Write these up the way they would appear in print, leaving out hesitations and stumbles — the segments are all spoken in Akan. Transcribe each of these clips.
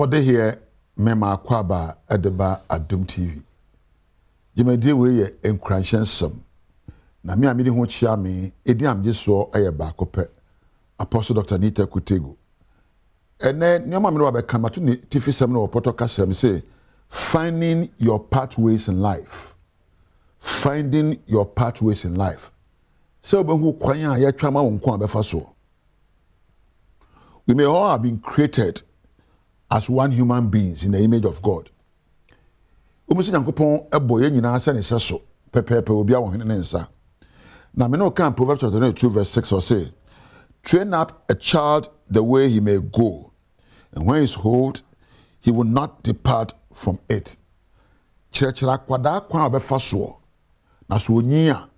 Ode here mema kwaba edeba Adom TV. Jimedi we ye encouragement some. Na me amidi ho chia me edi amje so eye ba kope. Apostle Dr. Nita Kutego. Ene nyoma me no be kan matu ni tifi sem no potoka sem say finding your pathways in life. Finding your pathways in life. Se obehu kwan a ye twa ma won ko abefa so. We may all have been created as one human beings in the image of God. Umusi nyankopon ebo ye nyina ase ne seso pepepe obi a wo hene ne nsa. Na me no kan Proverbs 22 verse 6 or say, train up a child the way he may go, and when he is old, he will not depart from it. Churchra kwada kwa obefa so na so onyi a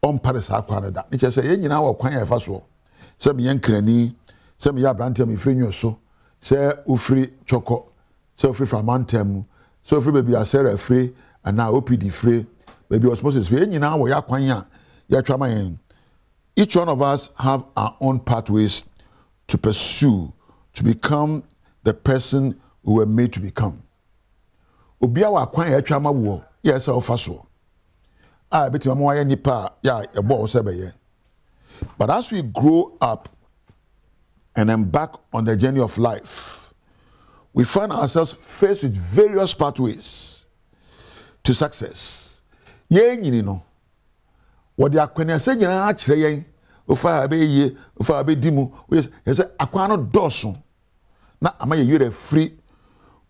ompare sa kwa da. Ni che say ye nyina wo kwan ya fa so. Se me yankrani, se me ya brante me firi nyoso. Se ufri choko, se ufri framantem, se ufri baby asera free, and now OPD free, baby osmosis free. Nyina wo ya kwan ya twama yen. Each one of us have our own pathways to pursue to become the person we were made to become. Obia wa kwan ya twama wo, ya se ofaso. Beti mama ya nipa ya ebo osebeye. But as we grow up and embark on the journey of life, we find ourselves faced with various pathways to success. Ye nyini no, what the akwene se nyina a kire yen, ofa abeye, ofa abedimu, we say akwan no doso. Na amaye yure free,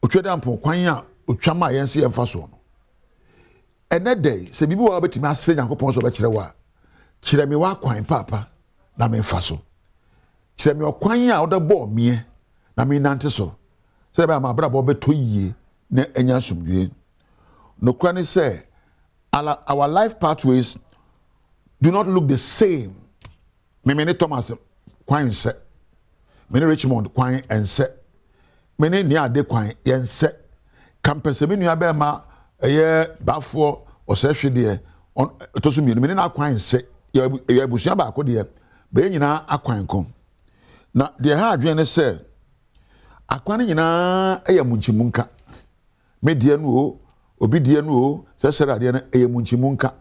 otwede ampon kwan a otwama yen se emfa so no. Ene day, se bibi wa betimi ase Nyankopon so be kire wa. Kire me wa kwan papa na me mfa so. Kire me okwan a oda bo mie na me nante so. Se be ma bra bo beto yie na enya somdwe. No kwani say our life pathways do not look the same. Me Thomas kwan se. Me Richmond kwan ense. Me ni ade kwan yense. Campus me nua be ma eye bafo osehwede on toso mi me na kwan ense. Ya busuya ba ko de be nyina akwan ko. Na de ha adwen ne se akwan nyina eya munchimunka. Me de anu o, obi de anu o, se sere ade na eya munchimunka.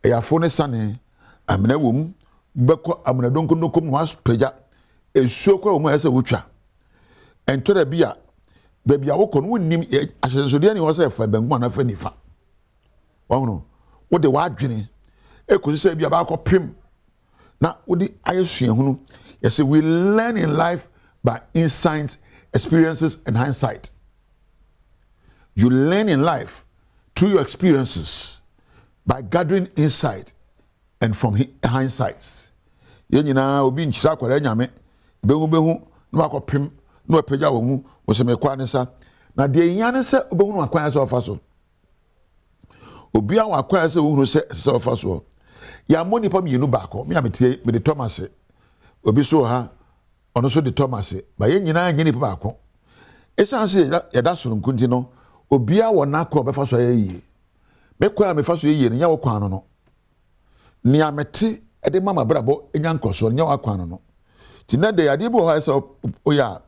Eya fo ne sane amena wom beko amena donko nokom no aspeja esuo kwa wo ese wotwa. Ento da bia bia wo ko no nim ahyesode ne wo se fa bangu na fa nifa. Wo no wo de wa adwene ekosi se bia ba ko pim na wo di ayesua hunu. Yes, we learn in life by insights, experiences, and hindsight. You learn in life through your experiences by gathering insight and from hindsights. Yen nyina obi nchira kwara nyame behu no akopem no apagya wo mu wo se mekwa ne sa na de nyane se obehu no akwan se ofaso obi a wakwan se wo hunu se ofaso ya moni pa mienu baako me ametie me de Thomas obi so ha ono so de Thomas ba ye nyina nyeni pa baako esanse ya da soro nkunti no obi a wona akọ be fa so yeye me kwa me fa so yeye nya wo kwan no ni amete e de mama brabo enya nkoso nya wo kwan no ti na de ade bo ha se o ya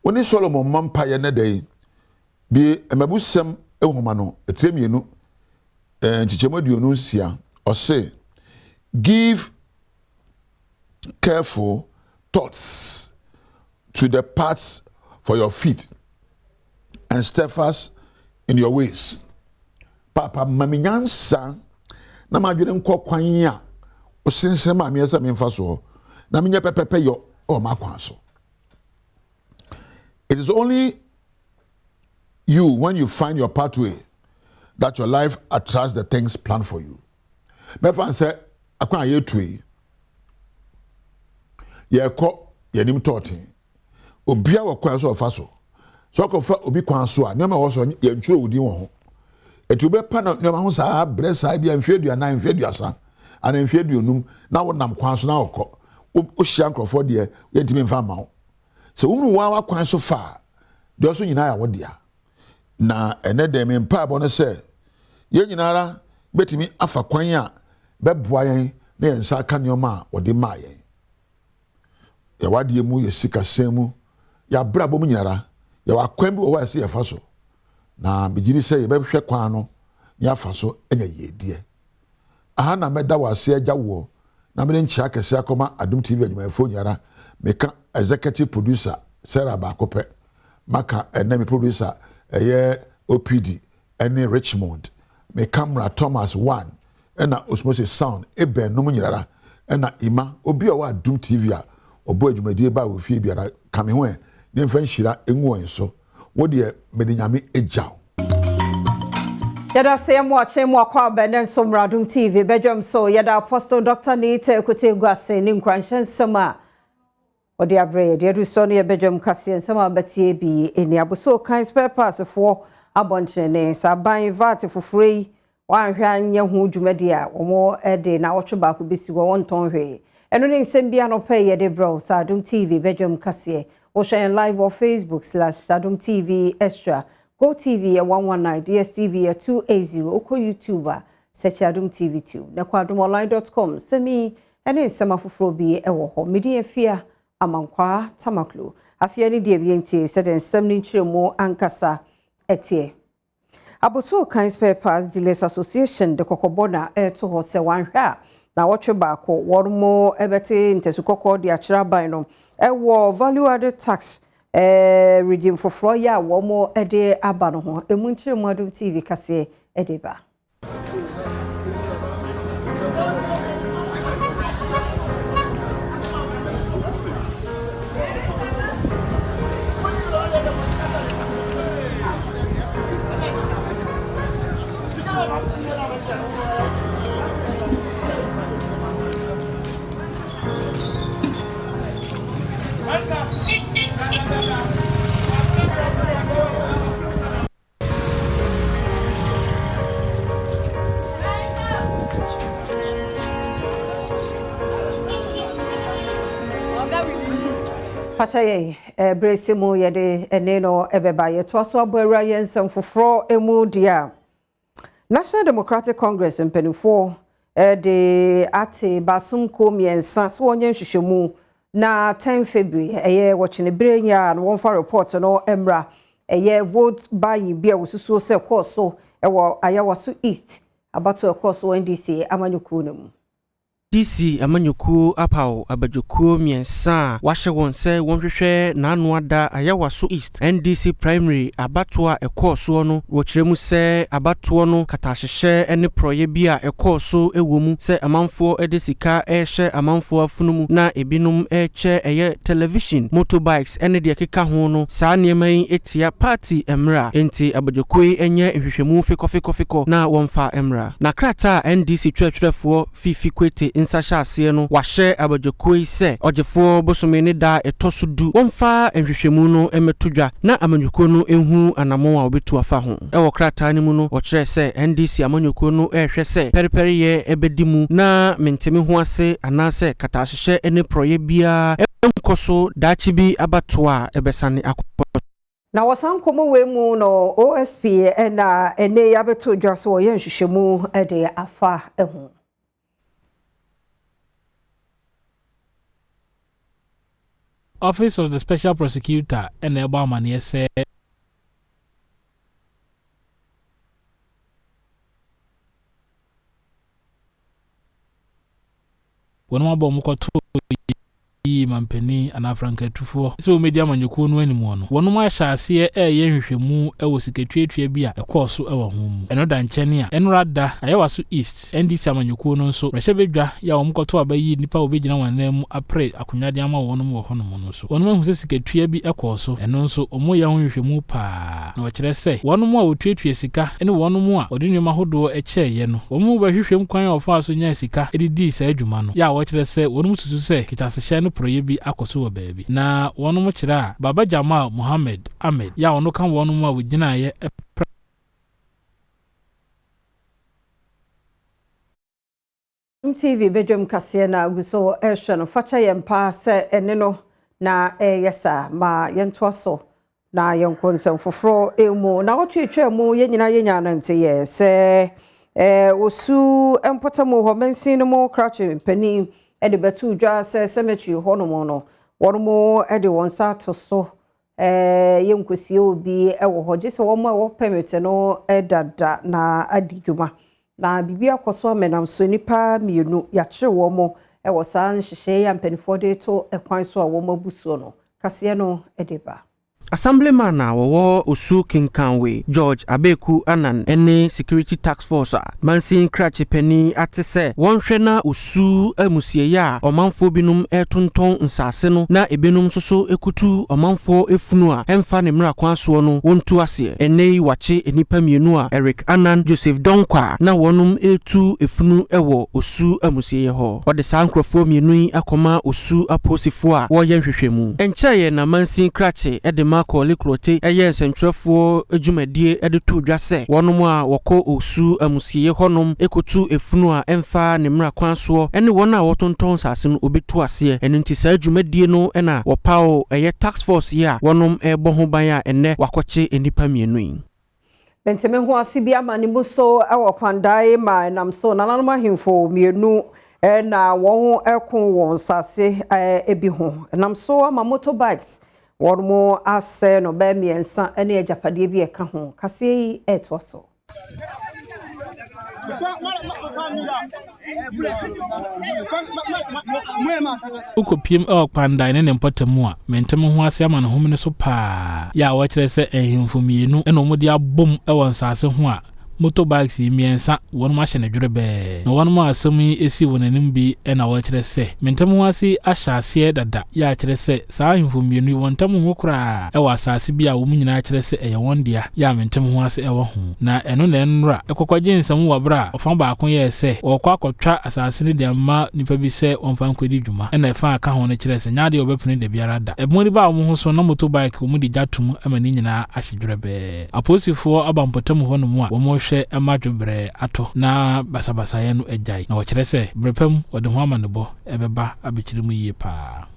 oni Solomon mampa ye na de bi emabusem ehoma no etremienu nchichemoduonu nsia o say give careful thoughts to the paths for your feet and steadfast in your ways. Papa maminyansa na madwene nkọ kwan a osinsen ma me esa me mfa so na menye pepepe yo o makwan so. It is only you when you find your pathway that your life attracts the things planned for you. Me fan say akwan ye tui ye ko ye nim totin obia wo kwan so ofa so ko fa obi kwan so a nyama wo so ye ntwere odi wo ho etu be pa na nyama ho sa bresa bia mfedua na mfedua sa ana mfedua num na wo nam kwan so na wo o hia nkrofo de ye ntimi mfa ma wo se wo nu wa kwan so fa de so nyina ya wo dia na ene de me mpa bo no se ye nyinara betimi afa kwan a beboa yen na yen sa ka nyoma wo de ma yen ya wade mu ye sika semu ya brabo mu nyinara ya wakwan bi o wa se ya fa so na bigiri se ye behwe kwan no ya fa so enya yedie aha na meda wase agya wo na me nchia kese akoma Adom TV adwumayefo nyara meka executive producer Sarah Bakope maka enemy producer OPD ene Richmond me camera Thomas 1 ena osmosis sound ebe no nyirara ena ima obi a wa Adom TV a obo adwumadie ba wo fie biara kame ho e ne mfa nhira enwo enso wo de medinyame ejaw Yada se mo ache mo akwa benen so Adom TV Badwam so yada Apostle Dr. Nita Kwakye Ofosu ni nkwanshen sama odi abre de du so no Badwam kase sama batie bi eni aboso kan spare parts for abonchene saban vat fufurei wanhwe anya hu dwumade a omo ede na wotwe ba ko bisi wo wonton hwe eno ne nsem bia no pay ye de bro Adom TV Badwam kase o share live on Facebook/Adom TV extra Go TV at 119, DSTV at 280, Oko YouTuber, search Adom TV Tube. Na kwadomonline.com, semi, and in some of Frobi, Ewo, Media Fear, Amankwa, Tamaklu. Afia ni deviente, said in 70 more Ankasa, etie. Aboso kind spare parts Dealers Association, the Kokobona, to Hose 1 hair. Na watch your back, one more ebete into Sukoko, the Achirabino, Ewo, value added tax. Redeem for Froya, one more a day abano, a munchir Adom TV kase edeba. Pachaye, Bresimu yede eneno ebeba yetwaso abwera yensem foforo emu dia. National Democratic Congress mpenufo de ate basum komiensa so onye nhwehwemu na 10 February eye watchine brenya no wonfa report no emra eye vote by bia wosusu se koso ewo ayawaso east abato ekoso NDC amanyuku nemu DC amanyoku apao abajoku miensa wahye won se wonhwehwe nanu ada ayawaso east NDC primary abatoa ekoso no wokyeremu se abatoa no katahyehe ene proye bia ekoso ewomu se amanfo edesika ehye amanfo afunumu na ebinum eche eye television motorbikes ene de keka ho no saa neman etia party emra enti abajoku enye nhwehwemu fikofiko na wonfa emra na krata NDC twetwerefo fifi kwete nsasha ase no wahye abajokoi se ogefo bosomeni da etosudu wonfa nhwehwemu no emetodwa na amanyuko no ehu anamo a obetu afa ho ewo krata ni mu no wokyere se NDC amanyuko no ehwe se periperi ye ebedimu na mentemi ho ase anase katahyehe ene proye bia enkoso dachibi abatoa ebesane akọ na wasan komo we mu no OSP na ene yabeto dwaso ye nhwehwemu ede afa ehu Office of the Special Prosecutor and Obama say when Mabomoko mampeni anafranka tufo so media manyuko no animu no wono ma hyase ye nhwehwemu ewo sikatwetwe bia ekoso ewo homu eno da nkyene a enrada ayawaso east NDC amanyuko no nso rehye bedwa ya omkoto abayi nipa obegina wanam apre akonwade ama wono wo hono no so wono mahu sikatwe bi ekoso eno nso omo ya nhwehwemu pa na wokyere se wono mo a otwetwe sika ene wono mo a odinwema hodo ekyeye no womo ba hwehwem kwan ofa so nya sika edidi sa adwuma no ya wokyere se wono mususu se kitase no proyebi akoso wa baby na wono mo kira baba Jamal Muhammad Ahmed ya wono kan wono mo wugina ye TV Badwam kase na guso ehwe no facha yempa se ene no na yesa ma yentoso na yenkonsem foforo emu na wotwetwe mu yenyina yenya na nte ye se osu empotamo ho mensin no mo crouch pani ede betu dwa se cemetery hono mo no wono mo ede wonsa to so yenkosie obi ewo ho je se wo ma wo permit no edada na adidwuma na bibi akoso amenam so nipa mienu ya kire wo mo ewo san hihye ya mpanifo de to ekwan so a wo mabusuo no kase no edeba Assemblyman na wowo Osu Kinkanwe George Abeku Anan ene Security Task Force Mansin Krache Penny atese wonhwe na Osu amusie ya omanfo binum etonton nsase no na ebenum soso ekutu omanfo efunu a emfa ne mra kwanso no wontu ase ene wache enipa mienu a Eric Anan Joseph Donkwa na wonum etu efunu ewo Osu amusie ho ode sankrofo mienu akoma Osu aposifo a wo ye hwehwemu enchaye na Mansin Krache edema Koli klote eye sentwefo adwumadie edeto dwase wonom a woko Osu amusie honom ekotu efunu a emfa ne mra kwanso ene wona wotonton sase no obetu ase ene nti sa adwumadie no ena wopawo eye tax force ya wonom ebo ho ban a ene wakoche enipa mienu yi benteme ho asibia manimu so ewo pandai ma namso nananom ahemfo mienu na won ekun won sase ebi ho namso ama motorbikes Warmo ase no be miensa ene ajapade bi eka ho kase yi etwoso ukopiem okpandai ne mpotemu a mentem ho ase ama no homne so pa ya wo kire se ehimfo mienu ene omudi abom ewon nsase ho a motorbikes miensa wonu ma hye dwere be na wonu ma asem esi wonanim bi na wo kire se mentem ho ase ahyase dada ya kire se saa info-mienu wontam ho kura e wa asase bi a wo nyina kire se eye wondia ya mentem ho ase e wo ho na eno na enura ekokwaje nsam wo bra ofan ba akon ye se okwa akotwa asase ne de ma nipa bi se onfan kwedi dwuma na efa aka ho ne kire se nyaade obepene de biara da eboni ba wo ho so na motorbike wo mu di jatum ama ni nyina ahye dwere be aposifo abampotam ho no mu a wo amadwobre ato na basabasa ye no ejai na wokire se brepam wode ho amanebo ebeba abekirimu yie pa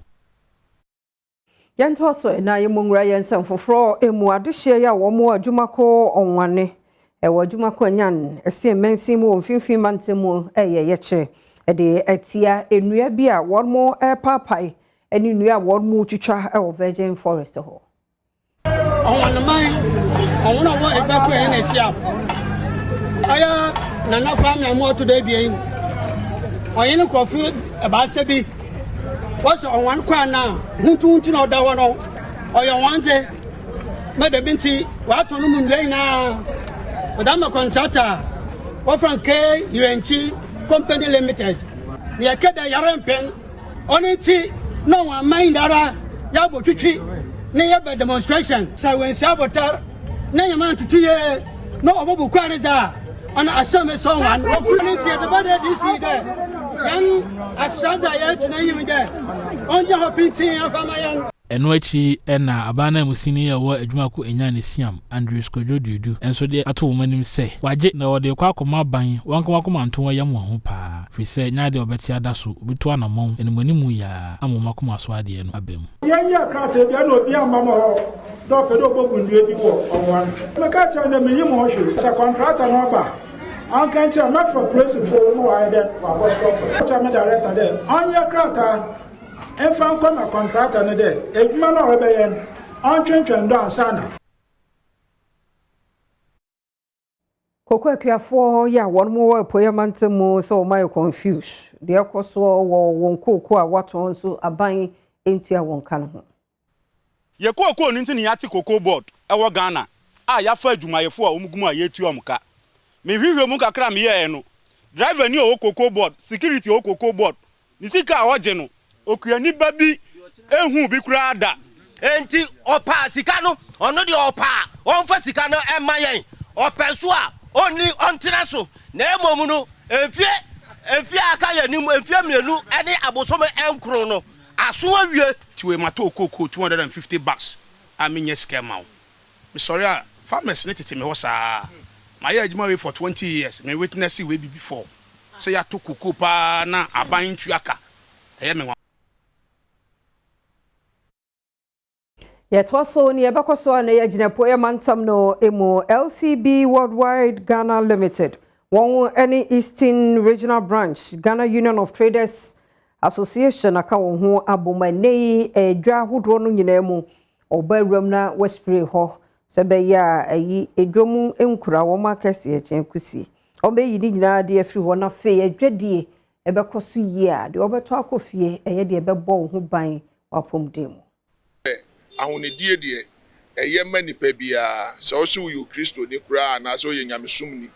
yanto so na yemungra yensan foforo emu adehye ya wo mo adwumako onwane ewo adwumako nyan ese mensin mu mfimfin mantemu ye kire ede atia enua bi a wo mo papai eni nua wo mo twitwa ewo virgin forest ho onwane man onwona wo ebako ye na sia aya nana kwame amoto da bia oyene kofi eba bi wose onwan kwa na huntu na oda wono oyo wanze mede binti wato no munwe na odama contractor wo frank Irenchi company limited ne akeda yarempen oniti no wan mind ara ya botwitwi ne ya demonstration sa wensi abota na yama tutuye no obobu kware za on asame someone opportunity at the body this there yan asada ya tuna yimi there onje hopinti afamayan eno achi na abana musini ya wo adwumako enya ne siam Andrews Kojodudu enso de ato womanim se waje na wode kwa akoma ban wankoma nto yam ho pa fi se nya de obeti adaso obitu anamon enimanimu ya amomakoma so ade no abem yanya krata bia na obi amama ho do pedo bobu ndue bi wo onwan me ka cha na menyim ho hwe sa contractor no ba an kan cha ma for place for no wa de wa go stop cha me director there anya krata enfan ko na contractor no there edwuma na we be yen an twentwen do ansana Kwakye Ofosu ya won mo poyamantemu so my confused de akoso wo wonkoko a wato nso aban entua won kan ho ye kokoo no ntini yati kokoo board ewo Ghana a ya fa adwumayefo a omugumu a yetu omka me hwehwe mu kakra me ye no driver ni o kokoo board security o kokoo board ni sika oje no okuani babi ehu bi kura ada enti opa sika no ono de opa onfa sika no emayen openso a oni ontena so na emom no enfie aka ya ni enfie mienu ene abosome enkro no aso awie tiwe mato kokoo $250 amenye scam me sorry farmers ne tete me ho saa my adwuma we for 20 years me witness we be before say ya to kokoo pa na aban tuaka eye me Yet also ni ebakoso na yagina poyamantam no emu LCB Worldwide Ghana Limited one any Eastern Regional Branch Ghana Union of Traders Association aka wo ho aboma nei edwa hodro no nyina mu obawram na waspray ho sebe ya ayi edwom enkura wo makase e chen kusi obeyi ni nyina de afiri ho na fe adwadie ebekoso yi a de obeto akofie eye de ebebo ho ban wapomdem ahonedie de eye manipa bia so so yu Kristo ni kura na so ye nyamesumni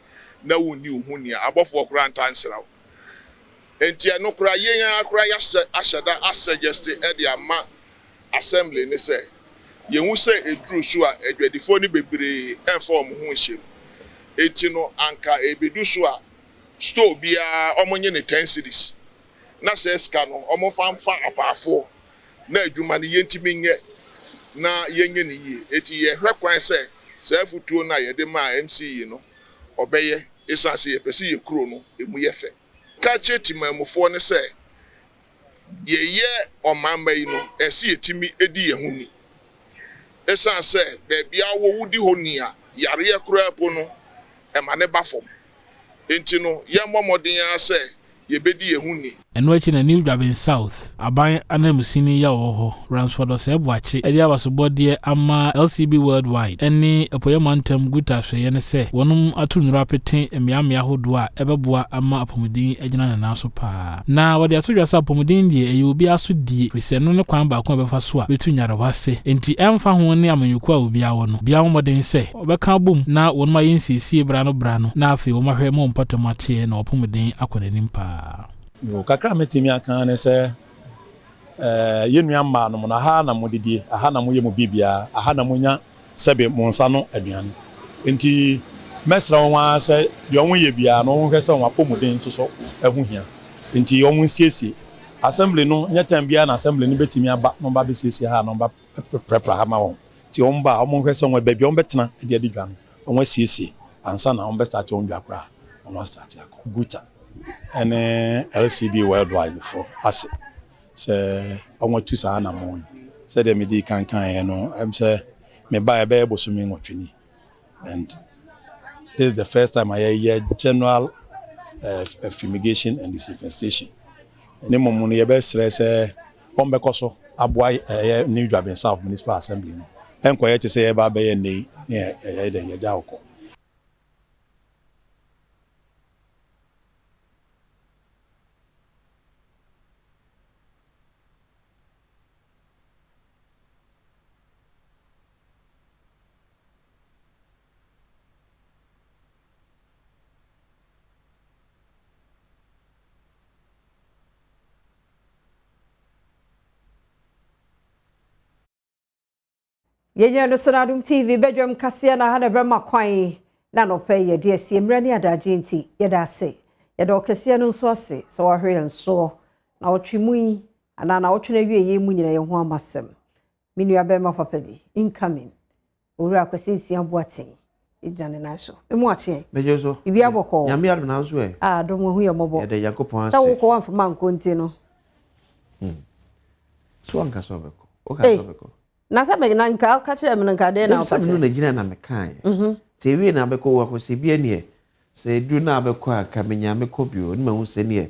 na woni ohuni abofo kura ntansrawo enti no kura ye akura ya ashada suggest e de ama assembly ni say ye hu say edru so a edwadifo ni bebre inform ho hye enti no anka ebedu so a store bia omonye ne 10 cities na say ska no omofamfa apafo na adwuma ni yentimi nye na yenye ni yi eti ye hwekwan say futuo na ye de ma MC no obeye esase ye pese ye kuro no emu ye fe ka cheti mamufo ne say ye omamba yi no esi yetimi edi ye huni esase be bia wo wudi honi a yare ye kuro apo no e ma ne bafom enti no ye momodin ya say ye bedi ye huni eno achi na New Jabin South aban anamusini ya wo ho Ransford Osebwachi edi abasobode ama LCB Worldwide eni apoyamantem gutaswe ye ne se wonum atunuru apete emiamia hodo a ebeboa ama apomudin agina na naso pa na wode atodwasa apomudin die eyi obi aso die priseno ne kwan ba ko befa so a betunyare wase enti emfa ho ne amanyuku a obi awo no bia homoden se obeka bom na wonum ayensisie brano na afi wo mahwe mo mpatomache na apomudin akonanim pa kakra metimi aka ne se yenua ma no na ha na modidie aha na moye mo bibia aha na monya sebe monsa no aduane enti mesra won se de won ye bia no won hwese won apomuden so ehu hia enti won siesie assembly no nyatam bia na assembly no betimi aba no ba be siesie ha no ba prepare ha ma won ti won ba won hwese won ba bia won betena de adwan won siesie ansa na won be start won dwakra won start yakọ guta and LCB Worldwide for us. So I want to say na mo. Say dem di kan no. Em say me buy be bosumi nwotweni. And this is the first time I hear general fumigation and disinfestation. Ni mo no ye be sere say ombekoso aboy New Jabin South Municipal Assembly no. Enkoye te say e ba be ye nei de ye ja okọ. Yenye no Adom TV Badwam kase na ha na brema kwan na no pay ye de asie mra ne adaje nti ye da se ye da okase no nso ase so wa hwe nso na otwemu yi ana na otwena wie ye mu nyina ye ho amasem minu ya bema papa bi incoming owura kwase nsia boaten ejane na so emu ache bejoso ibi aboko nyame ado na so e Adom hu ye mobo ye de yakopon ase sa wo ko wan fama nkonti no so anka so beko o ka so beko na sabe na nka ka kire me nka de na o ka na gina na mekan te wi na beko wa ko se bia ne se du na beko aka menya me ko bio ni ma hu se ne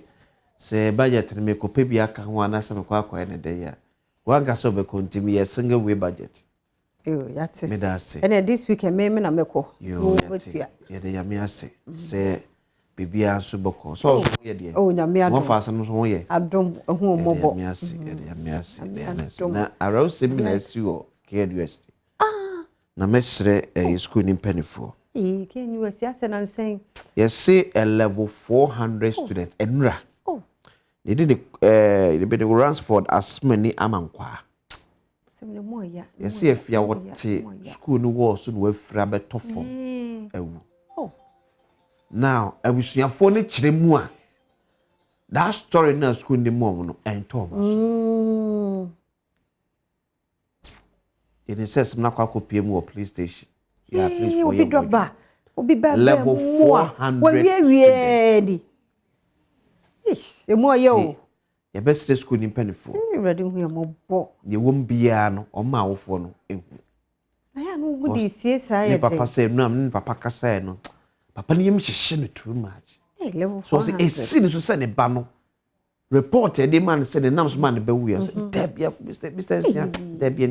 se budget ne me ko pe bia ka ho ana se me ko akwa ne de ya wa nka so beko ntimi ye single way budget yo yate me da se and this weekend me na me ko yo ye de ya me ase se bibia so beko so ye de oh nyame adom mo fa ase no so ye adom hu mobo me ase ye me ase na arrow seminar sio KUST na mesre school ni penifo KUST ase na nsen yes say a level 400 students enra they did the be Ransford as many amankwa semle mo ya yes if ya wote school no wo so no afira betofo ewu now abusuafo ne kire mu a that story na school ni mom no entomo it says na kwa kopie mu o police station yeah please for you obi ba level 400 we di emo yo ya best school ni penifo ready hu mo bo ye wom bia no o ma awofo no ehu na ya no gudi sie sa ya de papa say no papa kasa no papa ni yem hyehye no too much level so say esi ni so say ne ba no report the man said the names man be we Debia Mr. Sia Debia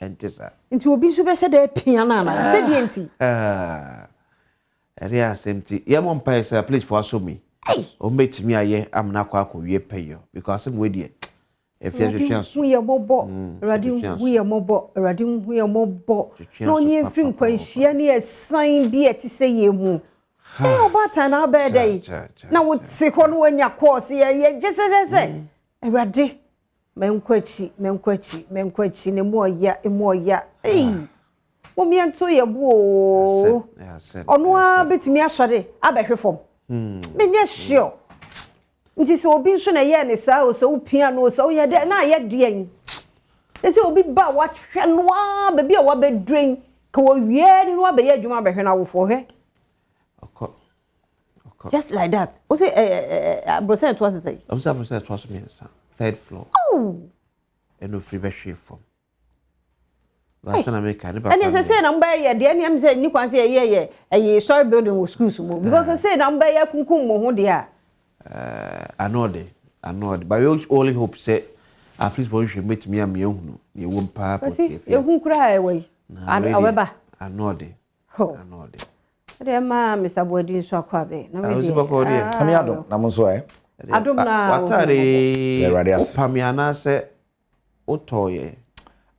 Entesa Into obi so be say dey piano na say di enti area semti ye mon pay say please for so me o met me aye am na kwa wie pay yo because we dey if you chance we mobo radin we mobo radin we mobo no nye fin kwanhia ne esan bi eti say ye mu e obata na be dey na wo ti ho no anya course ye jesese radin menkwachi ne moya wo mi ento ye bu ono a betimi asore abehwefom menye sure nti se obi nso na ye ne sa o so piano so ye de na ye de ese obi ba wa hwe no a be wa be drain ka wo wie ni no be ye adwuma behwe na wo fo hwe just like that o say brocent was say o say brocent was me third floor no free be from last na make can and they say number ye de any am say ni kwan say ye sorry building with schools mo because they say number ye kunkum mo ho de a I know but we only hope say at least for you meet me am ehunu ye won pa porque ehun kura e we aweba I know de de ma Mr. Bodi so akwa be na we ami Adom na mo so Adom na watare pamiana se otoye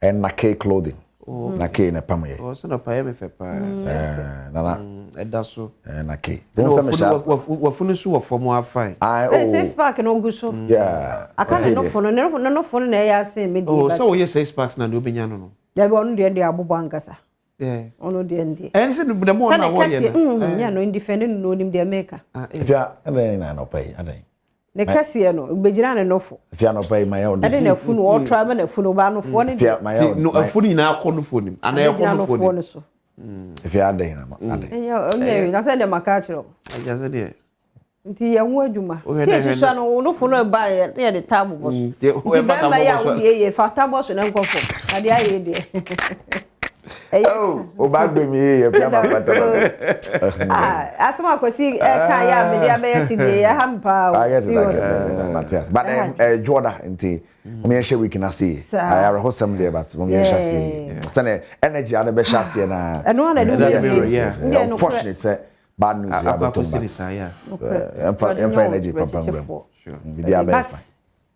and na K clothing na K na pamaye so na paye me fe pa na edaso na K don say me sha wafunu su wafom afan six pack no guso yeah aka no fono na ya say me di so we six packs na no benya no ya be onu de abobo ankasa ono de ndi say the more na wo ye ya no independent no nim de maker if ya na no pay adan ne kase no gbejira ne nofo if ya no pay my own ade na funu o try me na funu ba no fo ne if ya my own no afuni na akọ no fo nim ana e kọ no fo nim if ya adan na adan enye na say de makachiro ya say de nti ya nwu adwuma ti so no no fo no ba ye de table boss nti ba ya wo ye fa table boss na nkofo ade aye de oh ba gbe mi ye pia ma pata asema kwesi ka ya me dia be yesi de ya hampa Matthias but Jordan nti me share week na see I are hosam there but me share see tane energy ade be share see na no na do yeah unfortunate say bad news you have to energy papa sure media be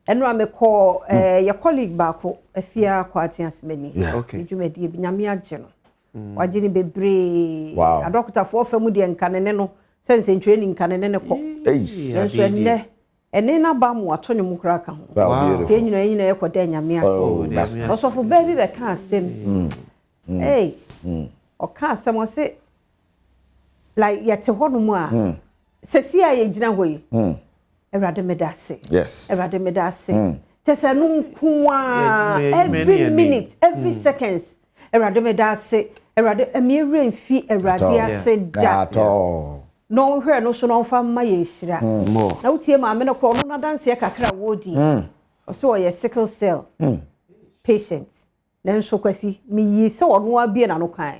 eno amekọ your colleague baako afia kwati asmeni ejumedi binyame agye no wagye ni bebre a doctor for famu de nkanene no sense training nkanene ne kọ so ene na ba mu ato ne mu kra ka ho ke nyina ekoda nyame ase also for baby be ka asem o ka asem o se like yete hono mu a sesi a ye gina hoyi Erade medase. Yes. Erade medase. Tese no nkuwa every minute, every seconds. Erade medase. Erade emiere mfi erade ase da. No hwe no so no fa ma ye hira. Na utie ma me no kro no na dance kakra wodi. So ye sickle cell patient. Na nso kwasi mi yi se ono abie na no kan.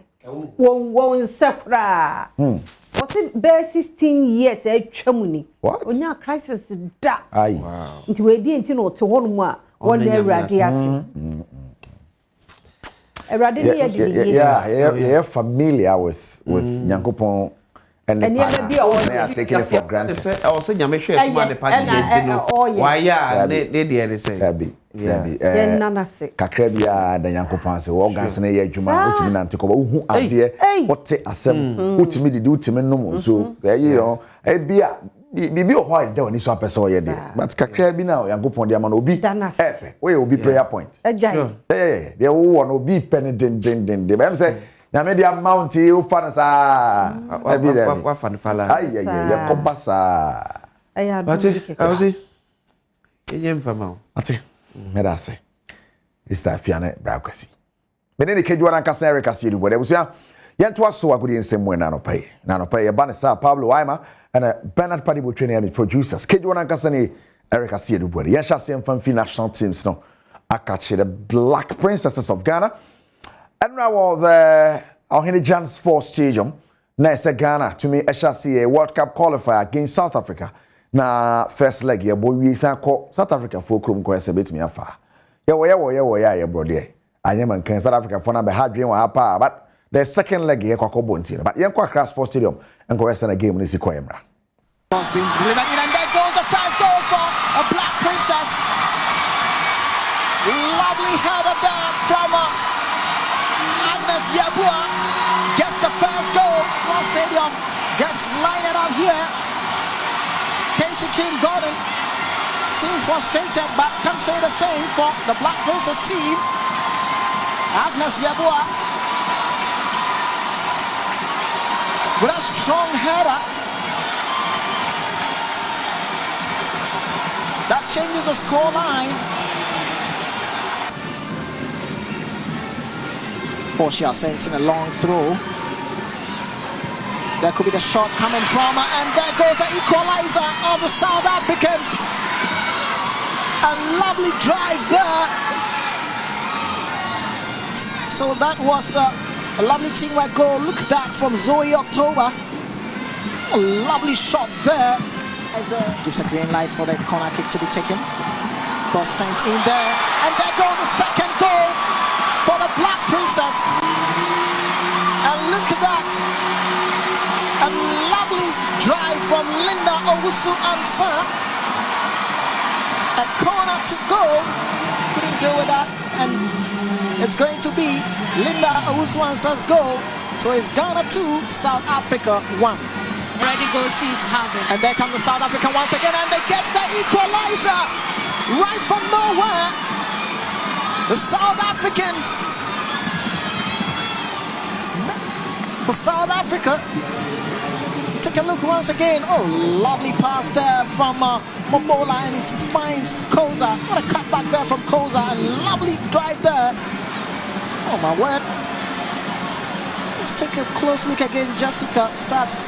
Won sekra. Was it bare 16 years atwamuni onya crisis da nti we di nti no to hono mu a won erade ase erade ni yeah familiar with Nyankopon and they are taking it for granted. I was saying, I'm sure it's one the party. Why, yeah, they say, Kakrebia, the Yankopon, so organs and a Juma, which mean Antico, who are dear, what say a sem, what to me, the duty, no, so there you know, a beer. Bibi o hoi de oni so apeso ye de but kakra bi na Yankopon de ama no obi we obi prayer point there wo won obi pen den de be say na me dia mount you fan sa wa fan fala ai ye kompasa but I was enyem fama ate me da say is that fiane bra kwasi me ne keju ran kasa Eric Asie du bode busia yento aso agudi nsem na no pay ye ba ne sa Pablo Waima and Bernard Padibo training the producers keju ran kasa ne Eric Asie du bode ye sha se mfamfi national teams no akache the Black Princesses of Ghana. And now the Jan Sports Stadium, na Ghana to me HRCA World Cup qualifier against South Africa. na first leg ye bo wi san ko South Africa fo krom ko ese betimi afa ye wo ye brode anyema nkan South Africa fo na be hadwen wa apa but the second leg ye kwakọ bonti but yen kwa Accra Sports Stadium enko ese na game ni si ko emra. Has been delivered in and there goes the first goal for a Black Princess. Lovely header there from Agnes Yabua. Gets the first goal. Small Stadium gets lined up here. Casey King Gordon seems frustrated but can say the same for the Black Princess team. Agnes Yabua with a strong header. That changes the score line. Portia sends in a long throw. There could be the shot coming from her, and there goes the equalizer of the South Africans. A lovely drive there. So that was a lovely teamwork goal. Look at that from Zoe October. A lovely shot there. Gives a green light for the corner kick to be taken. Cross sent in there. And there goes the second goal for the Black Princess. And look at that. A lovely drive from Linda Owusu Ansa. A corner to go. Couldn't do with that. And it's going to be Linda Owusu Ansa's goal. So it's Ghana 2, South Africa 1. Ready goal she's having. And there comes the South African once again, and they get the equalizer right from nowhere. The South Africans. For South Africa, take a look once again. Oh, lovely pass there from Mobola, and he finds Koza. What a cutback there from Koza, and lovely drive there. Oh my word. Let's take a close look again. Jessica starts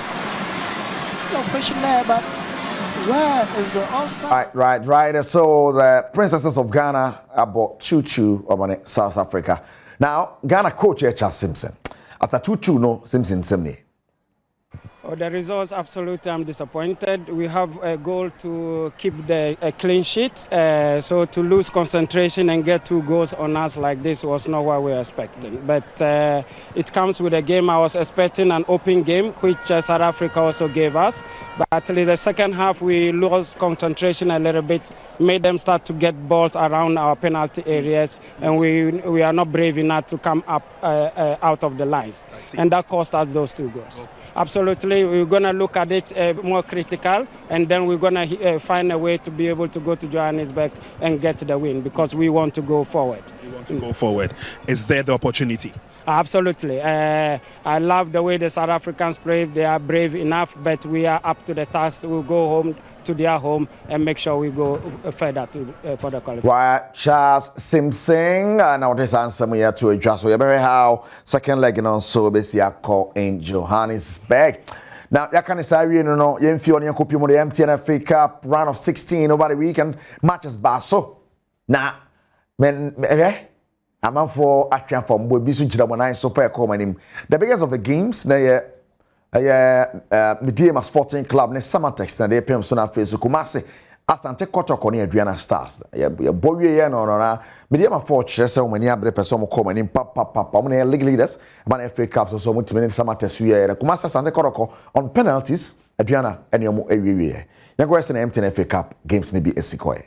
pushing there, but where is the offside? Right. So the Princesses of Ghana about 2-2 over South Africa. Now, Ghana coach Charles Simpson. After 2-2, no, Simpson Semney. Oh, the results, absolutely, I'm disappointed. We have a goal to keep the clean sheet. So to lose concentration and get 2 goals on us like this was not what we were expecting. But it comes with a game. I was expecting an open game, which South Africa also gave us. But at least the second half, we lost concentration a little bit, made them start to get balls around our penalty areas, and we are not brave enough to come up out of the lines. And that cost us those 2 goals. Absolutely, we're going to look at it more critical, and then we're going to find a way to be able to go to Johannesburg and get the win, because we want to go forward. You want to go forward. Is there the opportunity? Absolutely. I love the way the South Africans brave. They are brave enough, but we are up to the task. We'll go home to their home and make sure we go further for the qualification. Right, Charles Simpson. Now this answer me here to a just so you better how second leg on so basi call in Johannesburg. Now you can say you know you feel on your copy of the MTN FA Cup round of 16 over the weekend matches baso. Now men I'm for action from Bobisu Jiramonai Super Common. The biggest of the games na Mediema Sporting Club ne Samatex na de pem so na face Kumasi Asante Kotoko ne Adriana Stars ya bowie ye no na Mediema for chese o mani abre person mo come ni papa mo ne league leaders man FA Cup so mo timene Samatex we na Kumasi Asante Kotoko on penalties Adriana ene mo ewiwe ya go ese na MTN FA Cup games ne bi esikoe.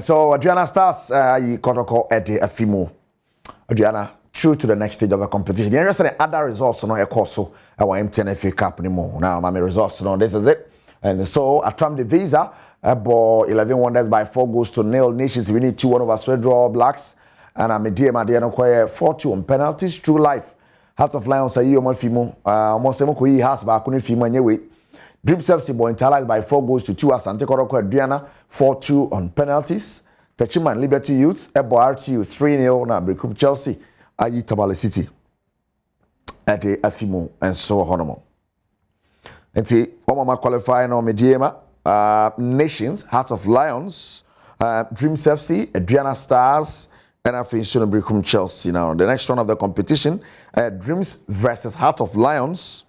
so Adriana Stars yi kotoko ede afimo. Adriana through to the next stage of the competition. The rest of the other results no ekoso our MTN FA Cup anymore. Now my results no this is it. And so Adom the visa about 11 wonders by 4-0 Nations. We need 2-1 over Sweden Blacks. And I'm a DM no quite 4-2 on penalties. True life. Heart of Lions ayi omo fimo. Omo semo ko yi has ba kunu fimo anyewe. Dreams FC boy internalized by 4-2 Asante Koroko Adriana 4-2 on penalties. Techiman Liberty Youth ebo RTU 3-0 na Brekum Chelsea ayi Tamale City. Ade afimo and so honomo. Enti Omama qualify no mediema Nations, Heart of Lions, Dreams FC, Adriana Stars, and I finish Brekum Chelsea. Now the next round of the competition, Dreams versus Heart of Lions,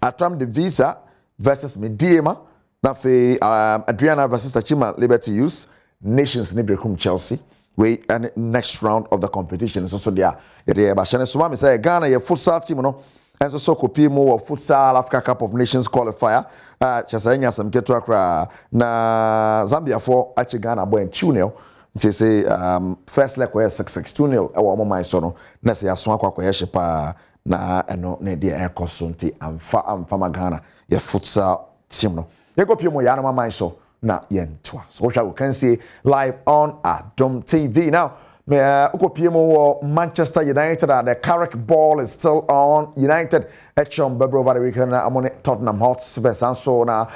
Adom the Visa versus Mediema, Nafe Adriana versus Tachima Liberty Youth, Nations Brekum Chelsea. We and next round of the competition is also there. Yeah, but Shane say Ghana your futsal team, no. And so copy more futsal Africa Cup of Nations qualifier. Chasanya some get to Accra na Zambia for actually Ghana boy and 2-0. Say first leg was 6-6 2-0. Our mama is no. Na say aswa kwa shepa na eno ne dia ekosonti amfa Ghana your futsal team no. You copy more yana mama so na yentwa. So we can see live on Adom TV now. Manchester United the Carrick ball is still on. United Echom Bebro over the weekend among Tottenham Hotspur and so now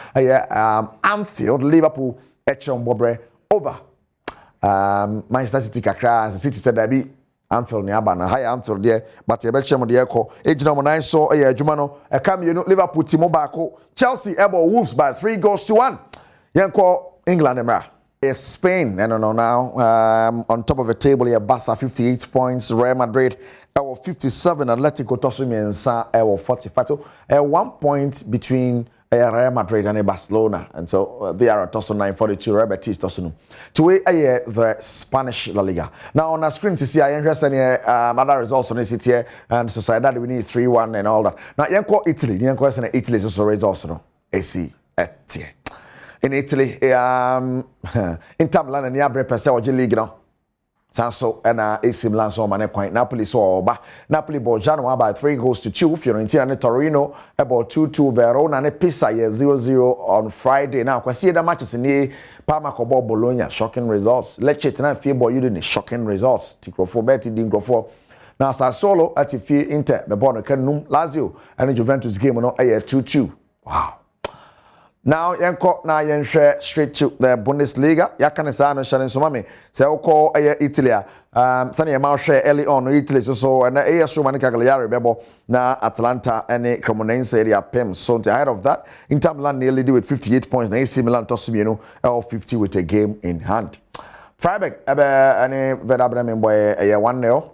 Anfield Liverpool Echom Bobre over Manchester City kakra City said that be Anfield niaba na high Anfield there but Ebechem de Echo ejina mo nine so adwuma no e kam you know Liverpool team baako Chelsea ebo Wolves by 3-1 yenko England emra Spain, and now on top of the table here, Barca 58 points, Real Madrid 57, Atletico Tosumiensa 45. So 1 point between Real Madrid and Barcelona, and so they are at Tosun 942, Real Betis Tosun. To the Spanish La Liga. Now on our screen to see I interest any other results on this here, and Sociedad we need 3-1 and all that. Now Yanko Italy, Yanko is Italy is also results no. AC at in Italy, Inter Milan and Yabre Pese Oji League no. Sanso and AC Milan so mane quite Napoli so ba Napoli ball Genoa by 3-2. Fiorentina and Torino about 2-2. Verona and Pisa 0-0 on Friday. Now kwasi the matches in Parma Kobo Bologna shocking results. Lecce tonight football you didn't shocking results. Tikrofo Betty Dingrofo. Now Sassuolo at the Inter the ball can Lazio and Juventus game no 2-2. Wow. Now yanko na yenhwe straight to the Bundesliga yakane sa no shane somame se ukọ Italy sane ye ma hwe early on Italy so na AS Roma ne Cagliari bebo na Atalanta and Cremonese area pem so ahead of that Inter Milan nearly do with 58 points na AC Milan tosumienu 50 with a game in hand. Freiburg ane Werder Bremen boy 1-0.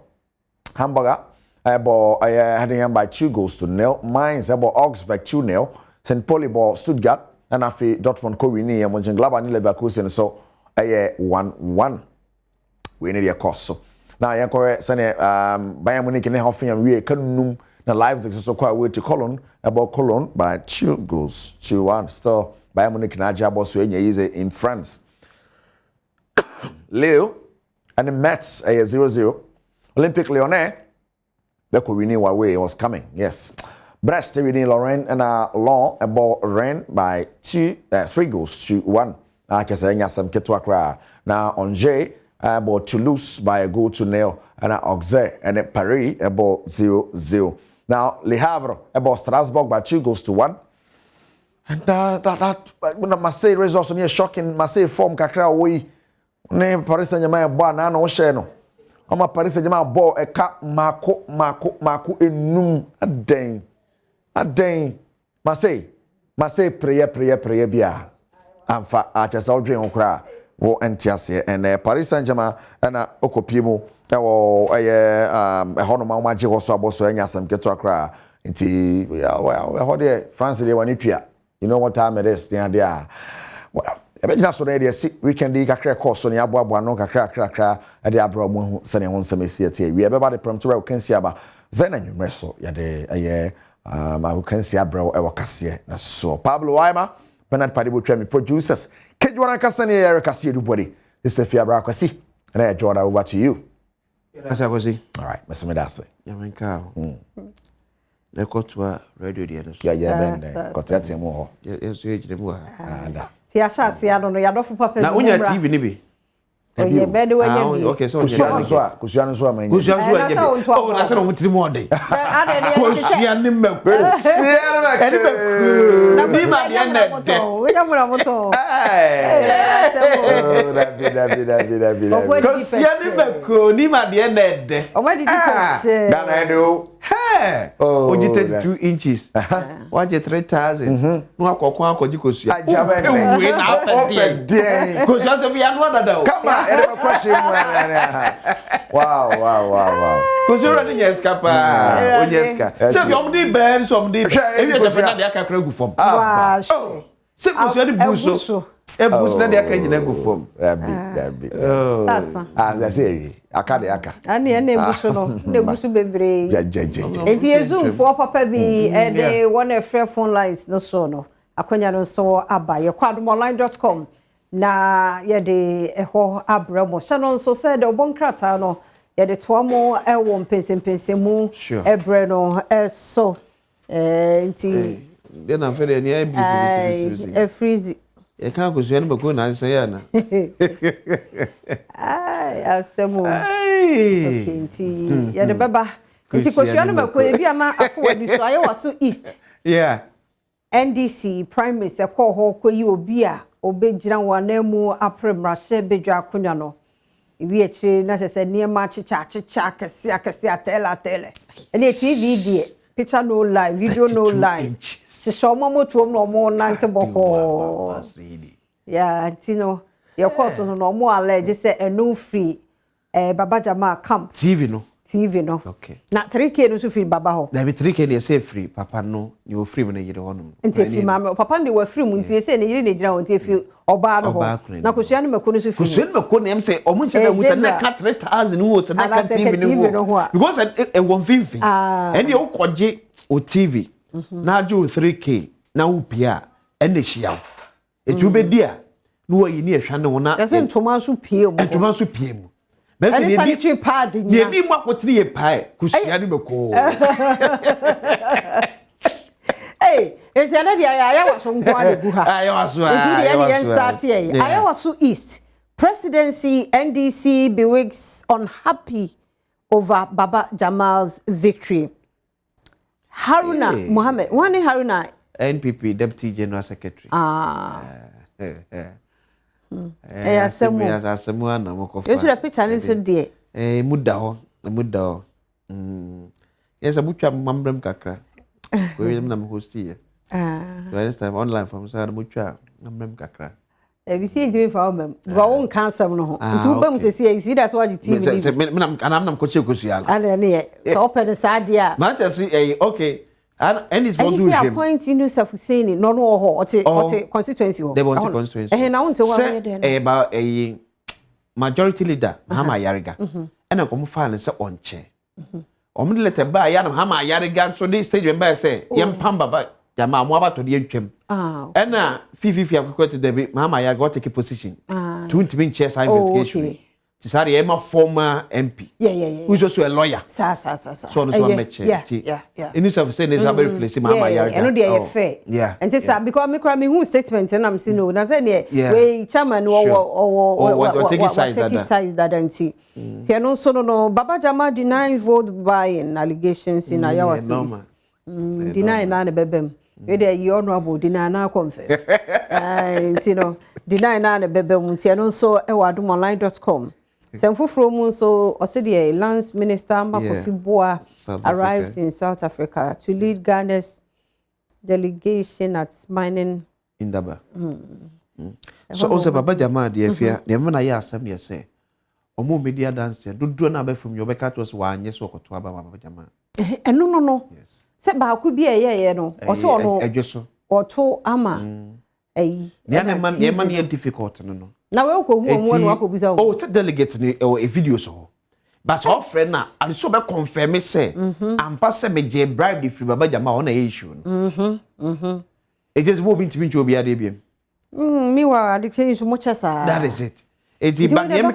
Hamburger heading by 2-0. Mainz Augsburg 2-0. St. Pauli ball Stuttgart and afi Dortmund ko wini ya Mönchengladbach ni Leverkusen so 1-1 we need your cost so now yankore sane Bayern Munich ne hofen we kanum na Leipzig so kwa we to Cologne about Cologne by 2-1 still Bayern Munich na jabo so enya easy in France. Leo and the Mets 0-0. Olympique Lyonnais the ko wini wa way was coming yes. Brest winning Lorraine and Lyon about Rennes by 3-1. I can say some Ketouakra. Now Angers about Toulouse by 1-0 and Auxerre and Paris about 0-0. Now Le Havre about Strasbourg by 2-1. And that Marseille results on shocking Marseille form kakra we ne Paris Saint-Germain ba na no share no. Oma Paris Saint-Germain ball e ka mako enum aden. Aden Marseille prayer bia amfa achasa odwen okra wo entiase and Paris Saint-Germain na okopiemu e wo hono ma ma je ho so aboso anya sam keto akra nti well de France de wani tua you know what time it is there well ebejina so dey see weekend di kakra course so ne aboabo no kakra e de abro mo hu se ne ho nsem ese we be ba de prompt we can see aba then anwumre so ya de who can see a bro Ewakasiye na so Pablo Waima Bernard Padibo Twemi producers Kejwana Kasane Eric Asiye Dubodi Mr. Fiabra Kwasi. And I draw that over to you. Yes, I was see. All right, Mr. Medase. Yamanka. The Kotwa radio dear. Yeah, Ben. Cotet more. Yes, you the more. Tiasha, see, I don't know, you're not for papa. Now, when you're TV, Nibi. Okay, so Kusiano so man. Kusiano so oh, that's not what you want. Kusiano me. Na bi ma dia na moto. We jamu na moto. Kusiano me ko ni ma dia na de. O ma di ko. Na do. Hey. Oh, 32 inches. 3,000. No akoko akoji Kusiano. Ajabe na. We na open dey. Kusiano so we anu dada. Come on, any question? Wow. Kusiano ni yeskapa. Onyeska. So you dey ben so dey. Ebi e se na dey aka kra gu fom. Wow. Se Kusiano buso. Ebus na dey aka nyina gu fom. Dabi. Sasa. That's it. Aka. Ani ene buso no. Ne buso bebre. Jeje. Enti Zoom for papa bi e dey one of phone lines no so no. Akonya no so aba ye kwadomonline.com. Na ye de eho abramo sha so said obonkrata no ye de to mo ewo mpensempensemu ebre no so nti de na fere ni e freeze e kan Kusiano me ko na say na ai asemu nti ye de baba nti Kusiano me ko e bia na afo wadi so aye waso east NDC prime minister ko ho ko yi obi a obejira wanemu apremrashe bedwa akonya no iwi echi na sese niema chicha kese atela ene TV die picture no live video no live se so moto no mo nante boko ya ntino ye course no mo allege se enu free baba Jamal camp TV no okay na 3k no so free baba ho na be 3k dey say free papa no you free me na yire ho no nti free mama papa ndi wa free mu nti say na yire na gira ho nti free oba no ho na Kusiano me ko no so free Kusiano me ko na em say omo nche na musa na 3,000 wo se na ka TV no ho because e won finfi and you koje o TV na jo 3k na wo pia and the shia e tu be dia no wa yi ni ehwa ne wo na e ntoma so pie mu Any sanitary pad in ye bi mwa kotri ye pai Kusiano me ko hey is another ya waso nko ade gu ha ya waso nti the end start here ya waso east presidency NDC bewigs unhappy over Baba Jamal's victory. Haruna Mohammed one Haruna NPP deputy general secretary asemu ana mokofa. You should have picture this there. Muda ho. Yes, abutwa mambrem kakra. Ko yem na host here. This time online from so abutwa mambrem kakra. We see it for mem. Go on cancer no ho. Ntu bam se see that's why the TV. I'm coach Kusiano. Ale so open the side there. Man say okay. And it's was you appoint you Hussein no ho or constituency ho. They want constituency. Na want to wa there. About a majority leader Hama Yariga. And I come find say on chair. Omo letter ba ya na Hama Yariga so this stage when ba say yem pamba ba Jamal mo aba to the ntwem. And na fifi akoko to the Hama Yariga take a position. To ntimi chair side investigation. Tisari Emma former MP. Yeah. Who's also a lawyer. Sa. So no so match. Yeah. In this of saying is a very place Mama Yariga. I know they fair. Yeah. And say because me who statement and I'm saying no. Na say we chairman or take size that anti. Ti no so no Baba Jamal denies vote buying allegations in Ayawa City. Deny na ne bebem. We dey you honorable deny na confess. You know deny na ne bebem ti no so e wadomonline.com. Semfufro mu so osede Lance Minister Makofi Boa arrives in South Africa to lead Ghana's delegation at mining Indaba. So also Baba Jamal dey fear na me na ya asem ye say omo media dance do na be from your beka to so wa anye so okoto aba Baba Jamal. No. Yes. Se ba ku bi eye no oso no edweso oto ama eyi na man ye difficult no. Na we ko hu omo no akobisa o te delegate ni a video so but so friend na and so be confirm say ampa se me je bribe the free Baba Jamal on a issue no it is moving to me obi ade biem me wa addiction so much as that is it eti ba dem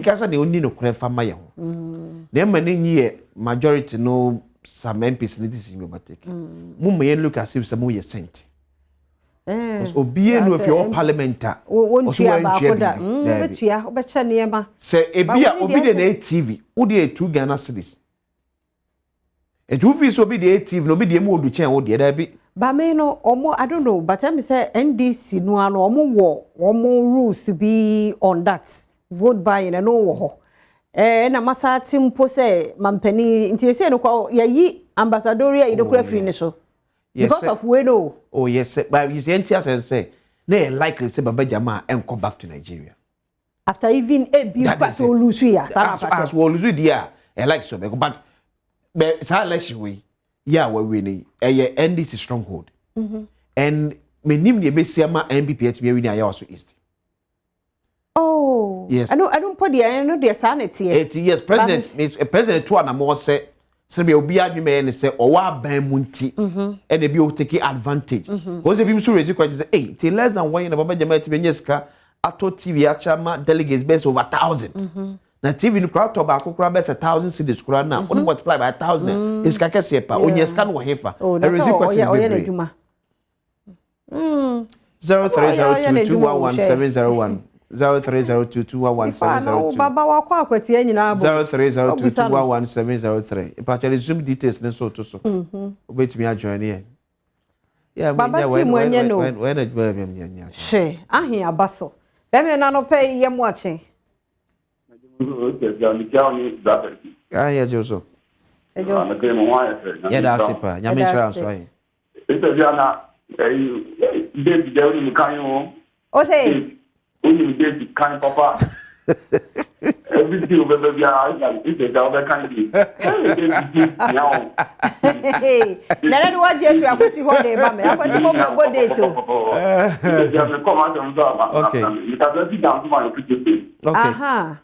kasa ne onni no kure fa ma ye ho na ma ne nyi majority no some MPs need this in your take mu me look as if some ye sent obie no fi o parliamentar o so wan twa da betua obecha niema se ebia obi de na TV wo de 2 Ghana cedis eju fi so obi de TV no obi de mu odu chen wo de da bi ba me no omo I don't know but me say NDC no ano omo rules be on that vote buying no wo ho na masati mpo se mampani nti ese no kwa yayi ambassadorial idokura free ne so because of we no oh yes but you say they likely say Baba Jamal and come back to Nigeria after even a beautiful so lose ya as we lose dia like so but say election we yeah we win NDC stronghold and menim de be see ma MPPH me win ya also east. Oh yes I don't put the I know the sanity 80 years president to na more say be obi adwuma ne say owa ban mu nti and be o take advantage because be so raise question say hey till less than 1 year Baba Jamal ti benye ska ato TV achama delegates base over 1,000 na TV no crowd to ba kokora base 1,000 cedis kura na on multiply by 1,000 is ka kese pa onye ska no hefa and raise question be 0302211701 0302211702 baba wa kwa akwati anyina abo 0302211703 ipachale zoom details ne so to so obetimi ajoin here yeah baba si mwenye no when nya she ahin abaso be me na no pay ye mu ache ya joso ya da sipa nya me shara so ayin o say you did kind papa. Everything over there, it's a double kind. Nana do what you are see what they mama. I was go day too. Okay. Aha.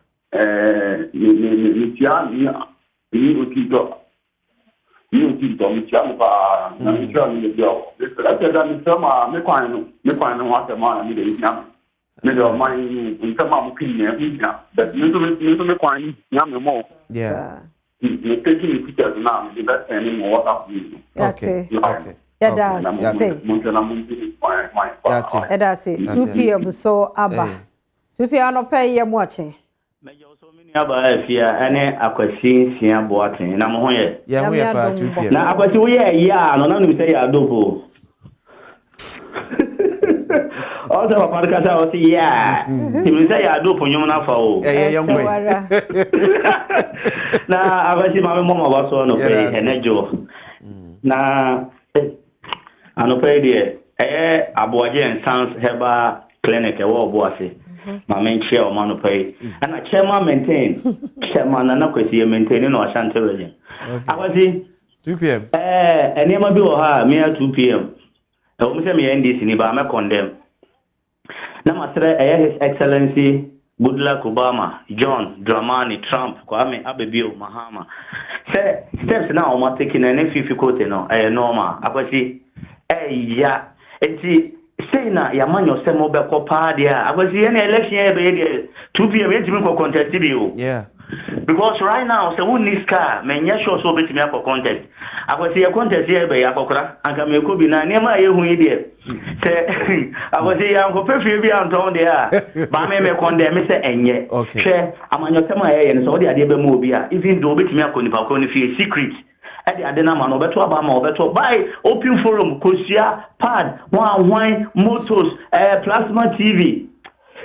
Yeah. You're taking the pictures now, the best anymore. Okay. Okay. That's it. 2 p.m. so Abba. 2 p.m. no pay you watching. Aba afia ene akwasi sia boaten na mo ho ye. Ya ho ye pa 2 p.m. Na akwasi wo ye ya no na no say ya dobo. Also papa kasa o si ya. Ti mi say ya dobo nyum na fa o. Young boy. Na akwasi ma me mo ba so no pe enejo. Na ano pe de aboaje and Sans Herbal Clinic e wo obo ase. My main chair or man pay and a chairman maintain chairman and a maintain no Ashanti region. I was in 2 p.m. And never do her mere 2 p.m. I will say me end this in Ibama condemn. Now, His Excellency Goodluck Obama, John Dramani, Trump, Kwame Abebio, Mahama. Say steps now I'm taking an difficult no normal. I was see yeah it's say na ya manyo se mo be ko pa dia akwasi any election e be 2 p.m. e timi ko contest bi o yeah because right now se won this car menya sure so betimi akọ contest akwasi e contest e be akọkra anga me ko bi na ne ma ye hu e de se akwasi ya ko pefi bi anton de a ba me condemn me se enye hwe amanyo se ma ye ne so de ade be mo obi a even though betimi akọ nipa ko ne fi secret Edi adena man obeto abama obeto buy open forum kosia pad one motors plasma TV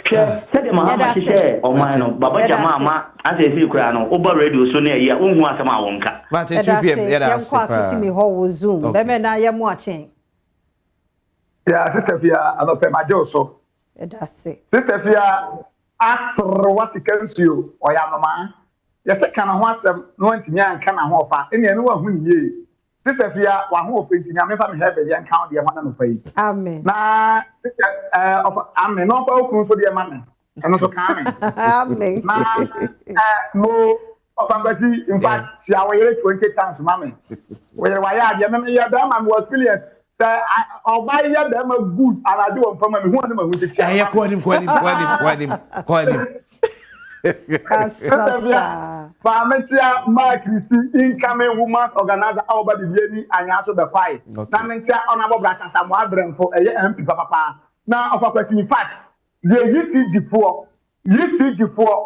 said the Mahama share o man no baba Jamal ma asesi kura no oba radio so na ya onhu asema awonka but 2 p.m. yeah that's super me ho zoom be me na ya mu achen yeah sisefia anope majoso that's it sisefia asr wasikansuo oyamama yes kana ho asem no ntimi anka na ho fa ene ene wa hu niye sisefia wa ho ofenti nya me fa me hebe ye nka de ho na no fa yi amen na amen no fa okun so de ma me eno so ka amen amen na mo ofambasi in fact si awere 20 chance ma me we wa ya de me ya da ma was experience say oba ya da ma good and I do on for me hu na ma hu ti ya ko nim Kasasa. Pamentia Mark incoming women's organizer over the Yeni and also the fight. Now mentia honorable Braka Samuel Bremfo a MP papa. Now of a question in fact, the UCG4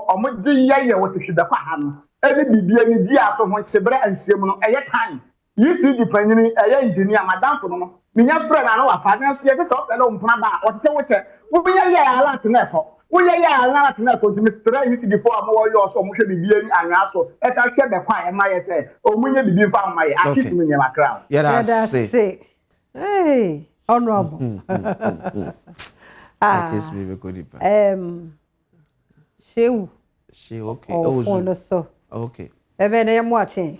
Omoji Yaya was the Faham. Every BBN Dia so much Sebra and Simon a time. UCG Penny a engineer, Madame Fono. Minya friend and our partners, yes, stop alone Praba or Tewache. We are allowed to never. We are allowed to never Mr. UCG for more yours or Musha BBN and also as I kept the quiet my say, or when you be found my artist in your crown. Yeah, that's it. Hey, honorable. I guess we will go deeper. She okay. Oh, so. Okay. Even I am watching.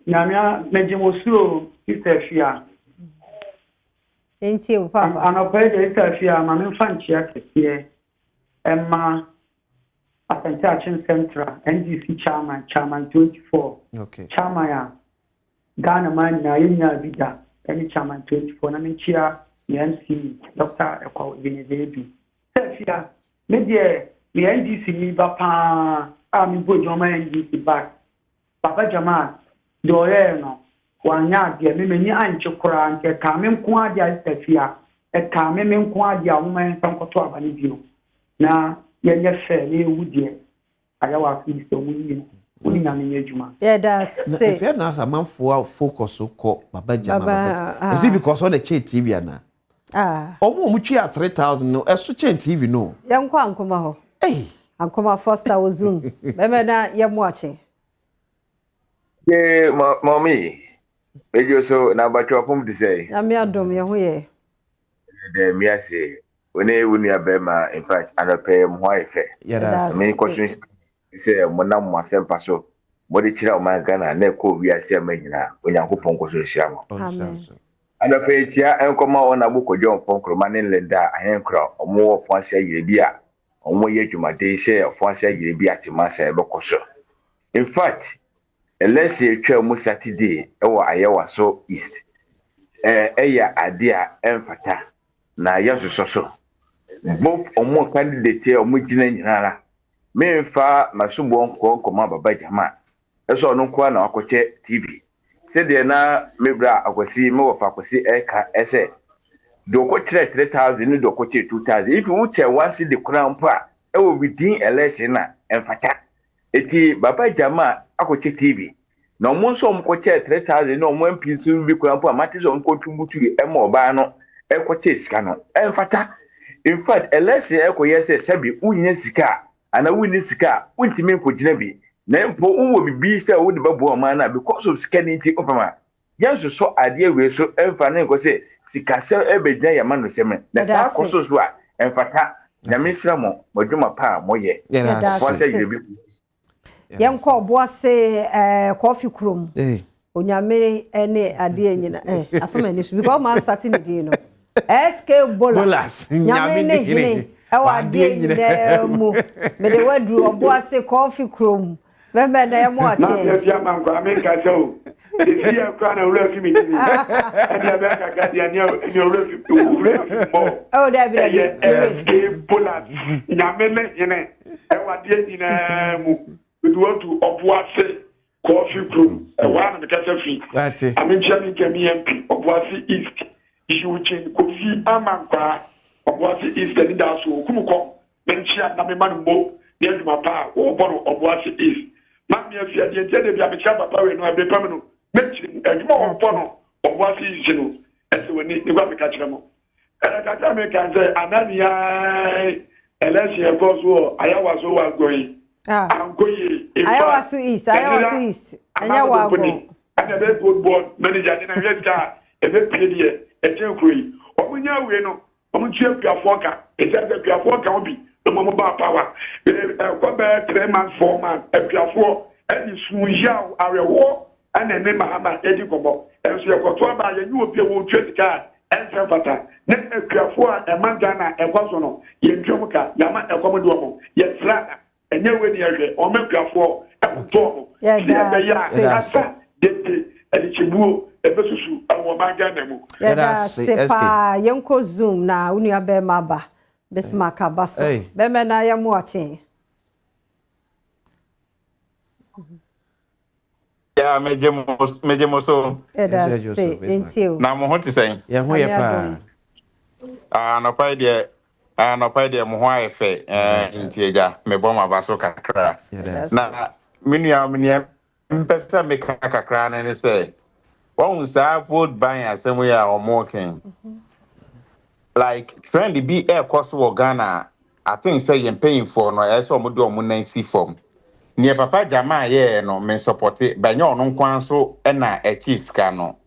Namia Mejimusu Istafia. Ain't you, Papa? And I'll pay the Istafia, Mammy Fanchia here. Emma Appentachin Central, NGC Chairman 24. Okay. Chamaya Ghana Man Naina Vida, any Chairman 24, Namichia, NC, Dr. Eko Vinedebi. Stafia, Media, the NGC Bapa, I'm good, your man NGC back. Papa Jamal. Doyeno wanya de me meni anche kura nke ka me nko ade astafia e ka me nko ade a wo man sankoto abane bio na yenye fe na ewudie aya wa fi so munyi woni na me adwuma that's it. If you na manfo focus ko baba Jamal is it because on the TV ana omo twi a 3000 no eso chen TV no yanko ankoma ho ankoma Foster wo zoom me na yemu ache. Yeah, mommy. Ejo so na batwa pum to say. Na me Adom ye ho ye. The me say, woni abema in fact anope mo ife. Yeah, that's. Me question say mo na mo asempa so. Mo de kira o man Ghana na ko wi ase amanyina. Onyankopon ko so hia mo. Amen. Anope tia enkoma ona bukojo onponkro manen lenda ahenkro omo wo fo ase yire bia. Omo ye dwumade se fo ase yire bia timasa e bekoso. In fact, unless you try mu Saturday ewo ayewa so east eya ade a emfata na yesoso both omo candidate omo gina nyinara me mfa masumbo nkoma baba Jamal eso no kwa na akoche TV se de na mebra akosi me wofa akosi eka ese doko 3000 ni doko 2000 if you tell once the crown pa ewo within election na emfata eti baba Jamal akoche TV no mo so mo koche 3000 no mo MP so bi ko ampo amati so mo kontributu ema oba no e koche sika no emfata in fact election e ko yese sebi unye sika ana wuni sika untimi ko gina bi na mpo unwo bibi se wo de babo o ma na because of sika ni ti opama yanso so ade we so emfa na ko se sika se e be gina ya ma no seme na ta ko so so a emfata na misra mo modwuma pa moye yanko boase coffee krom onyame ene ade nyina afama ni so because man starting the no SK bolas nyame ne hine ewa ade nyina mu me de wadu oboase coffee krom me na yemo ate na ya man ko america so isi ya kwa na ura kimi ni and ya ba ka dia ni ura mo oh da bi SK bolas nyame ne hine ewa ade nyina mu we want to Obuasi coffee room. One of the cafe. That's it. I mean, Jamie MP Obuasi East. Ishuchin Kofi Amankwa Obuasi East and Dasu Kumuko. Menchia Namimbo. There's my pa. Obono Obuasi East. Mammy, if you are the intended to have a chapa power and have a permanent mention and more Bono Obuasi East. And so we need to have a catch them. And I can say, Anania, unless you have also, I was always going. Ayawasu East. Anya wago. And the football manager in a red car, a very pretty, a temporary. Omunya we no, omuchia piafoka, a piafoka will be the mobile power. Come back 3 months, 4 months, a piafo, and the Smuja are a war, and the name Mahama Eddie Gobo. And so you got by a new people trade car and Salvata. Then a piafo, a Mandana, a Wasono, Yen Jomoka, Yama, a Commodore, yet flat. And you when you or make your for a form. Yeah, Ebesusu awo maganemu. Sepa yenko zoom na unu abe maba. Besmaka baso. Beme na ya muache. Yeah, meje so. Na mo ho te sen. Ye ho ye pa. No pa de mo ho ayefe ntieja me bom abaso kakra. Na minua mpesa me kakra na ne say. Won sa vote buy asem ya omoken. Like trend be air cost for Ghana. I think say you paying for no eso mo do mo nan si form. Near Papa Jamal ye no men support it by no kwan so na e chiska no.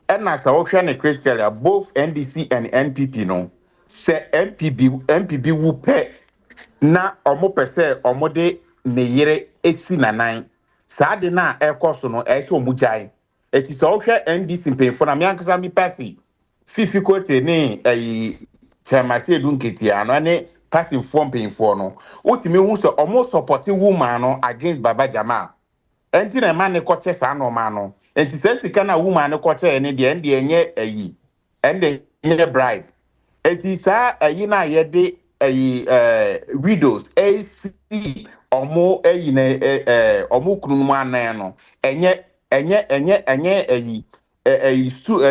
Na sa wo hwe ne Christian both NDC and NPP no. Se MPB wu pe na omo pese omo de ne yere esi nanan. Sa de na e cost no e so mu jai. Eti so wo hwe NDC pay for na me ankasa mi party. Fifi kote ne chamase dunketi ano ne party form paying for no. Utimi hu so almost supporting woman no against Baba Jamal. Enti na man ne koche sa no man no. Enti se sika na woman ne koche ne de ende enye ende nye bride. Enti sa na ye de widows AC omo na omo kunu mu anan no. Enye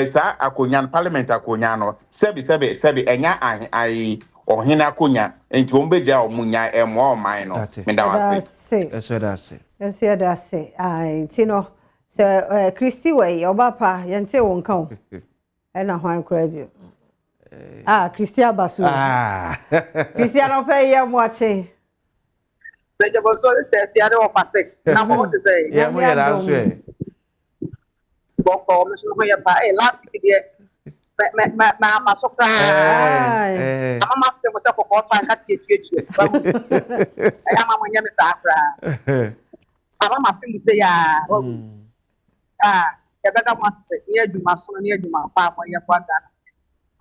sa akonya parliament akonya no sebi enya ohina akonya enti ombeja omunya emo oman no meda wase eso da se enti no se Christy way obapa yente wonka o na hwan kra bi Christy abasu Christiano pay ye mo ache Beje bo so se fiare of 6 na mo te say yeah mo ya da so boko me so ko ya pa last week dia ma masokra ama te mo se ko ko fa ka tie ama mo nya me sa akra ama ma fi se ya e beta mo se ni aduma so ni aduma pa mo ya kwa ga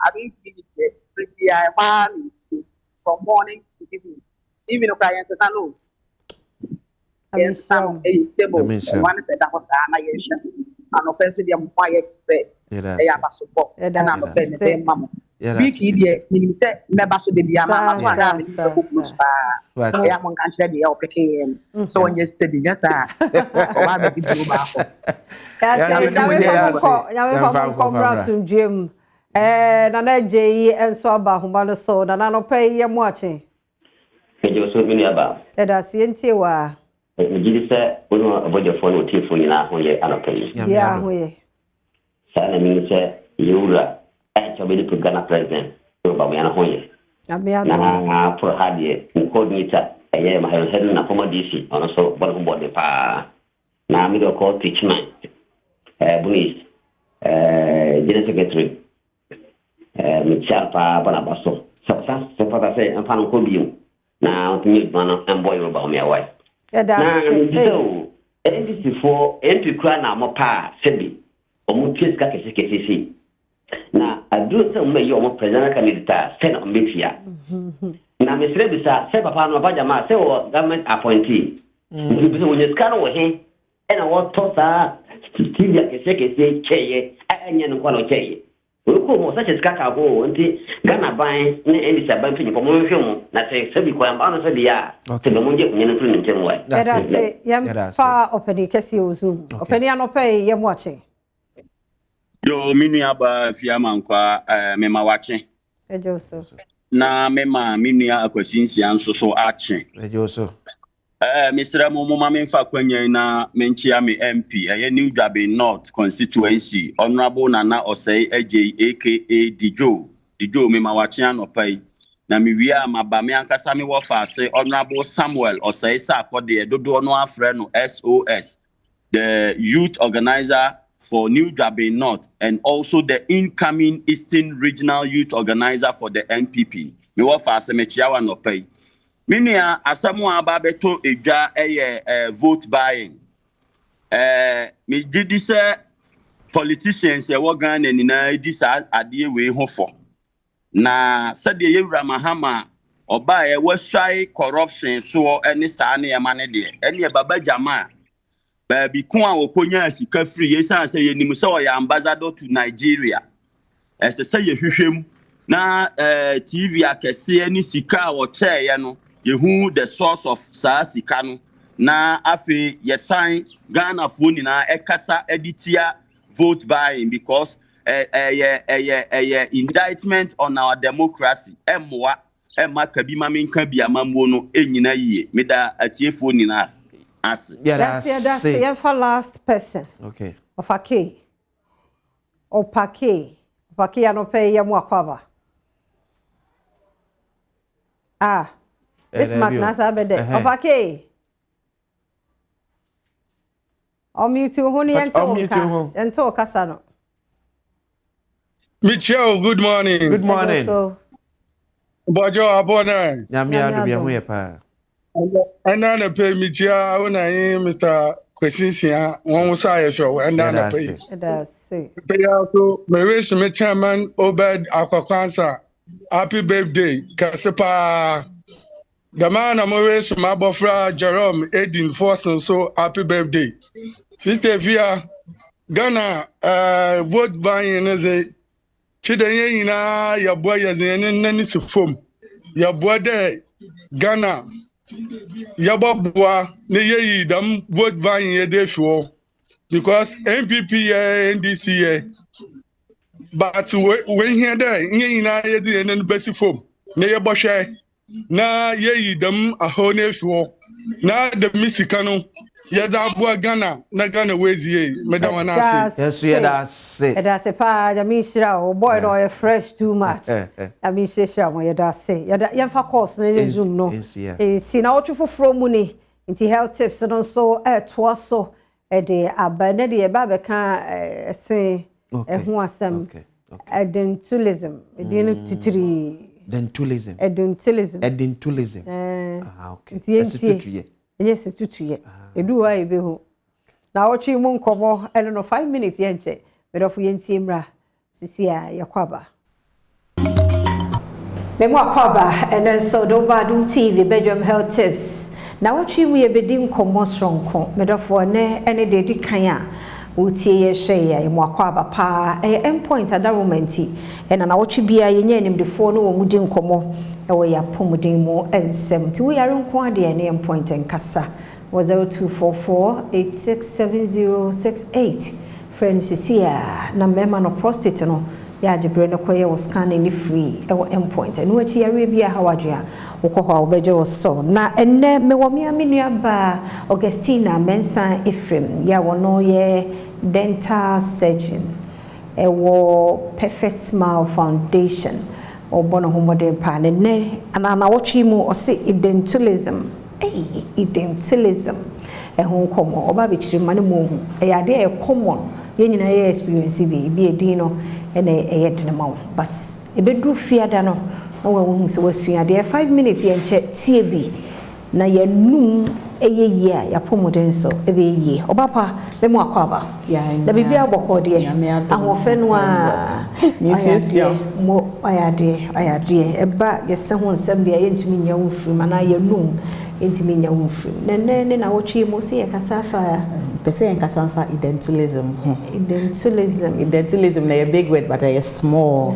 abi ti ni prepare ba ni from morning to evening even no client say no yes some is stable one said that was na yesha and offensive dem quiet ya basopo na no pen dem mamo biki die ni say meba so de bia mama so ada me ko plus pa ya mon kan chire de o peke so when you study yes o ba be di ba ko ya we ko brasun dwem na na jeyi enso aba homa no so na no pay ye mo ache kejo so mini aba da sientie wa Nijidi se uno abojo fo no tifo nyina ho ye anopai ya ho ye sana mi se yura chobedi to Ghana president so ba mo yana ho ye na pro hadie coordinator eye ma head na former DC ono so bon body pa na mi do ko teachment bunis general secretary mi chapa bana baso so pata se enfant ko biu na ontimi bana emboy ro ba mo ya wai NDC for MP kra na mo pa sebi omo tieska kese na adu se mo ye omo president candidate se na ometia na me sire bisa se papa no Baba Jamal se o government appointee bi se wonye ska no he e na wo to sa TV kese cheye enye no kwa no cheye ko mo sa cheska ka bo nti Ghana ban ne NDC ban fi ni ko mo hwemu na se bi kwa amba no se bia se be mo nje kunye no tru ntem wa era se yam fa openi kesi ozu openi anope ye mo ache yo minu aba fiama nkwa mema wache ejoso na mema minu akwasinsia nso so ache ejoso Mr. Mumma Memfa Kwenya na Menchia me MP, New Jabe North constituency, Honorable Nana Osei AJ aka Dijo me mawachiano pay. Na mi wia mabame ankasa mi wofa say Honorable Samuel Osei sa akode dodo no afre no SOS, the youth organizer for New Jabe North and also the incoming Eastern Regional Youth Organizer for the NPP. Mi wofa say mechiawa no pay. Minia asamu ababeto eja vote buying. Me didi se politicians e wo Ghana ni na edi sa ade we ho fo. Na sade yewura mahama oba e wo swai corruption so eni sa na e mane de. Eni e Baba Jamal. Ba bi kun a okonya sika free yesa se ye nimu se o ya ambassador to Nigeria. Ese se ye hwehwem na TV akese ni sika wo che ye no. You who the source of sa sika no na afi yesan Ghana phone na ekasa editia vote buying because indictment on our democracy emwa kabima menka bia mamwo no enyina yie meda atiefo ni na as that's the last person okay Kwakye anope ya mwakwaba this magnasa bede Kwakye mute honi ento kasa no Michelle, good morning. Good morning. Bojo abona. Nyame adubia ho ye pa. Ana na pay Michelle una Mr. Kwesinsia won sa ye show ana na pay. That's it. Pay also me wish me chairman Obed Akwakwansa happy birthday kasepa. The man I'm wish my bofra Jerome Edin Forson so happy birthday. Sister Via Ghana vote buying is a Chidanye ina ya boy ya nani sufum ya boy de Ghana ya babwa ne ye dam vote buying ye de show because MPP NDC but when here there ye ina ye de nani besi fom ne ye bohwe na ye dam ahone show na de misikano ya da boy Ghana na Ghana wezie madam anase yes we that's it pa ya mishira o boy no fresh too much ya mishira mo ya that's it ya fa course na zoom no si na otu from mu ni nti health tips no so to so de abane de ba be kan se ho asem dentulism edin titiri dentulism okay yes tutuye edu wa ebe ho na ochi mu nkomo eno no 5 minutes yenche bedofu yentie mra sisi ya yakwaba memo akwaba eno so do Badwam TV Badwam health tips na ochi mu ye bedi nkomo stronko bedofu ne ene de di kan a utie ye hwe ya mo akwaba pa endpoint adawomenti ena na ochi bia yenye nimdefo no wo mudi nkomo ewo ya pomudin mu ensem ti wo yare nko ade ne endpoint enkasa 0244867068 friends here na mema no prostate no ya jibre no koye wo scan ni free ewo endpoint enu achi yare bia hawadua ukoho obeje wo so na enne mewo miaminu ba Augustina Mensa Ephraim ya wono ye dental surgeon ewo Perfect Smile Foundation obono homode pa ne ana wochi mu o se dentulism dentulism ehun komo oba be chiri mane mo hu eyade e common ye nyina ye experience bi edin no ene eyedene ma but ebedru fiada no na wo se wasuade 5 minutes ye nche tie bi na ye num eyeye ya pomode so ebe ye oba pa be mo akwaba da bibia abokode ahofe no a nisiesia mo ayade eba yese ho nsem bia ye ntumi nya wo firi mana ye num ntumi nya wo firi nene na wochi mo se ye kasafa pese en kasafa identulism na a big word but a small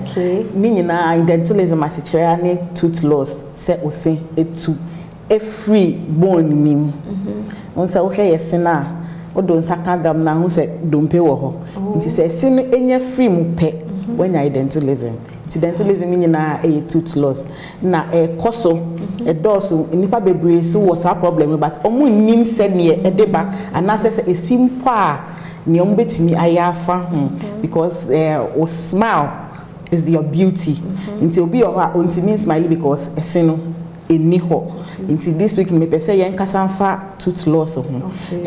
ni nyina identulism asichira ni tooth loss se ose etu free bone nim onsa wo hwe yesena odo nsaka gam na hu se dompe wo ho nti se sin enya free mu pe when identulism nyina e tooth loss na koso doso nipa bebre so was a problem but omu nim said ne edeba anase se esimpo a ne omu betimi ayafa because o smile is your beauty nti obi o ha ontimi smile because esino eni ho nti this week me pese yen kasanfa tooth loss ho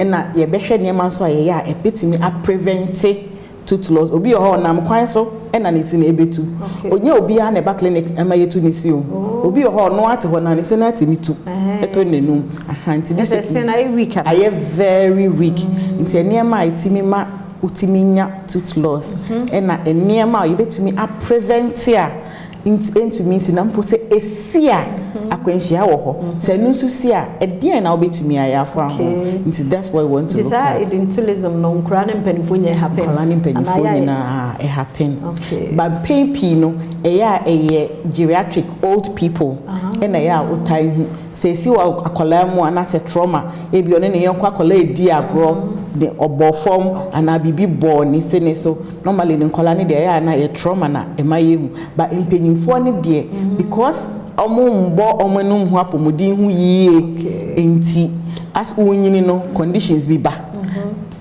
na ye behwe ne ma so aye ya ebetimi a prevent tooth loss obi o ha nam kwan so na nisi na ebetu onye obi a na ba clinic ama yetu nisi o obi o ha no ate ho na nisi na atimitu eto nenum nti this week aye very weak nti eniema itimi ma utiminya tooth loss na eniema yebetumi a prevent ya into means na mpo se esia akwanhyia wɔ hɔ sɛ no nso si a ɛdeɛn na wobɛtumi ayɛ afa ho nti that's what we want to look at identulism no nkura ne mpanifo nya happen nkura ne mpanifo nyinaa happen but pain no ɛyɛ a ɛyɛ geriatric old people ɛna ɛyɛ a wotai hu sɛ si wɔ akɔlaa mu a na sɛ trauma ebi ɔne ne yɛnkɔ akɔlaa edi agorɔ de ɔbɔ fam ana bibi bɔ ne se ne so normally ne nkɔlaa ne deɛ ɛyɛ a na yɛ trauma na ɛma yɛ hu but mpanyinfoɔ ne deɛ because omo mbo omo no hu apomodin hu yie enti as unyini no conditions bi ba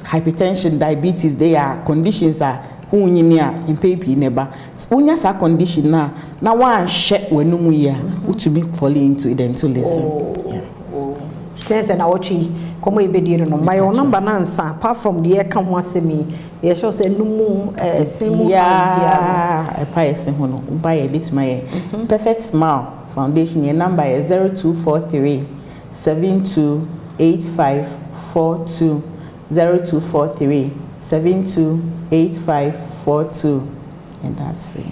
hypertension diabetes they are conditions are unyini a impepi neba unya sa condition na wa hye wanum ya utumi fall into identulism sense na wochi komo ibediro no my number na nsa apart from the eka ho asemi ye sure say numu simu ya efa ese ho no ba ye bitima ye perfect smile foundation your number is 0243 728542 0243 728542 and that's it.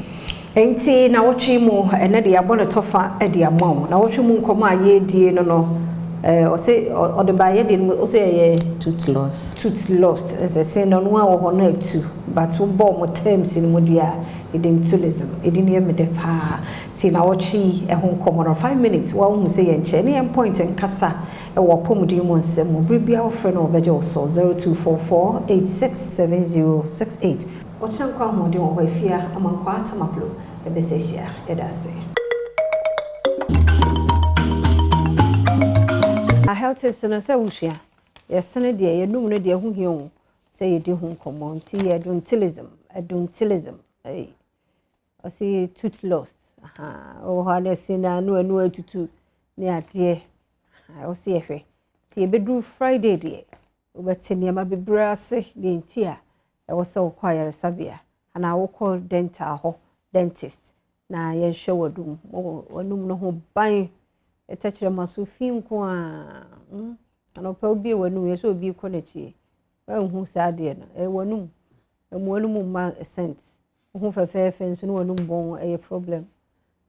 Enti na wochi mu ene de abone tofa e de amam na wochi mu nkomo aye die no o say o de ba ye de o say tooth lost as I say no one wo na tu but wo bo mo terms ni mo dia identulism edini me de pa ti na wochi e ho nkomo no 5 minutes wa hu say ye nche ne point nkasa e wo pomudi mo nsem mo bribia wo frɛ no obeje wo so 0244867068 wo chan kwa ho de wo afia amankwa atamaplo e be se hia e da se a health tips na say wuhia yesene de ye num no de hu hiu say ye de hu nkomo nti ye adontilism hey I see tooth lost o ha na sina anu atutu ne ade I see ehwe ti e bedu Friday de obeteni ma bebrase de nti a e wo se kwayere sabia ana wo call dental ho dentist na ye hwe wadum wanum no ho ban etachere maso film ko a ana pa obi wanum ye so obi ko na chi hu sa de no e wanum wanum ma sense hu fefe nso no wanum bon e problem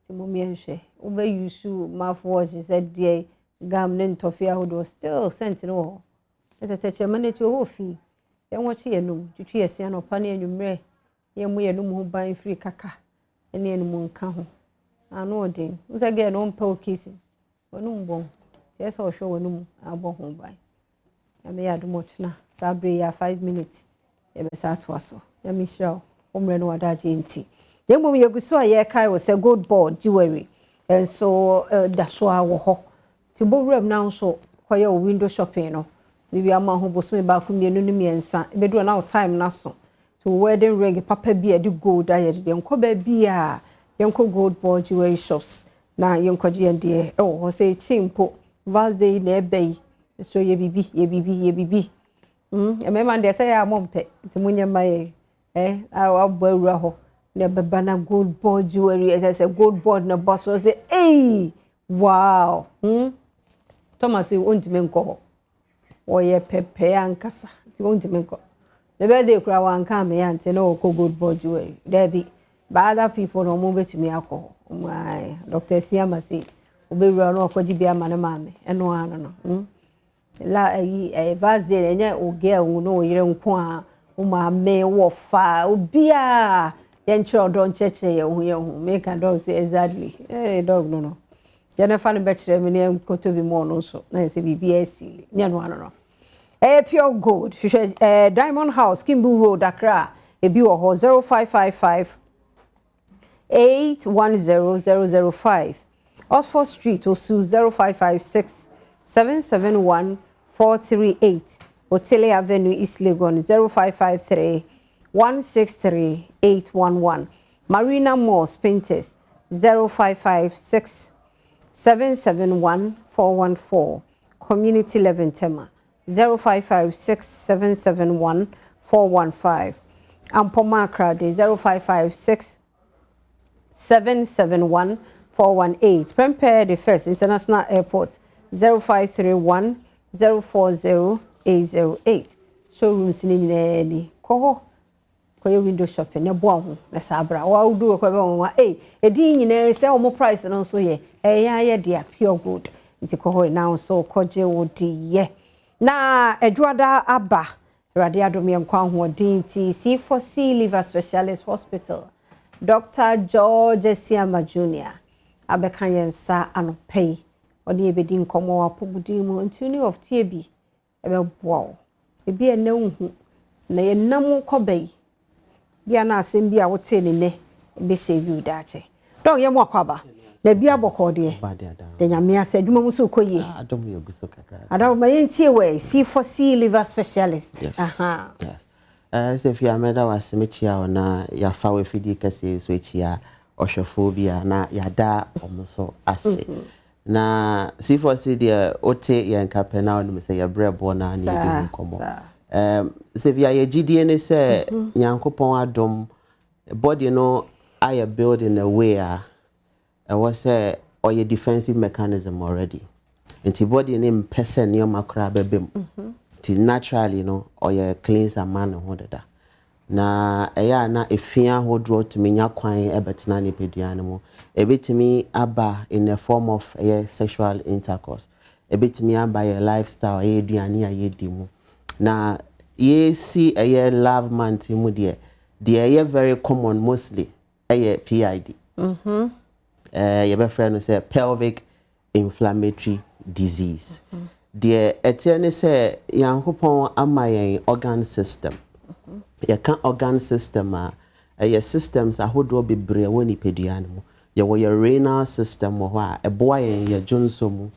ti mo mi enhwe wo ba use mouthwash said dey gam ne ntofia hodo still sense no etachere manage ho fi ye nwochi yenum tutu yesia no pa na enwumre ye mu yenum ho ban free kaka ene enum nka ho ano odin usa ge no mpa okisi wanum bon yes o show wanum abo ho ban ya me ya do much na sabre ya 5 minutes ye be sa to aso ya mi show omre no wadaje nti dem mum ye guso ye kai wo say gold board jewelry and so da so awo ho ti bowram na so koye window shopping no bibi ama ho boso ba ku mienu ni miensa be do na time na so to wedding ring papa bi e di gold aye de enko ba bi a yenko gold board jewelry shops na yenko je ende e wo say chimpo Valday na ebe so ye bibi e me man de say ya mompe ti munye maye awo awura ho na beba na gold board jewelry as say gold board na boss so say hey wow Thomas ontime nko oye pepe ankasa ti ontime nko the birthday kura wan kan me ante na ko gold board jewelry there be but other people no mo betumi akọ my Dr. Siama say obewura no akọji bia ma na maame eno ano no la Valday enya oge wu no yire nko a o maame wo fa obia yen chiro don cheche ye hu make and dog say exactly dog no Jennifer no betche me ne koto bi mo no so na say BBS nya no ano no pure gold Diamond House Kimbu Road Accra ebi wo ho 0555 810005 Oxford Street Osu 0556 771 438 Otele Avenue East Legon 0553 163 811 Marina Mall Painters 0556 771 414 Community 11 Tema 0556 771 415 Ampoma Accra 0556 771 418 Prempeh the First International Airport 0531 040 808 Showrooms ni koho koye window shopping ne bo ho na sabra wa do ko be won edi nyina se o mo price no so ye ya dia pure gold nti ko ho na so koje wodi ye na edwada aba Radi Adom yankwa ho din ti C4C Liver Specialist Hospital Dr. George Siama Jr. Abekan yensa anopei oni ebedi nkomo apogudi mu ntuni of TB ebe boa ebi ene hu na yenam kobai bia na asem bia wote ne ne be sevi udache dog ye mo akwaba na bia boko de de nyame ase adwuma mu so koye Adom ye guso kakra Adom ma yentie we C4C Liver Specialist yes se fia meda wasimechia ona ya fawe fidi kase so echia ohwefobia na yada omuso ase na C4C de ote yanka pena on me say ya brebo na ni de nkomo se via ye gidie ne se nyankopon adom body no I build in a way was a or your defensive mechanism already nti body name person near makra bebem ti naturally or your cleanser man ho deda na eya na efia hodro to menya kwan ebetina ne peduane mu ebetimi aba in the form of sexual intercourse ebetimi aba your lifestyle eduane ayedi mu na ye see love month mu de very common mostly PID your friend say pelvic inflammatory disease the etene say yankopon amayen organ system ya kan organ system your systems ahodo bebre woni peduane mu your renal system ho a eboa yen your jonso mu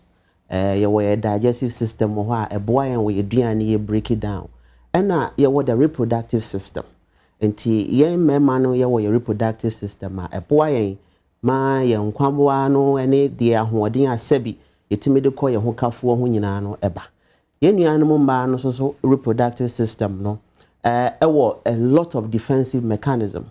your digestive system ho a eboa yen we eduane ye break it down ena your the reproductive system enti yen mema no your reproductive system eboa yen ma yen kwamboa no ene de ahoden asabi yetimi de ko ye ho kafo ho nyina no eba yen nuanom mba no so reproductive system no ewo a lot of defensive mechanism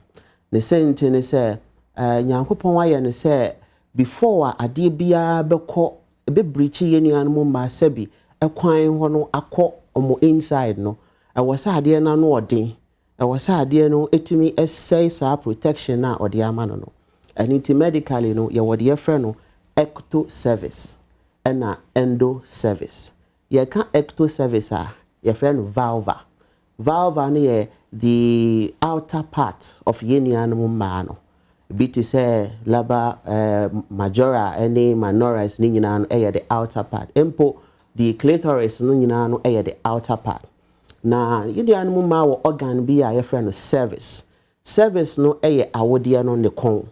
ne sente ne se nyankopon wa ye ne se before ade bia beko be breach yen nuanom mba asabi ekwan ho no akọ omo inside no wasa ade na no odin wasa ade no etimi essay sa protection na ode amano no and it medically no ye wode ye frɛ no ecto service and endo service ye kan ecto service ye frɛ no valve no the outer part of yenianum ma no bit say laba majora any minoris ni nyina no the outer part empo the clitoris no nyina no the outer part na yenianum ma wo organ bi ye frɛ no service no awodie no ne kon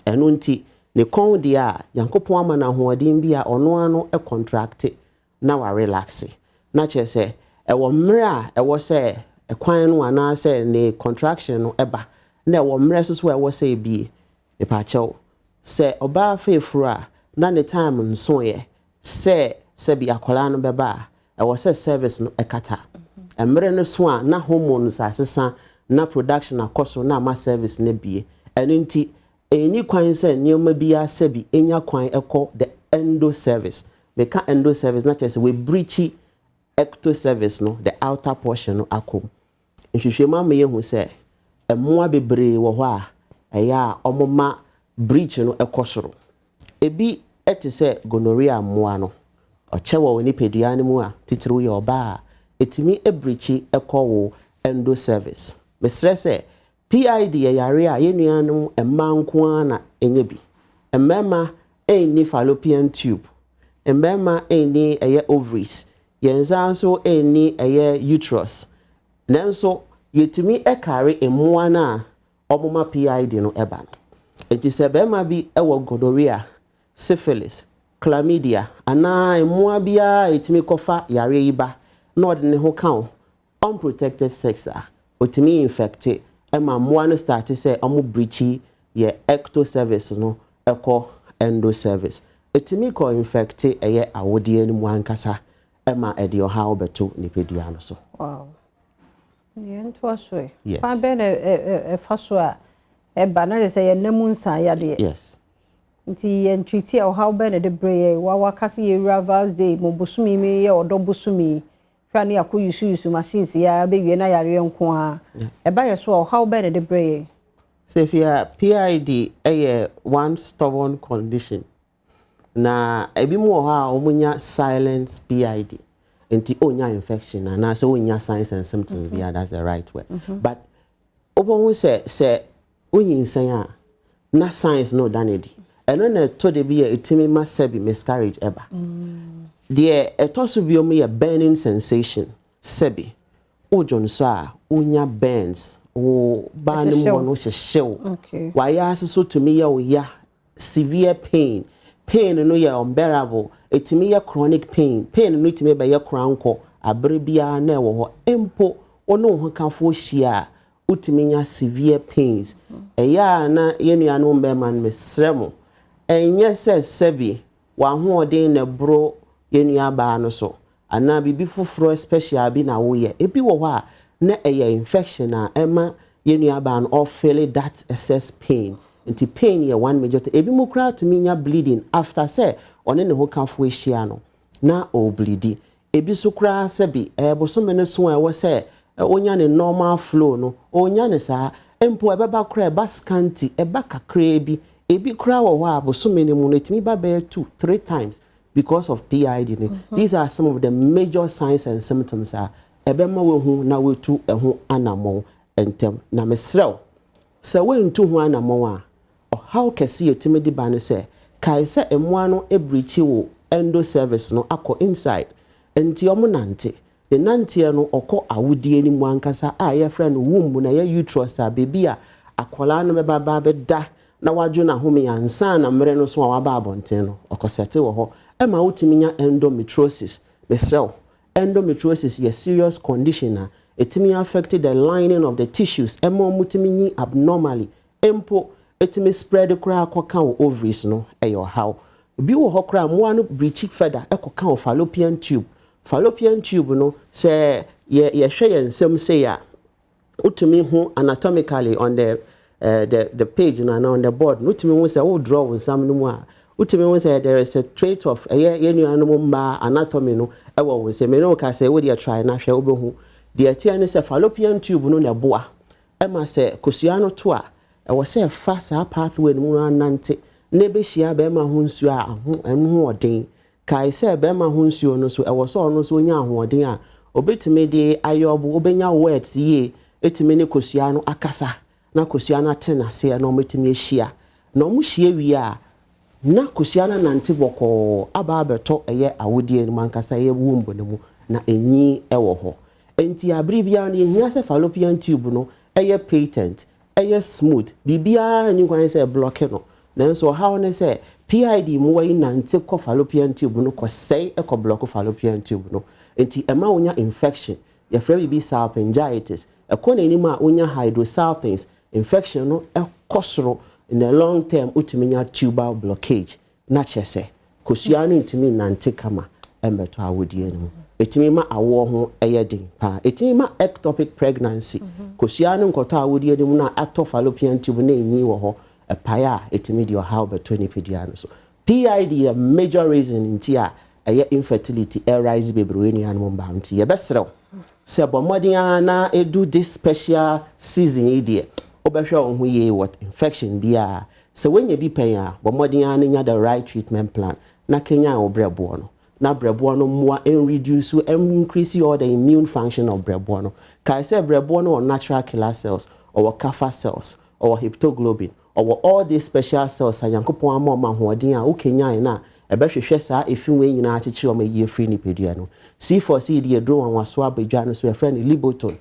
enu nti ne kon dia yankopon ama na hoodin bia ono ano contract na wa relax na che se ewo mra ewo se ekwan no ana se ne contraction no eba na ewo mra so ewo se bi e pa chew se oba fefura na ne time nso ye se bi akola no beba ewo se service no ekata emre no so a na hormones asesa na production akoso na ma service ne bie enu nti eni kwan se nyoma bia sebi enya kwan ekọ the endo service we can endo service not just we breachy ecto service no the outer portion no akom nhwehwema me yehu se emoa bebre wo ho a eya omoma breach no ekosoro ebi ete se gonorrhea moa no ochewo ni peduane mu a titiri ye oba etimi ebreachy ekọ endo service me stress PID yare a yenuanu emanko na enyebi emema eni fallopian tube emema eni ovaries yenza so eni uterus nanso yetumi carry emoa na omoma PID no eba no enti se bema bi ewo gonorrhea syphilis chlamydia ana emoa bia etumi kofa yare yiba na odne ho kan unprotected sex otumi infected ema moa start say omo breachy ye ecto service no eko endo service etimi ko infect awodie ni mu ankasa ema ede oha obeto ni pedua no so wow ye nto so yes. Fa be na faso a ba na say ye namu nsa ya de yes nti ye ntwiti oha be na de breye wa wakase ye ravals day mo bosumi me ye odo bosumi Pani aku use machines ya be na yare nko a. E ba ye so how bad the brain. Say if you PID one stubborn condition. Na ebi mu ha omunya silent PID. Enti onya infection and so onya signs and symptoms be that's the right way. But obo say onyin a na signs no danedi. Eno na to de be etimi ma sebi miscarriage eba. The etoso bi omu ye burning sensation sebi. Ojon so a onya burns o ba ne mo no hyehyw. Okay. Why ask so to me ya severe pain. Pain no ye unbearable. Etimi ye chronic pain. Pain no itimi be ye kranko abere bia na ewo ho empo ono ho kanfo hia utimi nya severe pains. Eya na ye nuanu mbe man mesremo. Enye se sebi wa ho odin na bro ye nua ba no so. Ana bibi fufuro special bi na wo ye. Ebi wo ho a na eye infection a ema ye nua ba no or feel that excess pain. Nti pain ye one major ebi mu kra to me nya bleeding after say one ne ho kanfo ehia no na o bleedi ebi so kra sebi boso me ne so e wo say onya ne normal flow no onya ne sa empo ebeba kra eba scanty eba kakra bi ebi kra wo ho aboso me ne mu no etimi ba be 2-3 times because of PID. These are some of the major signs and symptoms ebema we hu na we tu ho anamo entem na mesrew se we ntu ho anamo a how kesi etimi di ba no say kai se emwa no ebrichi wo endo service no akọ inside enti omo nante the nante no okọ awudie ni mu ankasa a ye fra no womb na ye uterus a baby a akola no beba be da na waju na home yansa na mre no so wa ba abonten no okosete wo ho e ma wotimi nya endometriosis besrew endometriosis is a serious condition a etimi affected the lining of the tissues e mo mutimi nyi abnormally empo etimi spread kra akoka wo ovaries no eyo how bi wo hokra mo anu breech feather ekoka wo fallopian tube no say ye hwe yensem say ya utumi hu anatomically on the page no on the board utumi hu say wo draw wo sam no mu a utumi hu say there is a trait of ye nuanu ma anatomy no ewo wo say me no ka say wo dey try na hwe wo hu the atia no say fallopian tube no na boa e ma say kosua no to a e wo say fast pathway no mu anante ne be hia be ma hu nsu a ho enu odin kai say be ma hu nsu no so e wo so no so nya ho odin a obetime de ayobo obenya words ye etime ne kosua no akasa na kosua na tena se na ometime hia na omu hia wi a na kosua na nante boko aba abeto eye awodie no mankasa ye wumbo ne mu na enyi ewo ho enti abribia no ehia se fallopian tube no eye patent eye smooth bibia ni kwan se block no nanso how ne say PID mu wai nante ko fallopian tube no ko sei e ko block fallopian tube no enti ema wonya infection ya frɛ bi salpingitis e ko na ni ma wonya hydrosalpins infection no e kosoro in the long term utiminya tubal blockage na chese kosua no ntimi nante kama embeto awodie no etimi ma awo ho eyedin pa etimi ma ectopic pregnancy kosua no nkoto awodie no na ato fallopian tube na enyi wo ho epaya etimi di how beto ni pedia no so PID a major reason ntia eye infertility arise bebre ni anum ba nti ye besrew se bomodin na edu this special season idie obehwe ohun ye what infection bia so when you be pen bomodin anya the right treatment plan na kenya obrebo no na brebo no more and reduce and increase all the immune function of brebo no kai say brebo no or natural killer cells or kappa cells or hepatoglobin or all these special cells ayankopon amoma hoodin a ukenya na ebehwehwe saa efinwe nyina achichi o ma ye free ni pedua no C4C de dro wanwaso abadwa no so friend liboton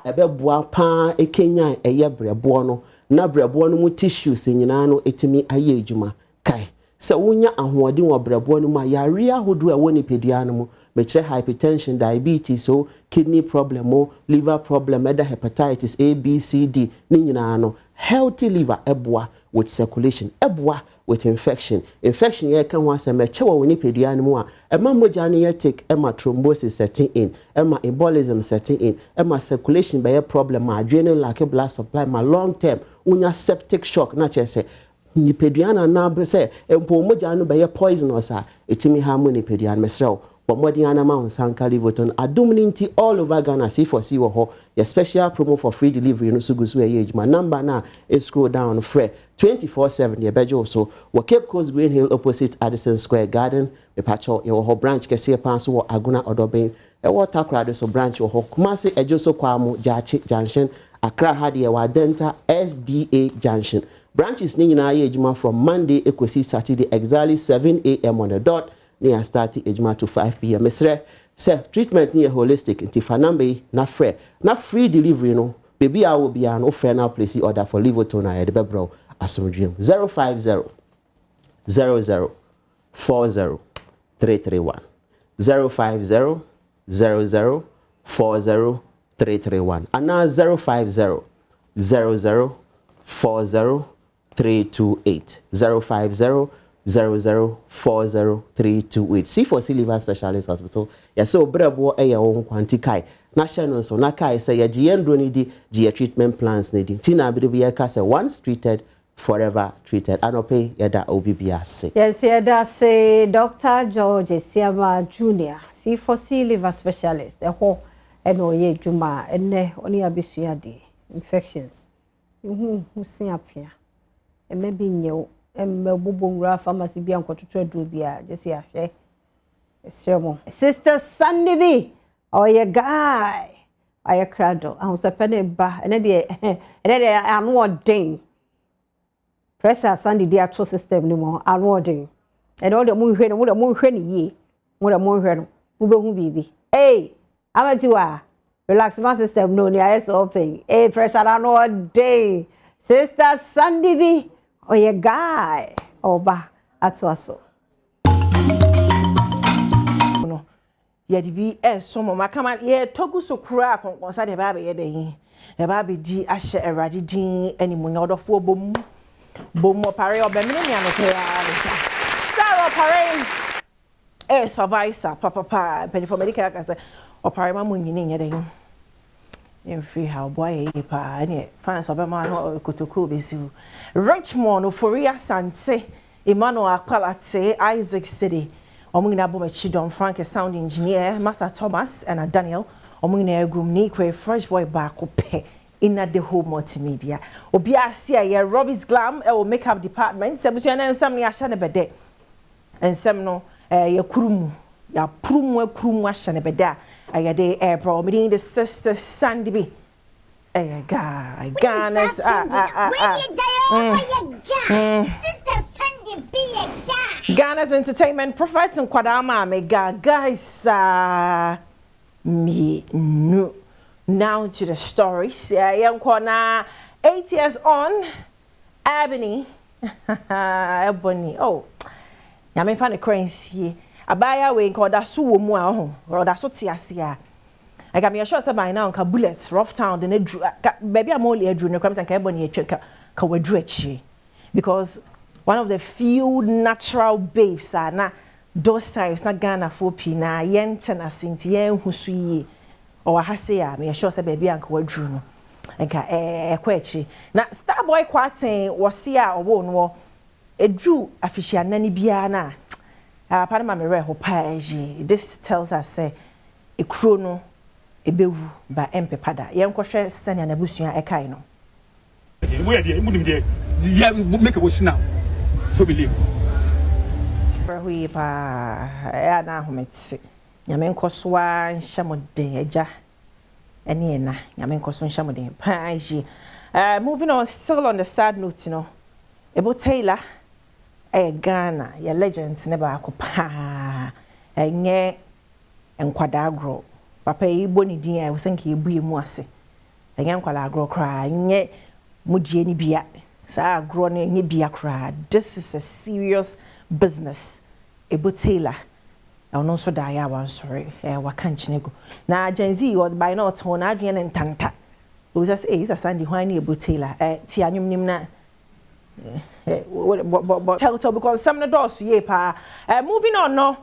ebeboa pa ekenya eye brebo no na brebo no mu tissues nyina no etimi aye adwuma kai se wonya ahoɔden wɔ brebo no ma yare ahodo a woni pedua no mu mekire hypertension diabetes so kidney problem liver problem hepatitis A B C D ni nyina no healthy liver eboa with circulation eboa with infection ye kan ho asem eche wo ni pedua no mu a ema moja no ye take ema thrombosis setting in ema embolism setting in ema circulation be problem adrenal lack blood supply ma long term unya septic shock na chese ni pedua na be say empo moja no be poisonous a etimi ha mo ni pedua mesrew but more than anama on Sanka Livoton, Adominity all over Ghana, see for see wo your special promo for free delivery no sugusu age. My number now is scroll down fre 24/7 the bejo so wo Cape Coast Green Hill opposite Addison Square Garden, the pacho your whole branch kese panso wo Aguna Odoben, e water crowd so branch wo Kumasi Ejoso Kwamu Jachi Junction, Accra Hadi wa Denta SDA Junction. Branches ni nyina ejuma from Monday ekosi Saturday exactly 7 a.m. on the dot. Near starting ejuma to 5 p.m. Mesre, say treatment near holistic in Tifanambe na free delivery no. Baby I will be an offer now place order for Livotona at the Bebro Asum Dream 050 00 40 331 050 00 40 331 and now 050 00 40 328 050 0040-328. C4C Liver Specialist Hospital. Yes, so brabo e ya won kwantikai. National so nakai say ya GN ni di GA treatment plans ni di. Tina bibi ya ka say once treated forever treated. Anope ya da OBBS. Yes, ya da say Dr. George Siama Jr. C4C Liver Specialist. Eho eno ye juma ene oni abisua di infections. Husin apia. E maybe nyew Mebubungra pharmacy be uncle to Dubia, just here. Sister Sandy B, or your guy, I cradle. I was a penny bar, and then I'm more ding. Pressure Sandy, dear true system no more, I'm more ding. And all the moon, what a moon, ye, what a moon, who be. Hey, I'm at you. Relax my system, no near eyes open. Hey, pressure, I'm more ding. Sister Sandy B. Oh, your guy, Oba, atwaso. No, ye be some of my command, ye togu so crack on one side of baby ye day. A baby D asher a raddy dean, any moon out of 4 boom or parry or Beminian Sarah Parade. Es supervisor, papa, penny for medical as a or paramamun in your day. In free how boy pa any fans of a man or kutuku bisu Richmond Euphoria Sanse Emmanuel Palate Isaac City Omuna Bomachidon Frank a sound engineer Master Thomas and a Daniel Omuna Grum Nikwe Fresh Boy Bako Pe in the whole multimedia Obia Sia Robbie's Glam or makeup department Sebusian and some Yashana Bede and Semno ya Kurumu ya Prumu Ashana Beda Ayade April, meeting the sister Sandy B. Guy, Ghana's Ghana's entertainment provides some Kwadama mega guys. Me no. Now to the stories. Young Kwana 8 years on. Ebony. Ebony. Oh, I may find a crazy. Abaya we called that so more or that so tiasia. I got me a shot by now ka bullets rough town the drew baby I'm only a drew no comes and carbon check ka we drechi because one of the few natural babes are na those times na Ghana for pina yente na sinti yen husuyi or hasea me a shot baby and ka drew no and ka kwachi na Starboy Kwaten was here or won a drew official nani bia na Panama this tells us say a chrono a bewu by empepada. Young question send an abusia a kaino. Where the make a wish now to believe. We pa na hometse. Yamen koswa nshamode eja. Eni na yamen koswa nshamode paji. Moving on, still on the sad note, you know. Ebo Taylor Ghana, your legends never pa enye enkwadagro papa iboni din I was thinking ibu mu ase enye enkwadagro kra enye mudie ni bia sa agro na enye bia kra. This is a serious business. Ebo Taylor no so da ya wan sorry waka nchinego na Gen-Z or by now to na adwen ntanta we just is a Sandy hwan Ebo Taylor ti anyum nim na tell because some of the doors ye pa moving on no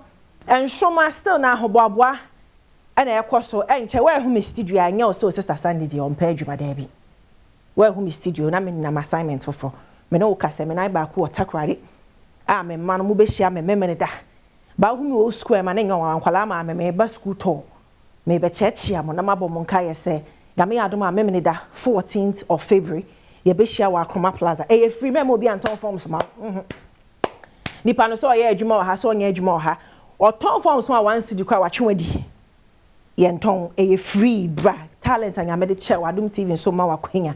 and Shoma still na hobabwa and so enche where who studio anya so sister Sandy di on page ma there bi where who studio na me na assignment for me no kase me na ba ku otakrade me man mu be hia me da ba hu no school ma ne nwa ankwala ma me ba school to me be chechi am na mabɔ mo nka ye se game Adom a me da 14th of February ye be shia wa Akroma Plaza e free me mo bi anton forms ma nipa no so ye adwuma ha so nya adwuma ha oton forms ma wan sidi kwa watwewadi ye nton e free bra talent anya me de che Adom TV so ma wakwenya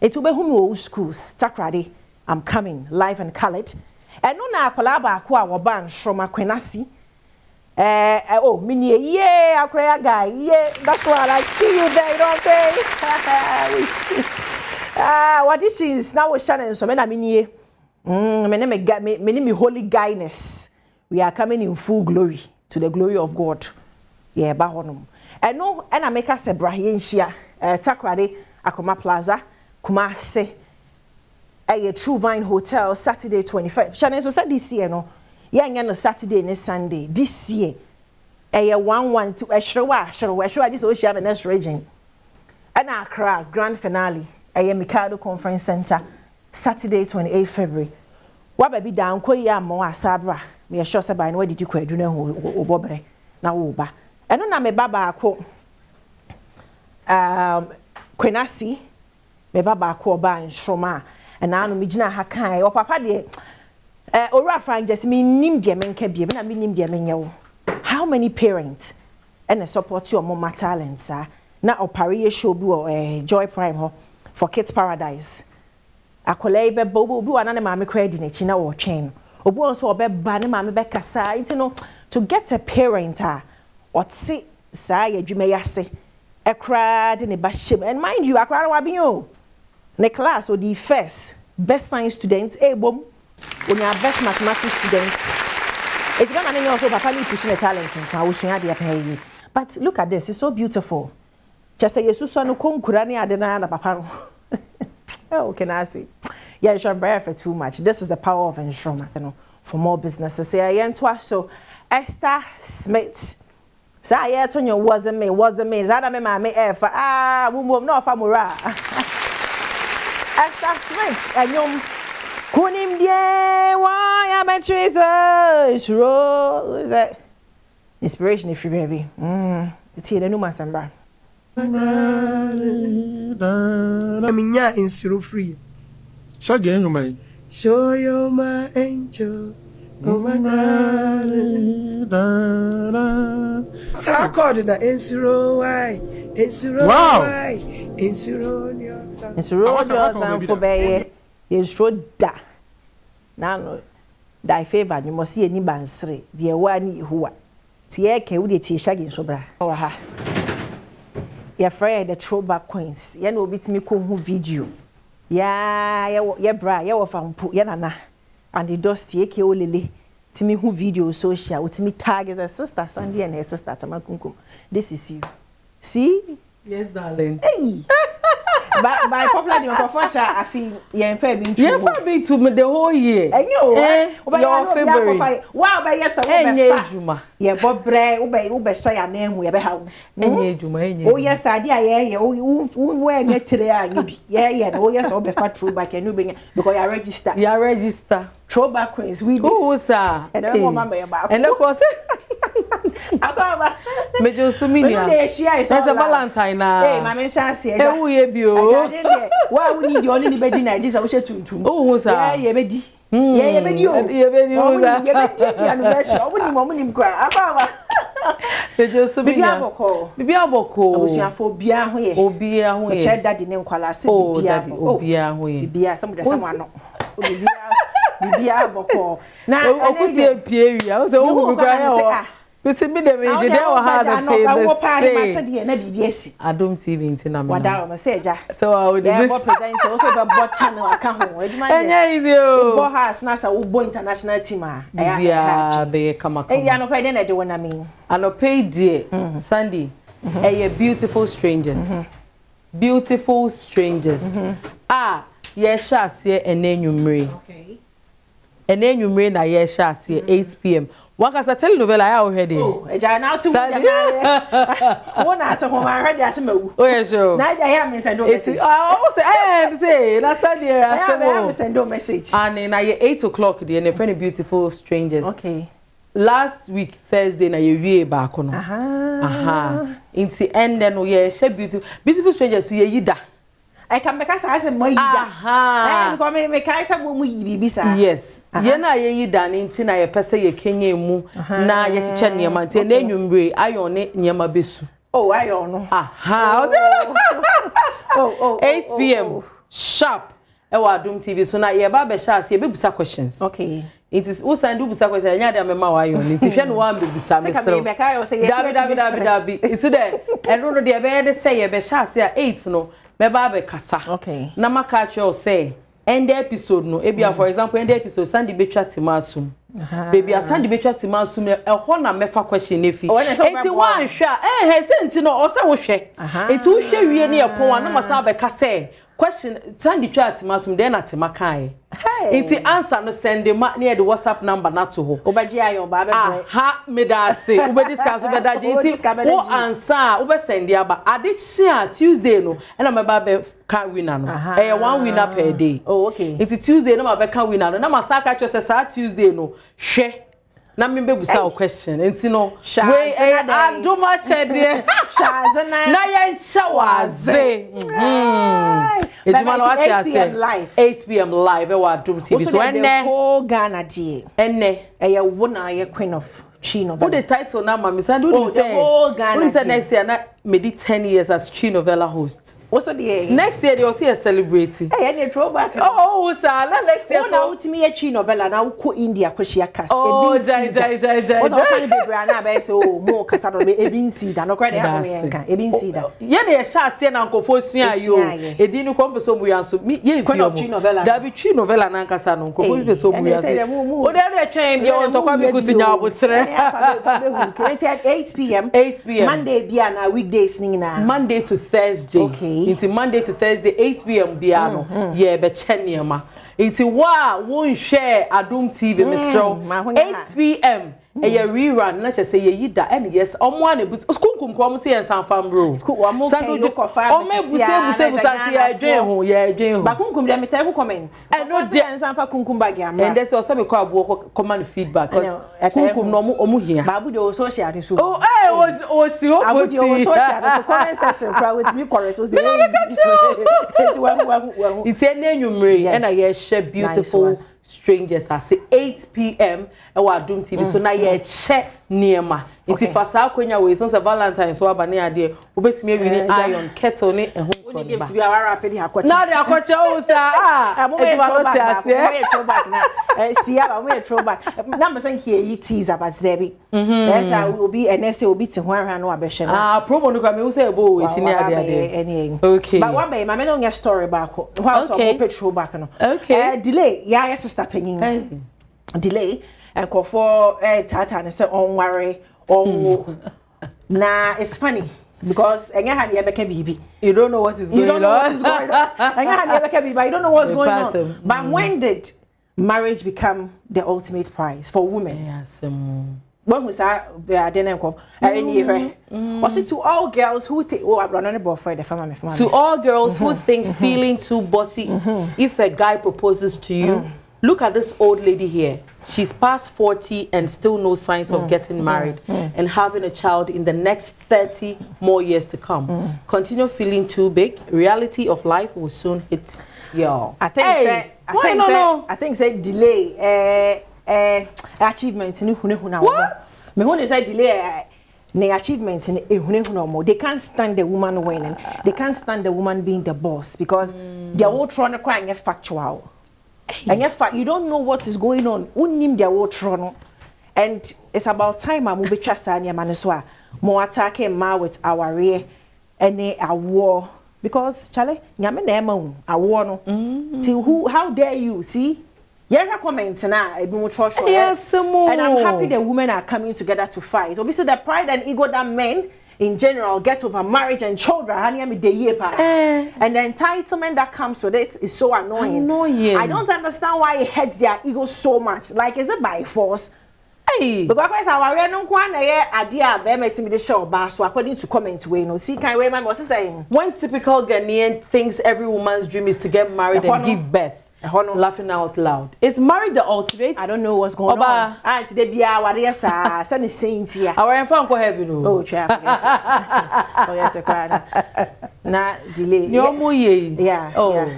etu be hu me schools takrade I'm coming live and colored and no na akwala ba ko a wo ban Shroma Kwenasi oh mini yeah akra guy yeah that's why I like see you there you know what I'm saying auditions now we Shannon so me na mini me name holy guyness we are coming in full glory to the glory of God yeah ba honum and no and I make us a Brahien shia takrade Akroma Plaza Kumase a True Vine Hotel Saturday 25 Shannon so said this year no yeah no Saturday and Sunday this year a 1-1 to Ashrawa this ocean and next region and Accra grand finale a Mikado Conference Center Saturday 28 February what baby down ko ya mo asabra me sure say by no did you kwadu na obobre na wo ba eno na me baba ko Kwenasi me baba ko ba Shroma and anu me gina ha kan o papa de ora fran just me nim de menka bie na me nim de menye how many parents and support your mama talents na opare show bi o Joy Prime ho for Kids Paradise akolai be bobo bi wana na mama credit na chi na wo twen obu on so obeba na mama be kasa you know to get a parent or see sa ya dwuma yase ekra de ne ba shem and mind you akra wa bi o ne class or the first best science students bom when you are best mathematics students it's gonna mean also papa ni pushing the talent in kwa usua de pay but look at this it's so beautiful just say yesu so no konkura ne ade na papa oh can I say yeah you for too much this is the power of Shroma you know for more businesses say I to so Esther Smith say I to you wasn't me zada me mama efa mum no fa mura Esther Smith enyom kunim die why am Jesus is that inspiration if you baby it's here the new masamba Minya insuro free Shage no mai show you my angel oh my God sa chord na insuro why insuro why insuro your time for be insuro da na no dai favor you must see any bansre de wani huwa tie ke wo de tie shage so bra wa ha your friend the throwback coins ya no bitimi ko hu video ya bra ya wo fampu ya nana and the dusty ke olele timi hu video social utimi tag as a sister Sandy and her sister Tamakunkum this is you see yes darling hey by popular microphone I feel yeah fair being true to me the whole year your favorite wow by yes ejuma yeah bobre ube sha ya na hu ye be ha ejuma oh yes ade aye we anya tire anya bi yeah no yes ube fa true back and be because you register throwback quiz we this sir and then mama me ba and of course akaba mejo suminia it's a valentine na hey mama chance e hu ye bi o wa we need the only bedi na Jesus we she tuntum oh sir yeah bedi yeah bedi o ye bedi o sir ye bedi anniversary omuni mkra akaba mejo suminia bibi aboko abusuafo bia ho ye obi a ho ye che daddy ne nkwala se bia obi a ho ye bia some de some ano bia aboko na okusi epie wi a so wo bi kwa Bisi mi de me jide wa ha na pay the Adom TV intina me. Wada o say ja. So I would be present also be bot channel aka ho. Enya easy o. Bo has na sa wo bo international team a. Yeah, be kama kama. Ya no pay dey na de wona me. Ano pay die Sunday. Beautiful strangers. Beautiful strangers. Ye sha se enenwumre. Okay. Enenwumre na ye sha se 8 p.m. Wakasa telenovela ya already. Oh, eja na to wona to home already asemawu. Oh yeah sure. Na ja ya me send message. Say na Sunday asemo. Ya me send message. And na 8 o'clock the friend beautiful strangers. Okay. last week Thursday na ye wie back no inti end no ye share beautiful strangers ye yida I can make us as a mo yida because me kai say mo yibi sa yes ye na ye yida inti na ye pese ye kenye mu na ye chiche niema nti na enwumre ayon ne niema besu oh ayon no 8 p.m. sharp Adom TV so na ye ba be sha se ye be busa questions okay it is who send busa questions nya dem ma wa yon it hwe no wa be busa me sro Dabi it's there and no de be de say ye be sha se 8 no me ba be kasa okay na maka cho say end episode no ebia for example end episode Sunday betwa timasum baby Sunday betwa timasum e ho na mefa question efi enti wan hwa he senti no o se wo hwe enti wo hwe wie ne e pon na masa be kasa question Sunday betwa timasum den na timakai enti answer no send near the WhatsApp number na to ho obaji ayon ba be me da say obe discuss obe da enti wo answer obe send aba adechia Tuesday no na me ba be ka winner no one winner per day okay enti Tuesday no ma be ka winner no na masa ka cho say Tuesday no hwe na me be busa o question enti no we Adom chede na ye nchawaze Jamal 8 p.m. live 8 p.m. live Adom TV so enne whole Ghana die enne eye wona ye queen of Chi novella. Who the title now, Mami? So do you say? Oh, Ghana. Who said next year? Na made 10 years as Chi novella host. What's the next year? They will see a celebrity. Hey, any throwback? Oh, sir. Next year. Oh, now to me a Chi novella now ko India ko she cast. Oh, jai. What's all kind of baby na be say oh mo kasa do be ebin seeda no credit ha me nka ebin seeda. Ye na ye sha se na nkofo sua yo. Edi ni ko mpeso mu yanso. Ye fi Chi novella. Da bi Chi novella na nkasa no nkofo mpeso mu yanso. O da twen bi on to kwa bi kutinya obotre. 8 p.m. Monday bia na weekdays na. Monday to Thursday. Okay. Into Monday to Thursday 8 p.m. bia no. Ye be cheniema. Into won share Adom TV Mr. 8 p.m. A rerun na che say ye yida and yes omo an ebus kunkum ko omo say ensan fam bro omo can you confirm omo busa say adwen ho ye adwen ho ba kunkum dem tell comment e no de ensan fa kunkum bag am and this also be ko abo command feedback cuz kunkum no omo hia ba bu de social de so oh was si ho abu de social de so comment section crowd with me correct was it's a nenumre and I hear share beautiful strangers at 8 p.m. Adom TV so na ye che niema iti fasa akonya we so se Valentine so abane ade obetimi wini iron kettle ni ehun ko give to be our rapid akoche na de akoche o sa e throwback na sia ba we throwback na me say here yi teaser but there be yes I will be NSA will be to ho ahwa no abehwe na promo no kwa me say bo we chini ade okay but one be ma me no nya story back how so go petrol back no delay ya sister penin delay and call for tata and say on worry on nah it's funny because you don't know what is going on you don't know what's going on but when did marriage become the ultimate prize for women? When was that I didn't was it to all girls who think I'm running a boyfriend the family to all girls who think feeling too bossy if a guy proposes to you? Look at this old lady here. She's past 40 and still no signs of getting married and having a child in the next 30 more years to come. Continue feeling too big. Reality of life will soon hit y'all. I think say delay achievements ni hunehuna. What? Me hune say delay achievements in hunehuna. They can't stand the woman winning. They can't stand the woman being the boss because they're all trying to cry and factual. And yet, you don't know what is going on. Unim their water, and it's about time I move trasa near Maniswa. More attacking ma with our rear any a war because Charlie, Yaman a war no. Till who? How dare you see? Your comments now. Yes, and I'm happy the women are coming together to fight. Obviously, the pride and ego that men in general get over marriage and children and the entitlement that comes with it is so annoying. I don't understand why it hurts their ego so much. Like, is it by force? Hey, because our idea the show so according to comments we know see kind of saying one typical Ghanaian thinks every woman's dream is to get married and give birth. Laughing out loud. Is married the ultimate? I don't know what's going on. Ah, today be our yes, send the saints here. Our infant go heaven. Oh, try forget to cry. Nah, delay. No more ye. Yeah. Oh.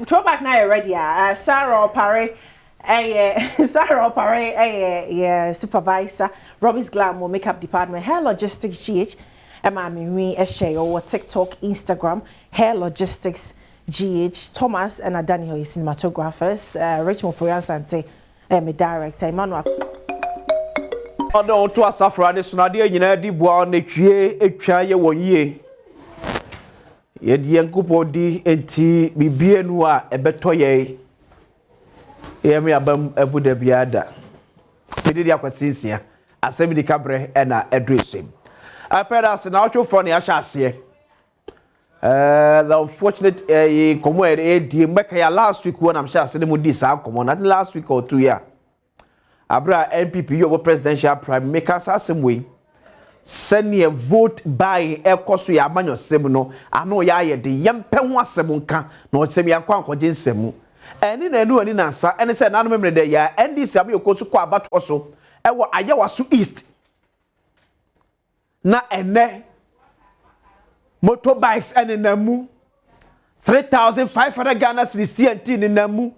Throwback now already. Sarah Opare. Sarah Opare, supervisor, Robbie's Glamour Makeup Department, Hair Logistics GH, Mami share over TikTok, Instagram, Hair Logistics GH, Thomas and Daniel is cinematographers, Richmond Foyansante, my director, Emmanuel. Odo to asafra de sunade nyina di boa na twie etwa ye wonye ye di enkupo di enti bibie nu a ebeto ye me abam abuda biada me di akwasinsia asem di kabre na edresem apedas na otwo for na ahase the unfortunate komo di meka ya last week when am sure say dem di sa komo na last week or 2 year abra NPP yo presidential prime makers asem we send a vote by ekoso ya amanyo sem no ano ya ye de yempe ho asem nka na o sem ya kwa nkwaje nsemu eni na enu ani na sa eni se nanu memre de ya NDC am yokoso kwa abato so ewo ayewaso east na ene motorbikes eni namu 3,500 Ghana cedis TNT ni namu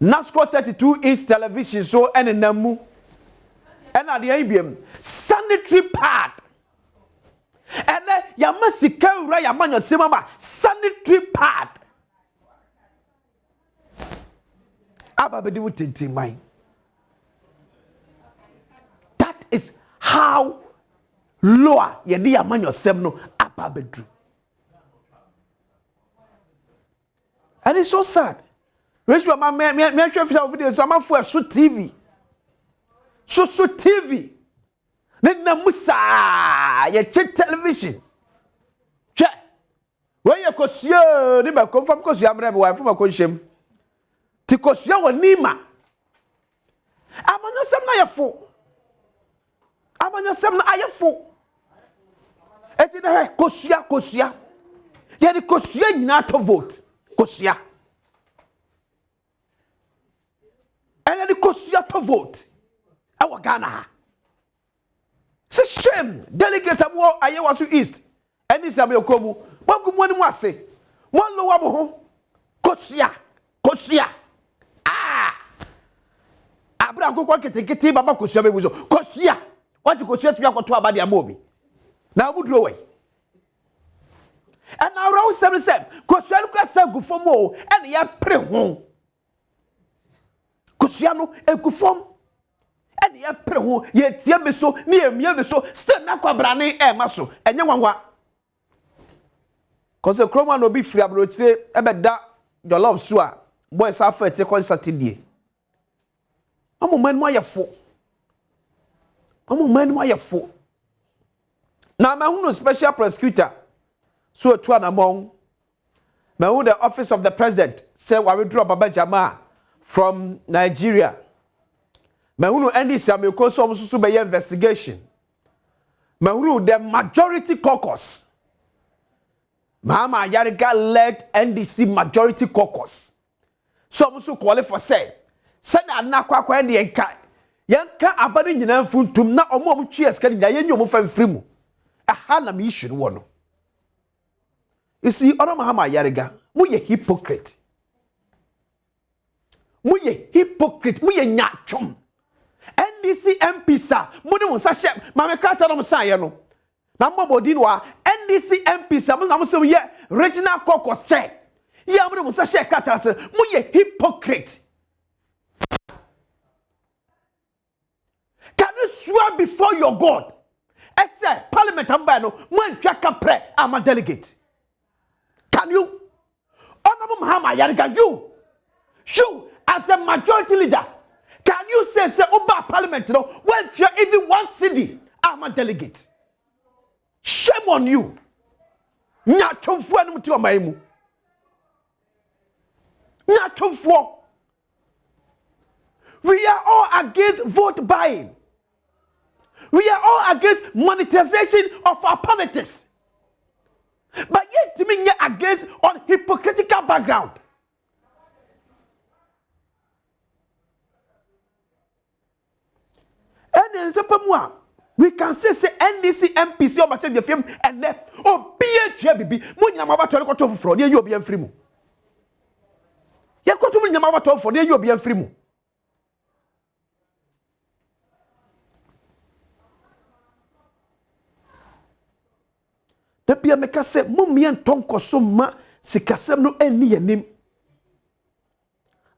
Nasco 32-inch television so eni namu ena de IBM sanitary pad ene yamasika ura yamanyo semama sanitary pad ababedi wutinti mai. That is how lower yedi yamanyo semno ababedru. And it's so sad. Rich mama me share videos so for Su TV. So TV. Na musa ye check television. Che. When you kosio ni ba confirm kosio amre be wife ma konshem. Ti kosua wanima amanyo sem na yefo eti na kosua ye di kosua nyina to vote kosua ene di kosua to vote awa Ghana ha se shame delegates abo ayewaso east eni se abo yokomu bogumu ani mu ase mo lo wa mo ho kosua abra kokwa ketekete baba kosua bebuzo kosua wati kosua tumi akoto abade amobi na obudro we and now round 77 kosua no kwasa gufom o ene ya pre ho kosua no egufom ene ya pre ho ye tie beso ni emie beso still na kwabrane e maso enye nwanwa kose kroma no bi firi abrochire ebeda jollof so a boy safa ete concert die Amu man mo ayefo. Na ma hu special prosecutor so to an among ma hu the office of the president say we withdraw Baba Jamal from Nigeria. Ma hu NDC ameko so so be investigation. Ma hu the majority caucus. Mama Yariga led NDC majority caucus. So so call for say Sana na kwakwa ne yanka abane nyina mfuntum na omo mtwe eska nyina yenyo mo famfiri mu aha na me issue no no. You see Odom Hama Yariga mu ye hypocrite mu ye nyatwom NDC MP sa mu ne wonsa hye ma me kata no msan ye no na mbobodi no a NDC MP sa mu na mo so ye regional caucus chair ye mu ne wonsa hye kata se mu ye hypocrite. Can you swear before your God? I said, Parliament ambano, when Chaka pre, I'm a delegate. Can you? Honorable Mahama Yariga, you, as a majority leader, can you say, Oba Parliament, when you're even one city, I'm a delegate? Shame on you. Nyatumfu enu mtu wa maimu. Nyatumfu. We are all against vote buying. We are all against monetization of our politics. But yet, to me, against on hypocritical background. And then we can say NDC MPC or myself the film and then PHBB when you about to go for you be free mo. You go to me about for you be free mo. The be make say mummy and tonko so ma sikasem no eni yanim.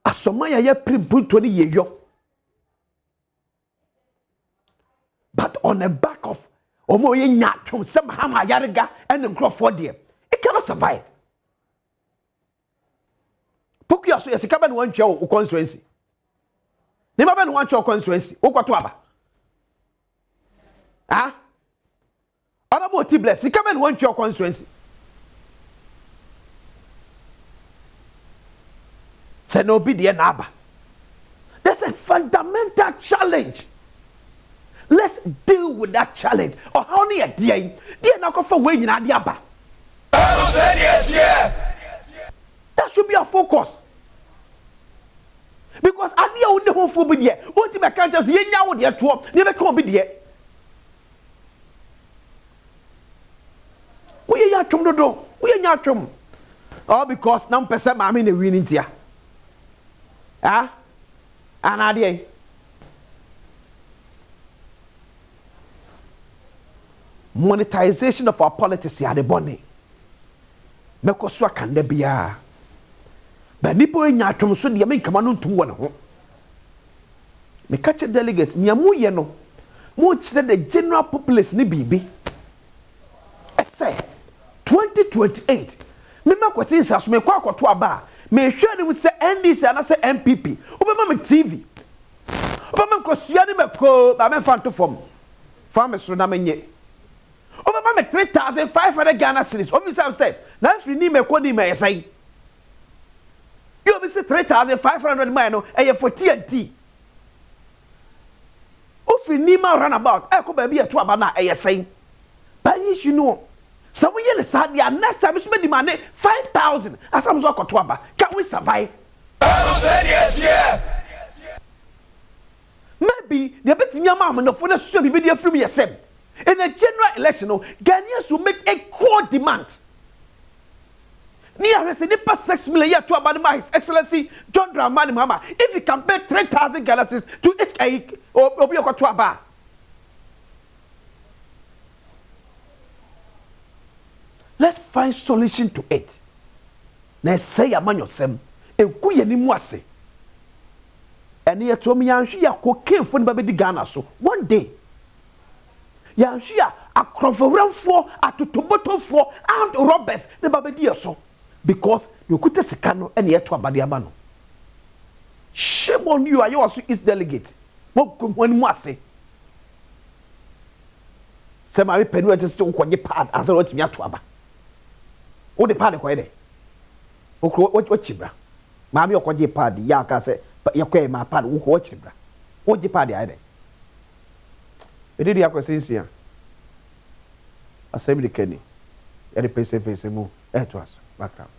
Asoma ya pre 20 year. But on the back of Omoye Nyatum, some Hama Yariga and the Crawford dear, it cannot survive. Pukia so yes, come and want your constituency. Never been want your constituency, Okwatuaba. Ah? Honorable Tibless, come and want your constituency. Say no be the naba. There's a fundamental challenge. Let's deal with that challenge. Or how near dear not go for way in Adiaba. That should be our focus. Because Adia would never for be there. What if I can't just yen now with your twop, never come be there. We are chum do. We are not chum. All because now percent I'm in the winning here. Ah? And Adia. Monetization of our politics ya the bonny. Mekoswa can there be a. But nipo nya atwom so de me kama no ntu wo ne ho. Me catch a delegate nya mu ye no. Mo chire the general populace ni bibi. I say 2028. Me makwasi nsaso me kwa akoto aba. Me hwe ne se NDC ana se MPP. Obema me TV. Obema nkosua ne meko ba me fanto fom. Fam so na menye. Over my 3,500 Ghana cedis. Obviously, say, now if you need me, call me, say, you obviously 3,500 mile, and you're for TNT. If you need my runabout, I could be a twabana, I say, but yes, you know, so we yell sad, the next time we spend the money 5,000 as some sort of twaba. Can we survive? Maybe the bit in your mom and the phone should be there from yourself. In a general election, Ghanaians will make a core demand. Near a 6 million to about His Excellency John Dramani Mama. If he can pay 3,000 galaxies to each cake or be a bar. Let's find solution to it. Let's say a man yourself. A kuyani mwase. And here to me, I'm sure cocaine for the baby Ghana. So one day. Ya shia akroforan for atotoboto for and robbers ne babedi so because you could sika no ene yeto abade aba no. Shame on you, you also is delegate. Mo mu ase. Se ma me penu ete se ukonye pad ase what mi ato aba. Wo de pad ko ede. O chibra. Ma me okonye pad ya ka se ya kwa ma pad wo chibra. Wo je pad ya ede. Edidi akwasinsia assembly keni eri pese mu to us background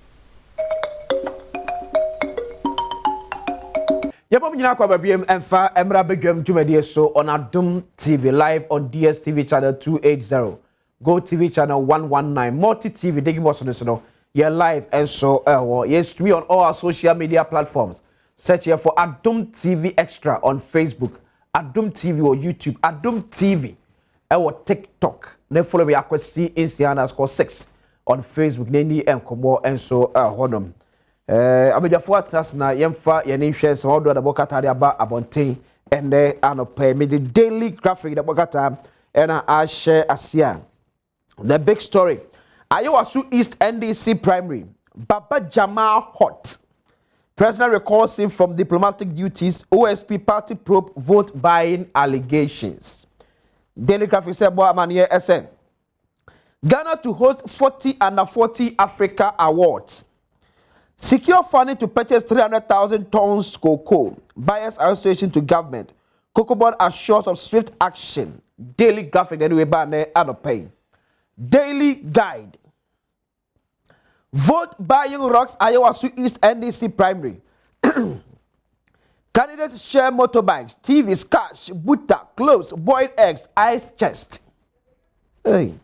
yebo nyina kwa babiem emfa emra bedwam dwumadi so on Adom TV live on DSTV channel 280 Go TV channel 119 Multi TV digi boss no you're live and so yes stream on all our social media platforms. Search here for Adom TV Extra on Facebook, Adom TV or YouTube, Adom TV or TikTok. Then follow me akwasi Instagram score 6 on Facebook. Neni enkomo and so honum. Amejafo atras na yemfa yeni hwe so do da bokata de aba abonten and anope me the daily graphic da bokata and I share asia. The big story. Ayowasu East NDC primary. Baba Jamal hot. President recalls him from diplomatic duties. OSP party probe vote buying allegations. Daily graphic said, "Boy, man, here SN. Ghana to host 40 under 40 Africa Awards. Secure funding to purchase 300,000 tons cocoa. Buyers association to government. Cocoa board assures of swift action. Daily graphic anyway, banner and pay. Daily guide. Vote buying rocks Ayowasu East NDC primary. Candidates share motorbikes, TVs, cash, butter, clothes, boiled eggs, ice chest. Hey.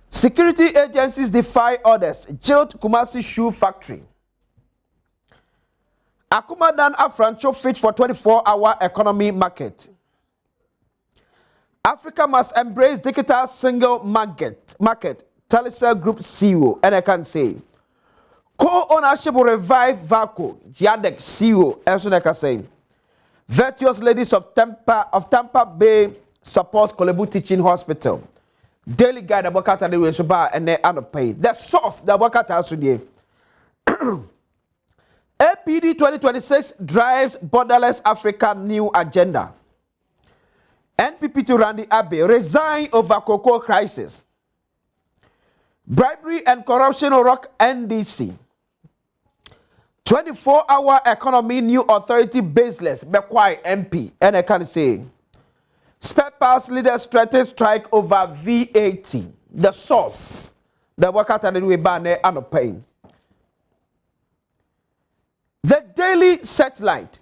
Security agencies defy orders. Jailed Kumasi shoe factory. Akumadan Afrancho fit for 24-hour economy market. Africa must embrace digital single market. Telecel Group CEO, and I can say, co-ownership will revive VACO. Jadek CEO, as I can say. Virtuous Ladies of Tampa Bay support Kolebu Teaching Hospital. Daily Guide Abokata de Resoba and they are paid. The source the Abokata today. APD 2026 drives borderless Africa new agenda. NPP to Randy Abbey resign over cocoa crisis. Bribery and corruption rock NDC. 24-hour economy new authority baseless. Bekwai MP. And I can say. Spare parts leaders threaten strike over VAT. The source. The worker at the banner and pain. The Daily Satellite.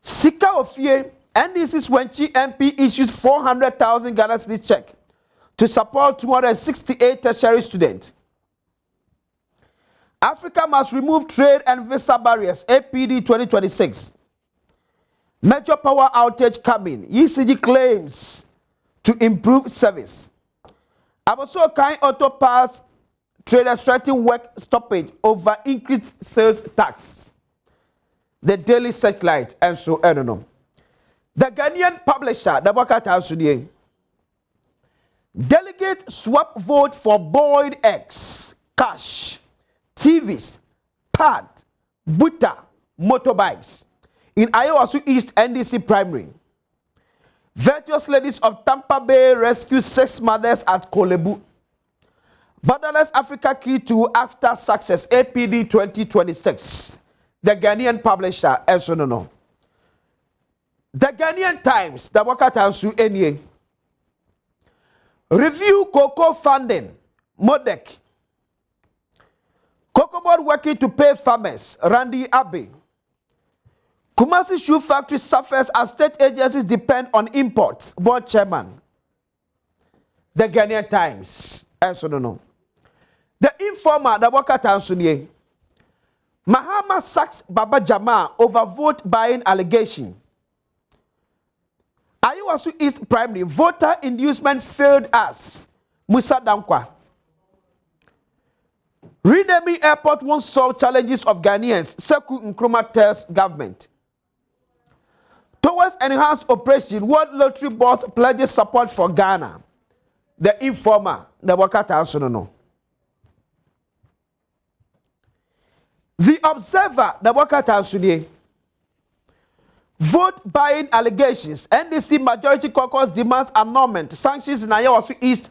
Sika Ofie, and this is when GMP issues 400,000 Ghana cedis check to support 268 tertiary students. Africa must remove trade and visa barriers. APD 2026. Major power outage coming. ECG claims to improve service. Aboso kind auto pass traders threatening work stoppage over increased sales tax. The Daily Satellite and so I don't know. The Ghanaian publisher, the Wakata Sunie. Delegates swap vote for boiled eggs, cash, TVs, pad, butter, motorbikes. In Iowa East NDC Primary, Virtuous Ladies of Tampa Bay rescue 6 mothers at Kolebu. Borderless Africa key to after success APD 2026. The Ghanaian publisher, no. The Ghanaian Times, the Wakata Su Enye. Review cocoa funding, Modek. Cocoa board working to pay farmers, Randy Abbey. Kumasi shoe factory suffers as state agencies depend on imports. Board chairman. The Ghanaian Times. No. The informer, the worker Tansunie. Mahama sacks Baba Jamal over vote buying allegation. Iowa East Primary voter inducement failed us. Musa Dankwa. Renaming airport won't solve challenges of Ghanaians. Seku Nkrumah tells government. Towards enhanced operation, World Lottery Board pledges support for Ghana. The informer, the Wakata also no. The Observer, the Wakata also vote buying allegations. NDC Majority Caucus demands annulment. Sanctions in Iowa East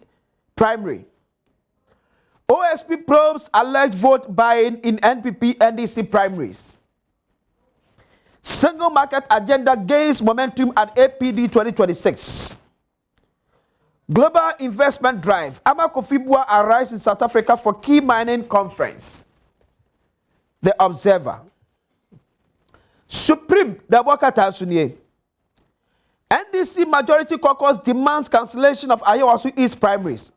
Primary. OSP probes alleged vote buying in NPP NDC primaries. Single market agenda gains momentum at APD 2026. Global investment drive. Amakofibua arrives in South Africa for key mining conference. The Observer. Supreme, the Wakata Sunye. NDC Majority Caucus demands cancellation of Iowa East primaries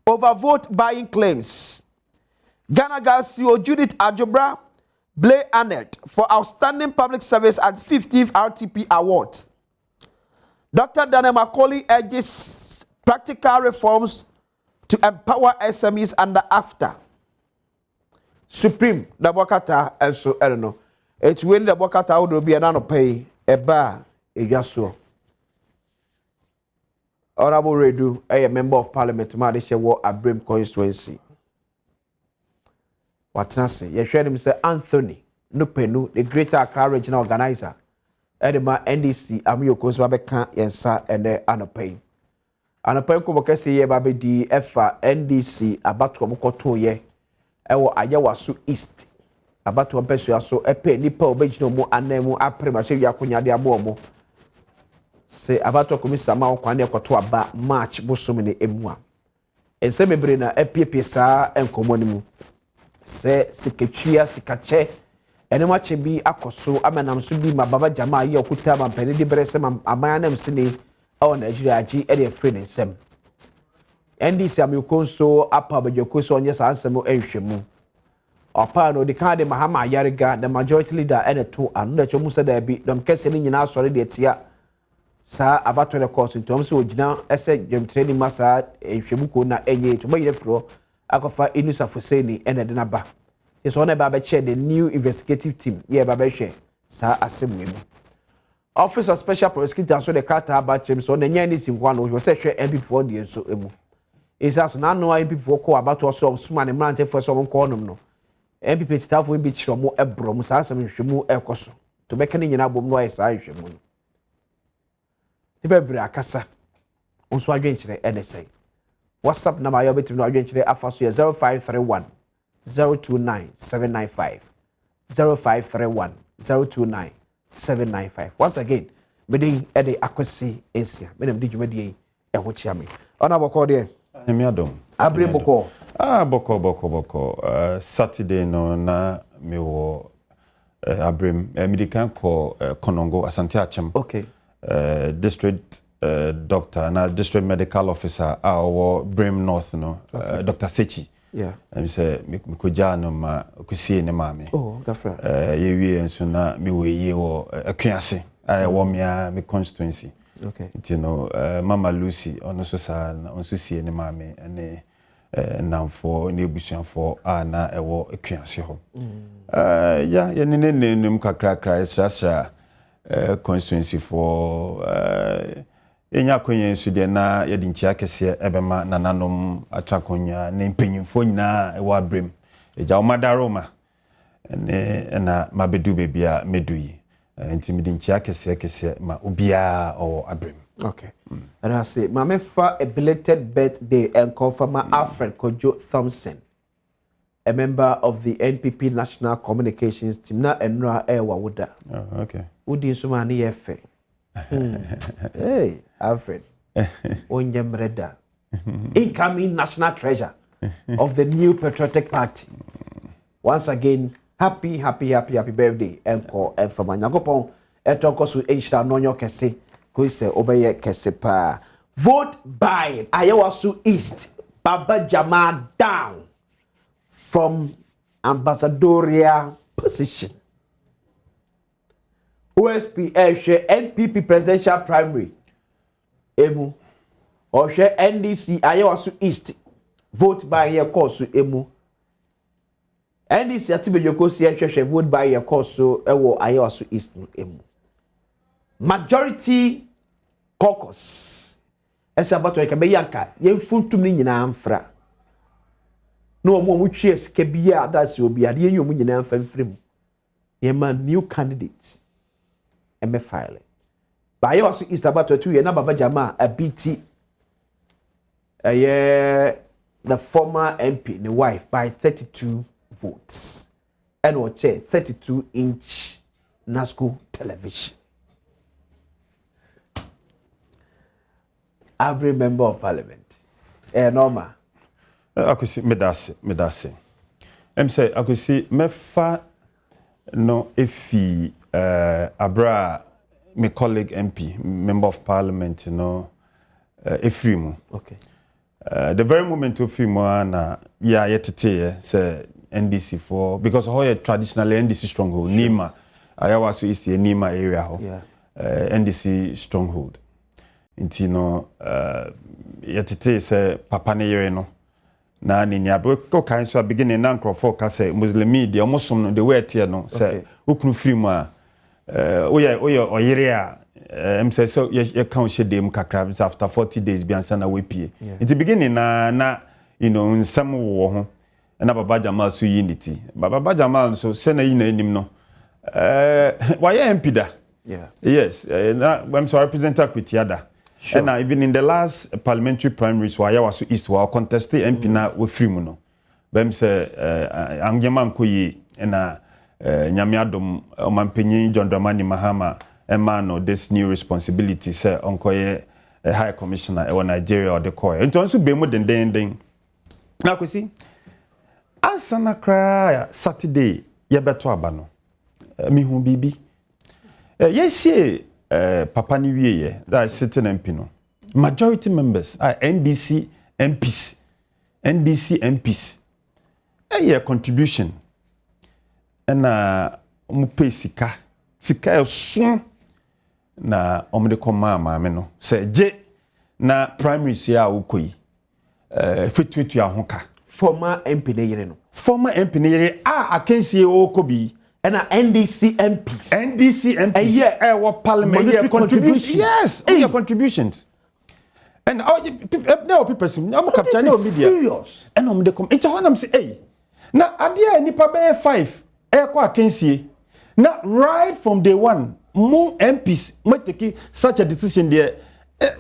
over vote buying claims. Ghana Gas CEO Judith Ajobra Blay Annette for outstanding public service at 50th RTP Award. Dr. Daniel Macaulay urges practical reforms to empower SMEs under AFTA. Supreme, the Wakata, and so I don't know. It's when the Wakata would be an pay a bar, a yaso. Honorable Redu, a member of Parliament, Madisha War at Brim constituency. What I say? You heard him say Anthony Nupenu, the Greater Accra Regional Organizer. Edema NDC, Amiyo Koswabeka, Yensa, and the Anopay. Anopay Kumokesi ye baby di Efa NDC about to Mokoto ye. Ewo Ayawasu East. About to Ampesu so epe nipa obejino mo anemu aprema shevi akonya de abomo. Se about to komisa ma okwane ekoto aba March bosom ne emua. Ense mebre na epiepie saa enkomo ni mu. Se siketria sikache ene ma che bi akoso amenam so bi ma baba Jamal ye okuta ma pene di bere se ma amanam sini o Nigeria agi e de free ne nsem NDC amyukonso apa bajokoso onye sa ansemo ehwemu opa no de kan de mahama yariga the majority leader ene to anu da chomu se da bi dom kese ni nyina asore de tia sa abato record ntom se ogina ese jemtreni masa ehwemu ko na enye to mayire fro akofa Inusa Fuseni ene de na ba yeso na ba chair the new investigative team ye ba hwe sa asemu emu Office of Special Prosecutor so the kata abachem so na nya ni sinkwa no hwe se hwe MP4 de so emu Isas na no MP4 ko about so suma ne mrante for so ko nom no MP titafo bi chiro mo ebro mo sa asem hwemu ekoso to be kan nyina bom no ay sa hwemu no Ibebra akasa onso adwenkyere edesai WhatsApp number yo betim no adwenkyere afaso ye 0531 029 795 0531 029 795 once again medin ede akwesi esia menam di dwumadi e ho chia me ona boko de Emi Adom. Abre boko. Boko. Saturday no na me wo abrem medical ko Konongo Asante Achem. Okay. District doctor na district medical officer our Brim North no Dr. Sechi. Yeah. I say me koja no ma kusie ne mame. Oh, gafra. Ye wi enso na me wo ye wo akuase. Wo me constituency. Okay. You know, Mama Lucy on so sa on so sie ne mame ene namfo ne busuan for ana ewo akuase ho. Ya ye ne num kakra extra constituency for enya konye nsu de na ye di nchia kese ebema nananom atwakonya ne mpanyimfo nyina ewo abrem eja omadaroma ene na mabedu bebia meduyi enti mi di nchia kese ma obia o abrem. Okay. And I say mama fa a belated birthday and confirm Alfred Kojo Thompson, a member of the NPP National Communications team na enra ewa wuda. Oh, okay. Udi suma ni efe. Hey, Alfred. Onyem reda. Incoming national treasure of the new patriotic party. Once again, happy birthday enko enfama nyakopon etonko su enhira nonyo kese ko ise obeye kese pa. Vote by Ayawasu East Baba Jamal down from ambassadorial position. OSP NPP presidential primary emu Oshe NDC Ayawasu East vote by your course emu NDC atibe yokosi ehwehwe vote by your course ewo Ayawasu East emu majority caucus esa abato ka be yanka yemfuntum ni nyina amfra no omo mutwe sika bia adase obi ade yenyo nyina amfa mfrem yema new candidate eme file ba Ayawasu East abato 2 year na Baba Jamal a BT the former MP the wife by 32 votes and watch 32-inch Nasco television. Every member of parliament. Norma. I could see medase. Say I could see mefa no efi abra my colleague MP, member of parliament, you know, Efrimu. Okay. The very moment of him na yetete say NDC for because how traditionally NDC stronghold Nima Ayawasu East Nima area ho. Yeah. NDC stronghold. Intino yetete say papa ne yere no na ni abro ko kan so beginning na nkrofo ka say Muslim media omosom no the way tie no say okunu free mu a oyere a say so you count shedem kakra after 40 days bi ansa na we pie it beginning na you know nsam wo ho na Baba Jamal so unity Baba Jamal so se na yi na enim no why MP da yes na I'm sorry representative Kwitiada. Sure. And even in the last parliamentary primaries, where Ayawasu East were contested MP na we free mu no. Bem say Angyema Nkoyi na Nyame Adom Omampenyin John Dramani Mahama emano this new responsibility say onkoye high commissioner e Nigeria or the core. Nto nso be mu den. Na kwesi asana kra Saturday ye beto aba no. mi hu bibi yes papa ni wie that is sitting MP no majority members are NDC MPs contribution na mo pay sika so na omde koma maame no say je na primary sia ukoi fetuetu ahoka former MP ne yere no former MP ne yere akensie okobi na NDC MPs what parliament contributions yes your contributions and now people I'm captain no media serious and omde come into honam say hey na adia nipa be 5 kwa akensie na right from day one more MPs might take such a decision there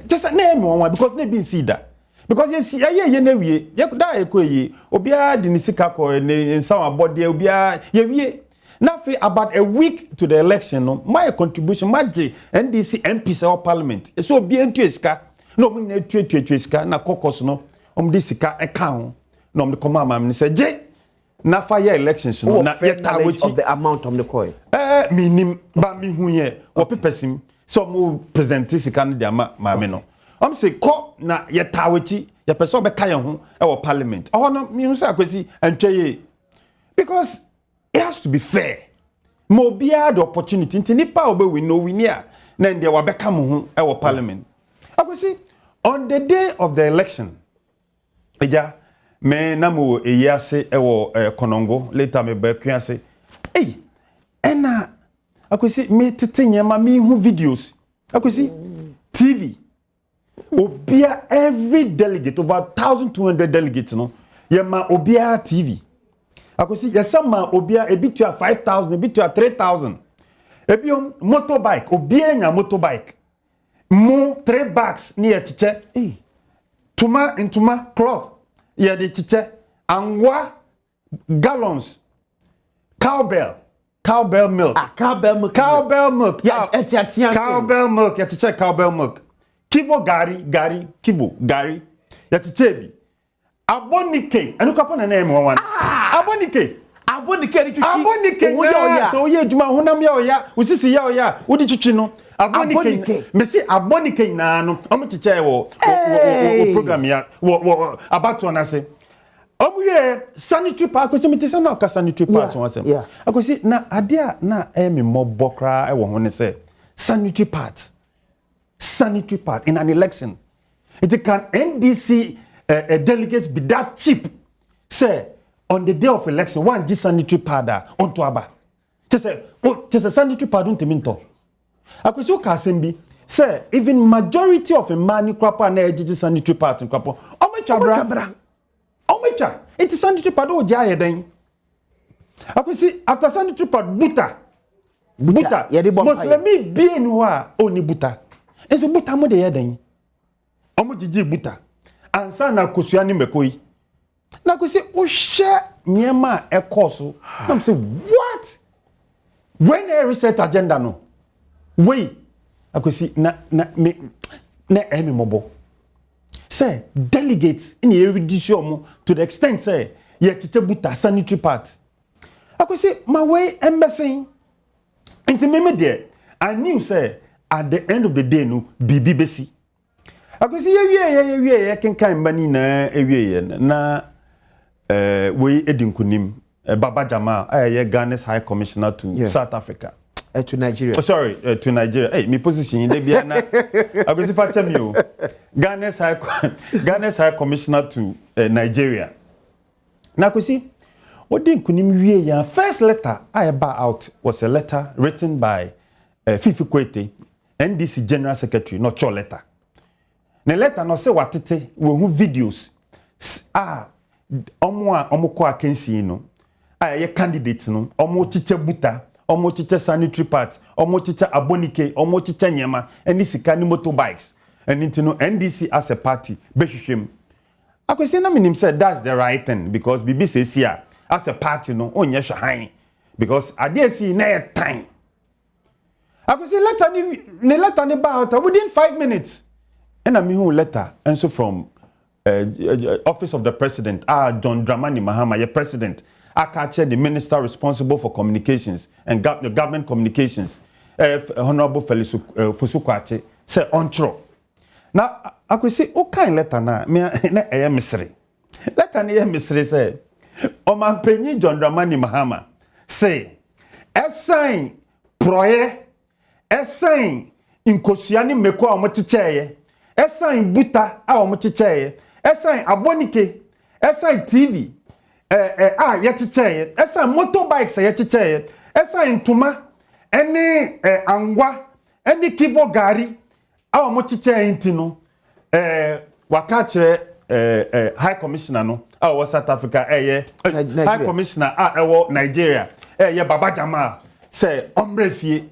just a name one because they been see that because you see ye na wie ye da ekoyi obia de ni sika ko in some about there obia ye wie na fe about a week to the election no my contribution my NDC MPs or parliament so obia ntu sika no mo na tue sika na caucus no de sika account no de come am say je na fire elections no na yet of the amount of the coin minim ba mi hu ye wo pepesim so mo present sika no dia ma me no am say ko na yet awachi ye person be kan ye ho e wo parliament oh no mi hu say akwesi antwe because it has to be fair mo bia the opportunity nti nipa obe we no we near na ndia wa be kam ho e wo parliament akwesi on the day of the election eja me namu eyase ewo konongo later me ba kuase ena akwesi me tete ma mi hu videos akwesi TV obia every delegate over 1200 delegates no yema obia TV akwesi yesama obia ebitua 5000 ebitua 3000 ebiom motorbike obia nya motorbike mo 3 bags ni echiche tuma cloth yeah, the chiche angwa gallons cowbell milk cowbell milk yeah cowbell milk yeah chiche cowbell milk kivo gari kivo gari yeah chiche bi abonike anu kapo na name one abonike ni chichi so ye juma honam ya oya usisi ya oya udi chichi no abonike mesi abonike na no omo chiche wo program ya wo about na say omo ye sanitary part ko semiti say na ka sanitary part won say akosi na adia na emi mobokra e wo ho ne say sanitary part in an election it can NDC delegates be that cheap say on the day of election one this sanitary pad onto aba just a sanitary pad untiminto akwesi o ka sembi say even majority of a man crapa na ejiji sanitary pad crapa omecha it is sanitary pad o ja yeden akwesi after sanitary pad buta muslimi bien wa oni buta enso buta mo de yeden omo jiji buta ansa na kosua ni mekoi na kwesi o share nyema ekoso na say what when a reset agenda no we akwesi na emi mobo say delegates in the erudition to the extent say ye tete buta sanitary part akwesi my way embassy into me there I knew say at the end of the day no bibi besi akwesi ye kenkan mani na ewie na we edinkunim Baba Jamal Ghana's High Commissioner to South Africa to Nigeria to Nigeria hey me position in there na akwesi fatem you Ghana's High Commissioner to Nigeria na akwesi odinkunim wie ya first letter I ba out was a letter written by Fifi Kwete NDC General Secretary not your letter na letter no say watete we hu videos omo ko akensi no ye candidate no omo chiche buta omo chiche sanitary part omo chiche abonike omo chiche nyema eni sika ni motorbikes and into NDC as a party behwehwem akwesi na minim say that's the right thing because bibi says here as a party no onye hwan because ade si na time akwesi letter ni ba out within 5 minutes and I mean letter and so from office of the president John Dramani Mahama your president Akache, the minister responsible for communications and the government communications, Honorable Felix Ofosu Kwakye, say ontro. Now, I could say, oh, kind letter na me a mystery. Letter near mystery say, Oman Penny John Dramani Mahama say, sign proye, sign in Kosiani Meko Moticheye, sign Buta our Moticheye, sign Abonike, sign TV, Yeticheye, sign motorbikes Yeticheye, sign Tuma, any Angwa, any Kivo Gari, our Moticheye intino, Wakache. High Commissioner no South Africa High Commissioner Nigeria Baba Jamal say ombre fie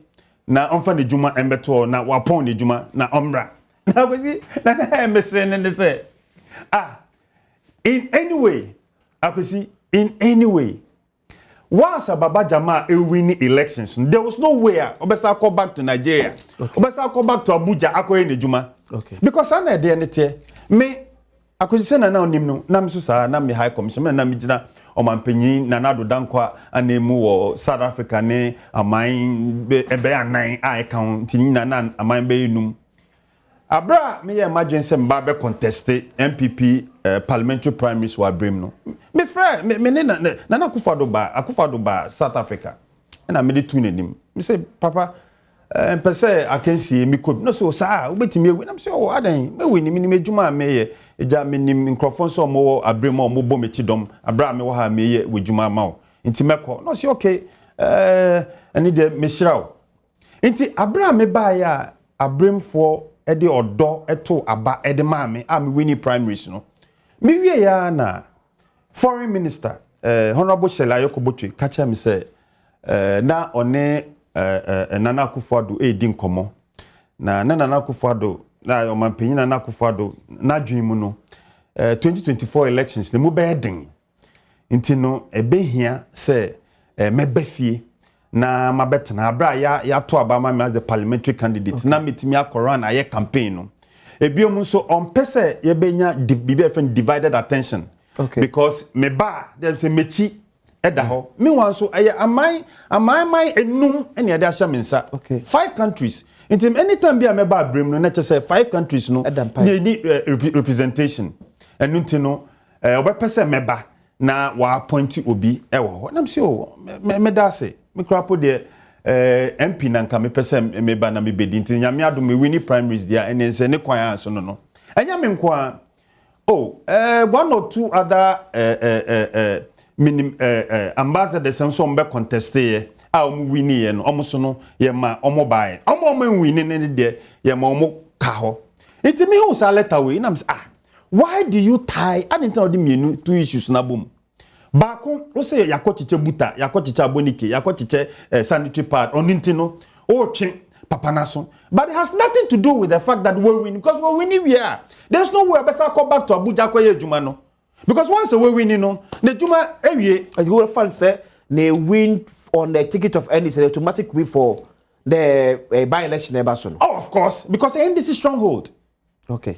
na onfa ne juma embeto na wapon ne juma na omra na go see na mesre ne say in any way I could see in any way once Baba Jamal win elections there was no way obesa go back to Nigeria obesa go back to Abuja akoye ne juma because I na dey anything me akwese na onim no na mso sa na me high commission na me gina omampanyin na nado dankwa anemu wo South Africa ne aman ebe anan account nyina na aman be enum abra me emergency mba be contest MPP parliamentary primaries wa brem no me frɛ me na akufado ba South Africa na me de tu nenim me say papa pese akensie mi ko no so sa obetimi ewi na me say o adan me we ni me djuma meye eja me ni microphone so mo abrema mo bo me chidom abra me wo ha meye we djuma ma o nti meko no say okay ani de me shirawo nti abra me ba ya abremfo e de odo eto aba e de ma me a me wini primaries no me wie ya na foreign minister honorable Shelayo Kobotwe kacha me say na one Nana Akufo-Addo di nkomo na Nana Akufo-Addo na omampanyin Nana Akufo-Addo na dwemu no 2024 elections ne mu be den nti no ebehia se mebafie na mabetena abra ya to abama me as the parliamentary candidate na metimi akoran aye campaign no ebiom so on pese ye benya divided attention because me ba dem say mechi eda ho me wan so aye amai enum ene ade asha mensa 5 countries intim anytime be ameba abrem no na che say 5 countries no need representation enunti no obepese meba na wa appoint obi ewo ho na mse o me da se me krapo de MP na nka me pese meba na me bedi nti nyame ado me wini primaries dia ene nse ne kwan aso no enya me nko one or two other ambassadors and some be contested omu wini ye no omu so no ye ma omu bae omu wini ne de ye ma omu ka ho enti me hu sa letter we na why do you tie I didn't tell them two issues na bom baako o say yakochiche buta yakochiche abonike yakochiche sanitary pad oninti no o twen papa naso but it has nothing to do with the fact that we win because we win we are there's no way better come back to Abuja koye juma no because once we win no the juma ewie you go find say they win on the ticket of any say automatic win for the by election ebaso no of course because NDC stronghold okay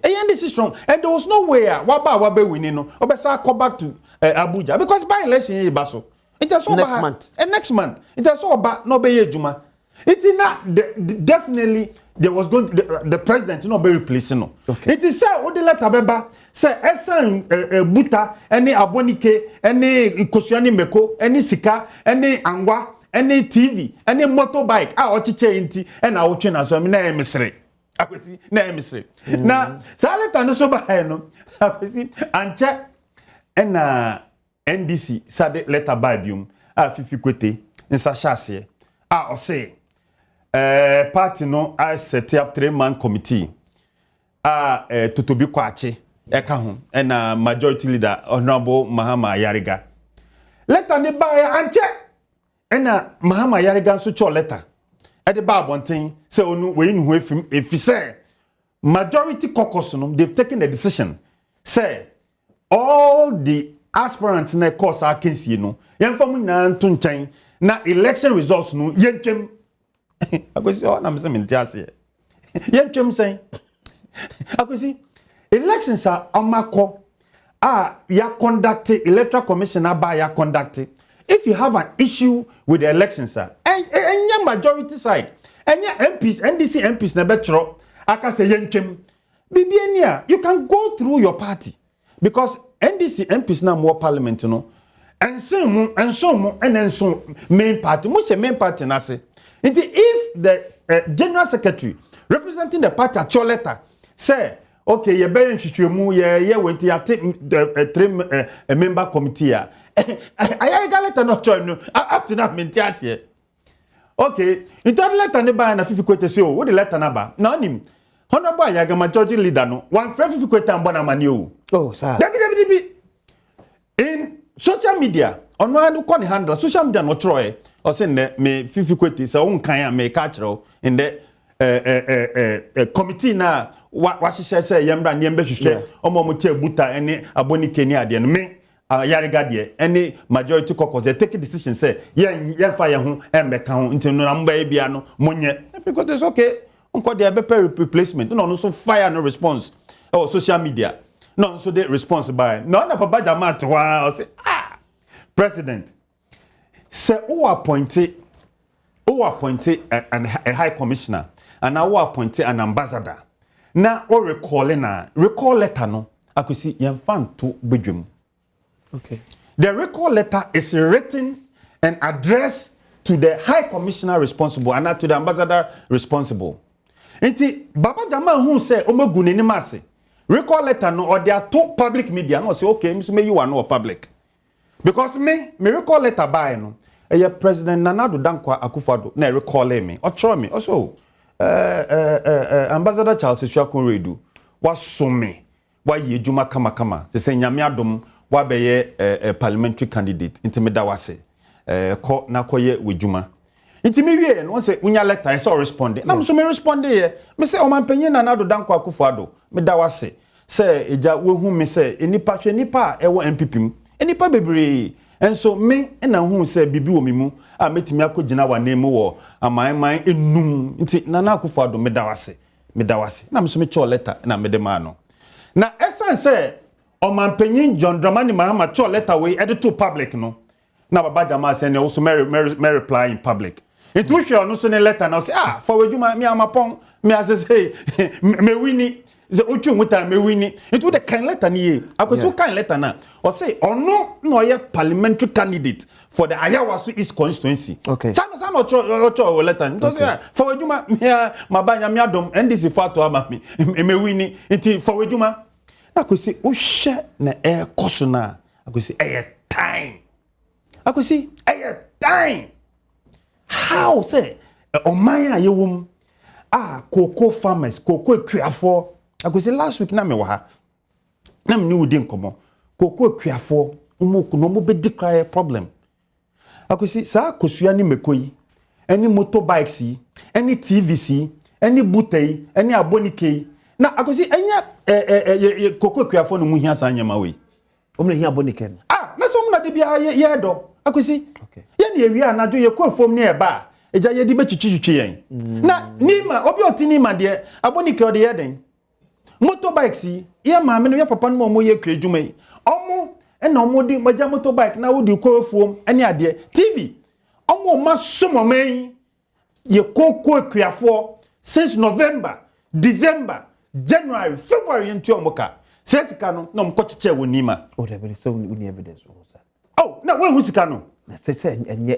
if you have an issue with the elections, sir, and your majority side, and your MPs, NDC MPs, nebetro, aka say yenchem, bibienia, you can go through your party because NDC MPs now more parliament, you know, and some main party, much main party na say. If the general secretary representing the party at your letter say, okay, you better shishwemu, yeah, went to take a member committee. I got letter not join up to that mentias here. Okay, in that letter ne buy na 50 kwete say, what the letter number? Now him. Honorable Yaga majority leader no. One 50 kwete ambona mani o. Oh, sir. In social media, on one who handle social media no troy or send me 50 kwete say on kan me catch in the committee na what she say yambra nyembe hwehwe omo mo che buta ene aboni keni ade no me yariga de any majority caucus they take a decision say yen fire ho embeka ho nti no namba e bia no monye because it's okay onko dey be replacement no so fire no response or social media no so they response by no na papa Jamal to wa say president say who appointed a high commissioner and now appointed an ambassador na o recall letter no akosi yen fan to Badwam. Okay. The recall letter is written and addressed to the high commissioner responsible and not to the ambassador responsible. Inti Baba Jamal who say omogu ni mase. Recall letter no or they are to public media no say okay me you are no public. Because me recall letter by no President Nana Dankwa Akufo-Addo na recall me or try me also Ambassador Charles Shuakunredu was so me why ye juma kama to say nyame adom wa beye parliamentary candidate inti me da wase ko na koye wejuma inti me wie no say unya letter so respond na so me respond here me say o man panyin Nana Dankwa Akufo-Addo me da wase say eja we hu me say enipa hwe nipa e wo MPP m enipa bebre and so me na hu say bibi wo mimu a metimi akogina wa name wo aman enum nti Nana Akufo-Addo me da wase na me so me cho letter na me de ma no na essence say o man panyin John Dramani Mahama cho letter we edit to public no na Baba Jamal say ne also me reply in public it we share no so ne letter na say for wejuma me amapon me as say me wini ze ochu muta me wini it would the kind letter ni akoso kind letter na o say ono no ye parliamentary candidate for the Ayawasu East constituency. Okay. Some ocho letter because for wejuma me mabanya me adom NDC for to aba me wini it for wejuma akosi o hye na koso na akosi time akosi time how say oman ayewum cocoa farmers cocoa kuafo akosi last week na me wa ha na me ni udi nkomo cocoa kuafo umuku no mo be declare problem akosi sa kosua ni mekoyi any motorbikes yi any TVC any butei any abonike na akosi enya cocoa kuafo no mu hia san nyama we omre hia abonike na so mo na de bia ye do akosi ye na ewi anajo ye kofom ne eba eja ye di be chichichichi yen na nima obi otini ma de abonike o de ye den motorbikes ye ma me no ye papa no mo ye kwa adwuma yi omo na omo di maja motorbike na wo di kofom ene ade TV omo ma somo man ye cocoa kuafo since November December January February into omoka sesika no na mkochiche wonima o de be so uni evidence o sa na we husika no na se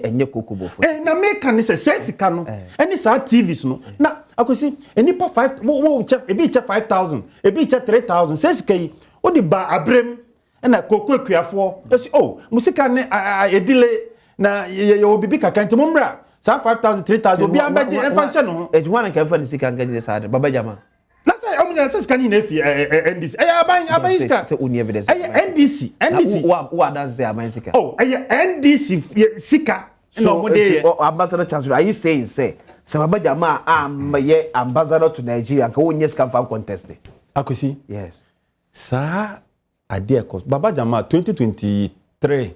enye kokobofo na make kan se sesika no any sa TVs no na akosi enipa 5 wo chef e bi che 5000 e bi che 3000 sesika yi o di ba abrem na kokoko kuafo esi musika ne edile na ye obibi kakanti mumra sa 5000 3000 obi ambeji enfanse no ejuma na kanfa ni sika ngani sa Baba Jamal na say omunya sesika ni na fi NDC aban sika se uni evidence NDC wa dance say aban sika NDC sika no mo de ambassador chancellor are you saying say Baba Jamal am ye ambassador to Nigeria ka wonye sika fan contest akosi yes sa ade cause Baba Jamal 2023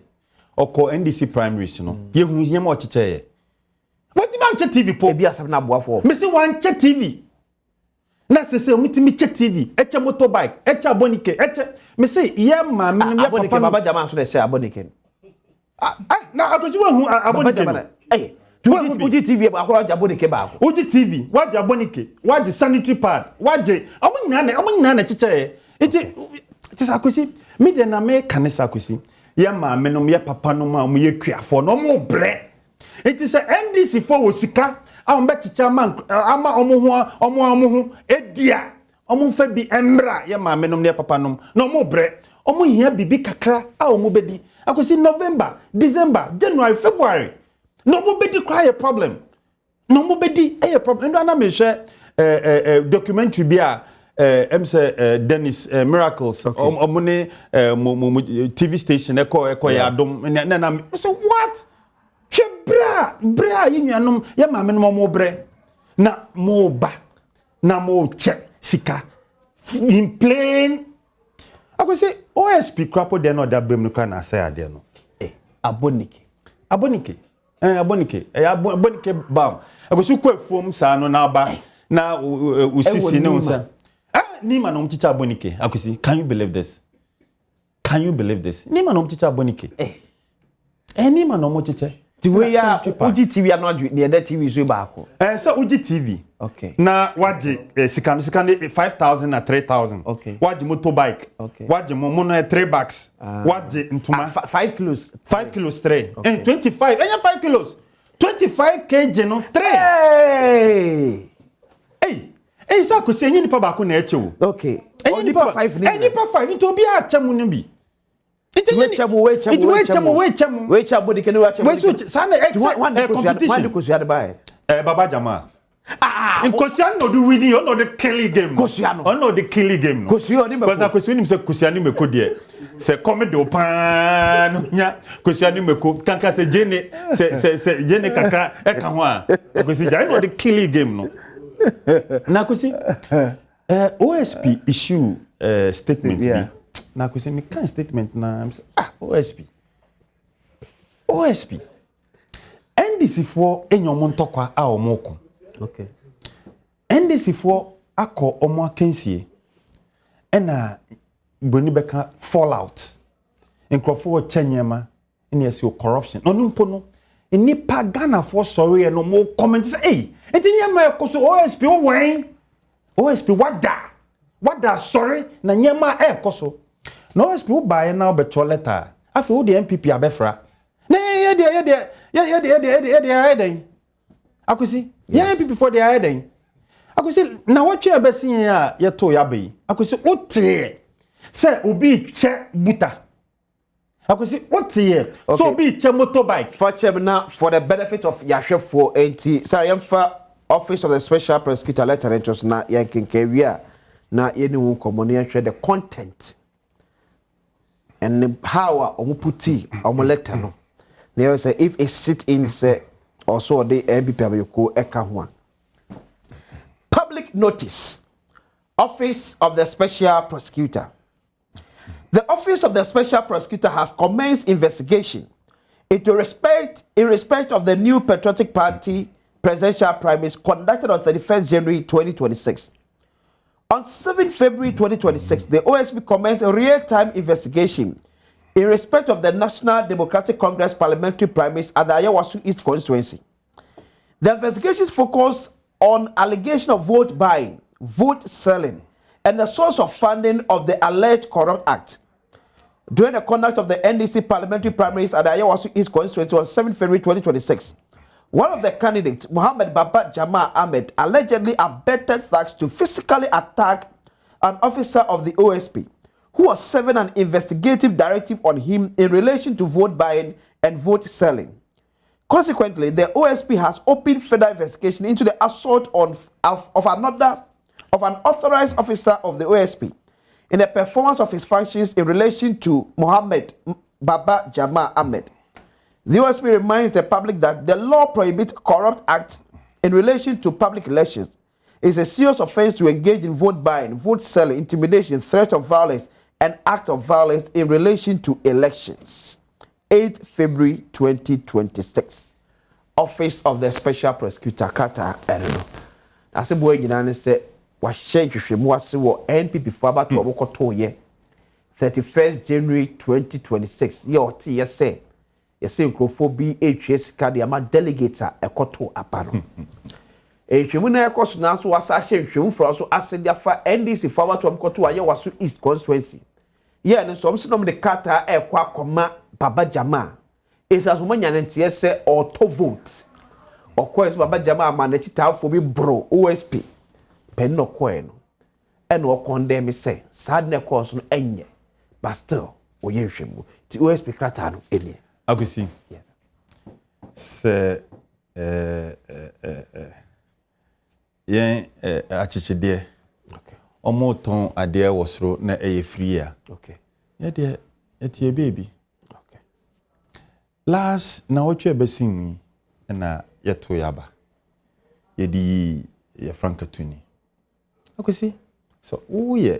oko NDC primaries no ye hu ye ma ochiche what the man che TV po bia asem na boafo me se wan che TV na se omiti che TV eche motorbike eche abonike eche me se ye ma me ya papa Baba Jamal so de share abonike na akosi wa hu abonike no eh Uji TV akora Jabonike ba Uji TV wa Jabonike wa je sanitary pad wa je omunyina na chiche iti akosi me de na me kanisa akosi ye ma me no ye papa no ma mo ye kuafo no mo bre iti se NDC fo wo sika a mo be chicha man ama omo hu edia omo fa bi emra ye ma me no ye papa no no mo bre omo hia bibi kakra a omo bedi akosi November December January February no mo bedi cry a problem no mo bedi a problem ndo na me share documentary bi a say Dennis Miracles omune TV station eko ya Adom na so what bra yinuanom ya ma me no mo bre na mo ba na mo che sika in plain I go say OSP crapo de no da bem no cry na say ade no Abonike Abonike bam agosu ko efom sa no na ba na usisi ne unsa ni ma no mchicha Abonike akosi can you believe this ni ma no mchicha Abonike ni ma no mchicha the way ya Uji TV anaju the other TV so ba ko so Uji TV okay na waje sikano 5000 na 3000 okay waje motorbike okay waje mo no 3 bags waje ntuma 5 kilos 5 kilos 3 and 25 and 5 kilos 25 kg no 3 hey sa ko se nyini pa ba ko na echewo okay enyi pa 5 nto bi a chemu no bi we chemu Abonike no chemu sana competition Baba Jamal Nkosiano no do winning no the killing game no the killing game because ni se Kosiano meko de se comedy opa no nya Kosiano meko kanka se jene se jene kakra e ka ho a Kosi ja no the killing game no na Kosi OSP issue statement bi na Kosi me kan statement na OSP NDC for enyom ntokwa a omoko okay NDC for akọ omo akansie ena boni beka fallout nkrofo chanyema ene yesi corruption no mpo no enipa Ghana for sorry no mo comment say eh etinyema ekoso OSP OSP wada sorry na nyema ekoso no OSP wo bae na obeto letter afi wo de MPP abefra na ye akosi ya MPP for the heading akosi na wachi abesi ya yeto ya be akosi otie se obi che buta akosi otie so obi che motorbike for chebna for the benefit of yahwefo enti sorry yemfa office of the special prosecutor letter enters na yankenkewia na yeni wu common share the content and how omuputi letter no they say if a sit in say also the MPP abeko eka ho public notice office of the special prosecutor. The office of the special prosecutor has commenced investigation in respect of the new Patriotic Party presidential primaries conducted on 31st January 2026. On 7 February 2026, the OSP commenced a real-time investigation in respect of the National Democratic Congress parliamentary primaries at the Ayawasu East constituency. The investigations focus on allegation of vote buying, vote selling, and the source of funding of the alleged corrupt act. During the conduct of the NDC parliamentary primaries at the Ayawasu East constituency on 7 February 2026, one of the candidates, Muhammad Baba Jamal Ahmed, allegedly abetted thugs to physically attack an officer of the OSP who was serving an investigative directive on him in relation to vote buying and vote selling. Consequently, the OSP has opened further investigation into the assault of an authorized officer of the OSP in the performance of his functions in relation to Muhammad Baba Jamal Ahmed. The OSP reminds the public that the law prohibits corrupt acts in relation to public elections. It is a serious offense to engage in vote buying, vote selling, intimidation, threat of violence, and act of violence in relation to elections. 8 February 2026. Office of the Special Prosecutor Kata Erno. As a boy, you say, was shake if you was NPP for about to about 2 years. 31st January 2026. Your say yɛsɛ nkurɔfoɔ bi ɛtwa sika de ama delegates a ɛkɔto apa no ehwemu na ɛkɔ so na so wasa ahye nhwemu fra so asedi afa NDC fa watom kɔto ayɛ waso East constituency yɛ ne so ɔmsɛ de kata ɛkɔ akɔma Baba Jamal esa so manya ne ntie sɛ auto vote ɔkɔ ɛsɛ Baba Jamal ma na chitaafo bi bro OSP pen no kɔɛ no ɛna ɔkɔndɛm sɛ sad ne kɔ so no ɛnyɛ but still oyɛ nhwemu ti OSP krata no ɛnie agusi sɛ yen achichide okay omo ton ade wo soro na eye free a okay ye de etie baby okay last na otwe besin na yeto yaba ye di ye frankatuni akosi so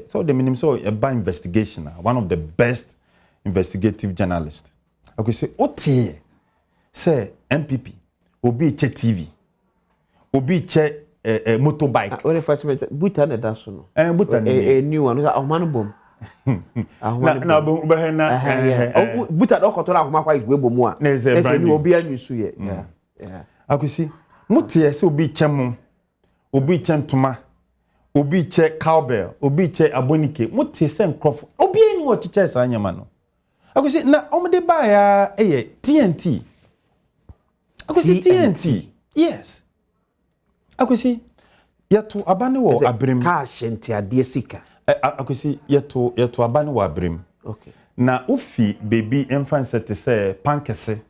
so the minimum so a by investigation one of the best investigative journalists akosi otie say MPP obi che TV obi che motorbike when first buta na daso no buta ni new one so ahoma bom na bom be na buta do koto na ahoma kwa is we bom a na say ni obi anyusu ye yeah akosi mutie se obi che mum obi che ntoma obi che cowbell obi che abonike mutie se nkrofo obi ani wo chiche sa anyama no akosi na omde ba ya TNT akosi TNT yes akosi yeto abane wo abrim cash entiade sika akosi yeto abane wo abrim okay na ufi baby enfance te se pankese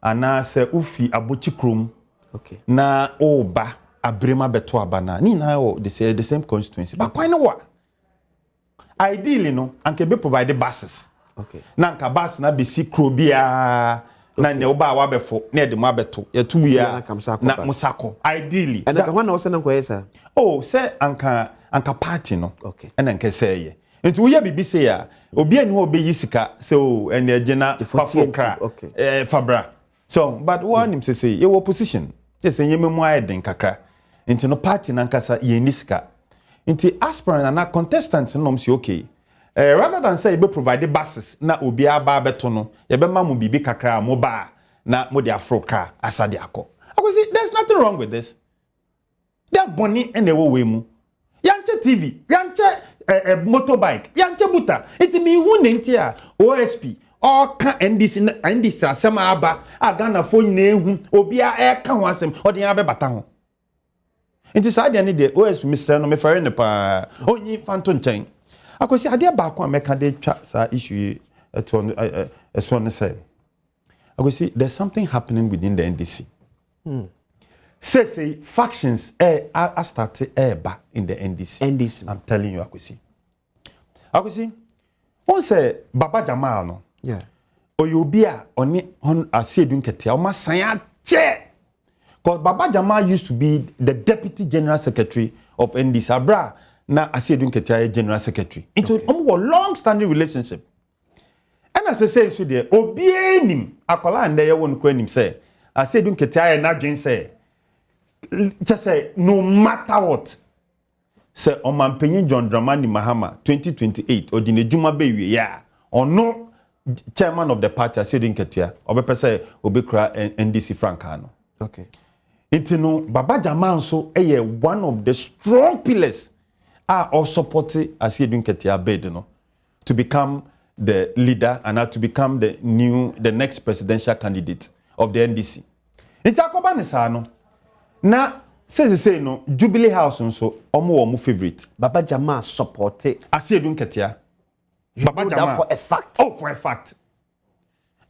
ana se ufi abochi krom okay na oba abrim abeto abana ni na wo the same constituency but kwan wa ideally no anke be provide buses okay na nka bus na be si kro bia na ne oba wa befo na de mo abeto yetu bia na musako ideally and the one na wose na ko yesa oh say anka party no okay and nka say ye nti wo ya bibi say ya obi ani ho obeyi sika so ene agena fafokra fabra so but one him say ye opposition yes enye memu ayeden kakra nti no party na nkasa ye ni sika nti aspirant na contestant no say okay rather than say be provide buses na obi aba beto no ye be ma mu bibi kakra mo ba na mo de afroka asade akọ akosi there's nothing wrong with this that boni enewo we mu yanche TV yanche motorbike yanche buta it me hu ne nti a OSP all ka NDC asema aba agana fo nyina ehu obi a ka ho asem odi ya be bata ho nti sa de ne de OSP Mr. no me fare ne pa onyi fanto nchen akosi ade ba kwa meka de twa sa issue so ne say akosi there's something happening within the NDC say factions are started ba in the NDC I'm telling you akosi on say Baba Jamal no yeah oyobi a oni on asedun ketia o masan che cause Baba Jamal used to be the deputy general secretary of NDC abra na asedun ketia general secretary into a long standing relationship and as I say so there obi enim akola and there won kwanim say asedun ketia na dwen say just say no matter what say omampenyin John Dramani Mahama 2028 odine juma be wi ya ono chairman of the party asedun ketia obepe say obekura NDC Frankano okay intino Baba Jamal so one of the strong pillars are all supporting asedun ketia bid no to become the leader and to become the next presidential candidate of the NDC intakoba ne sa no na say no Jubilee House nso omo favorite Baba Jamal supported asedun ketia Baba Jamal for a fact for a fact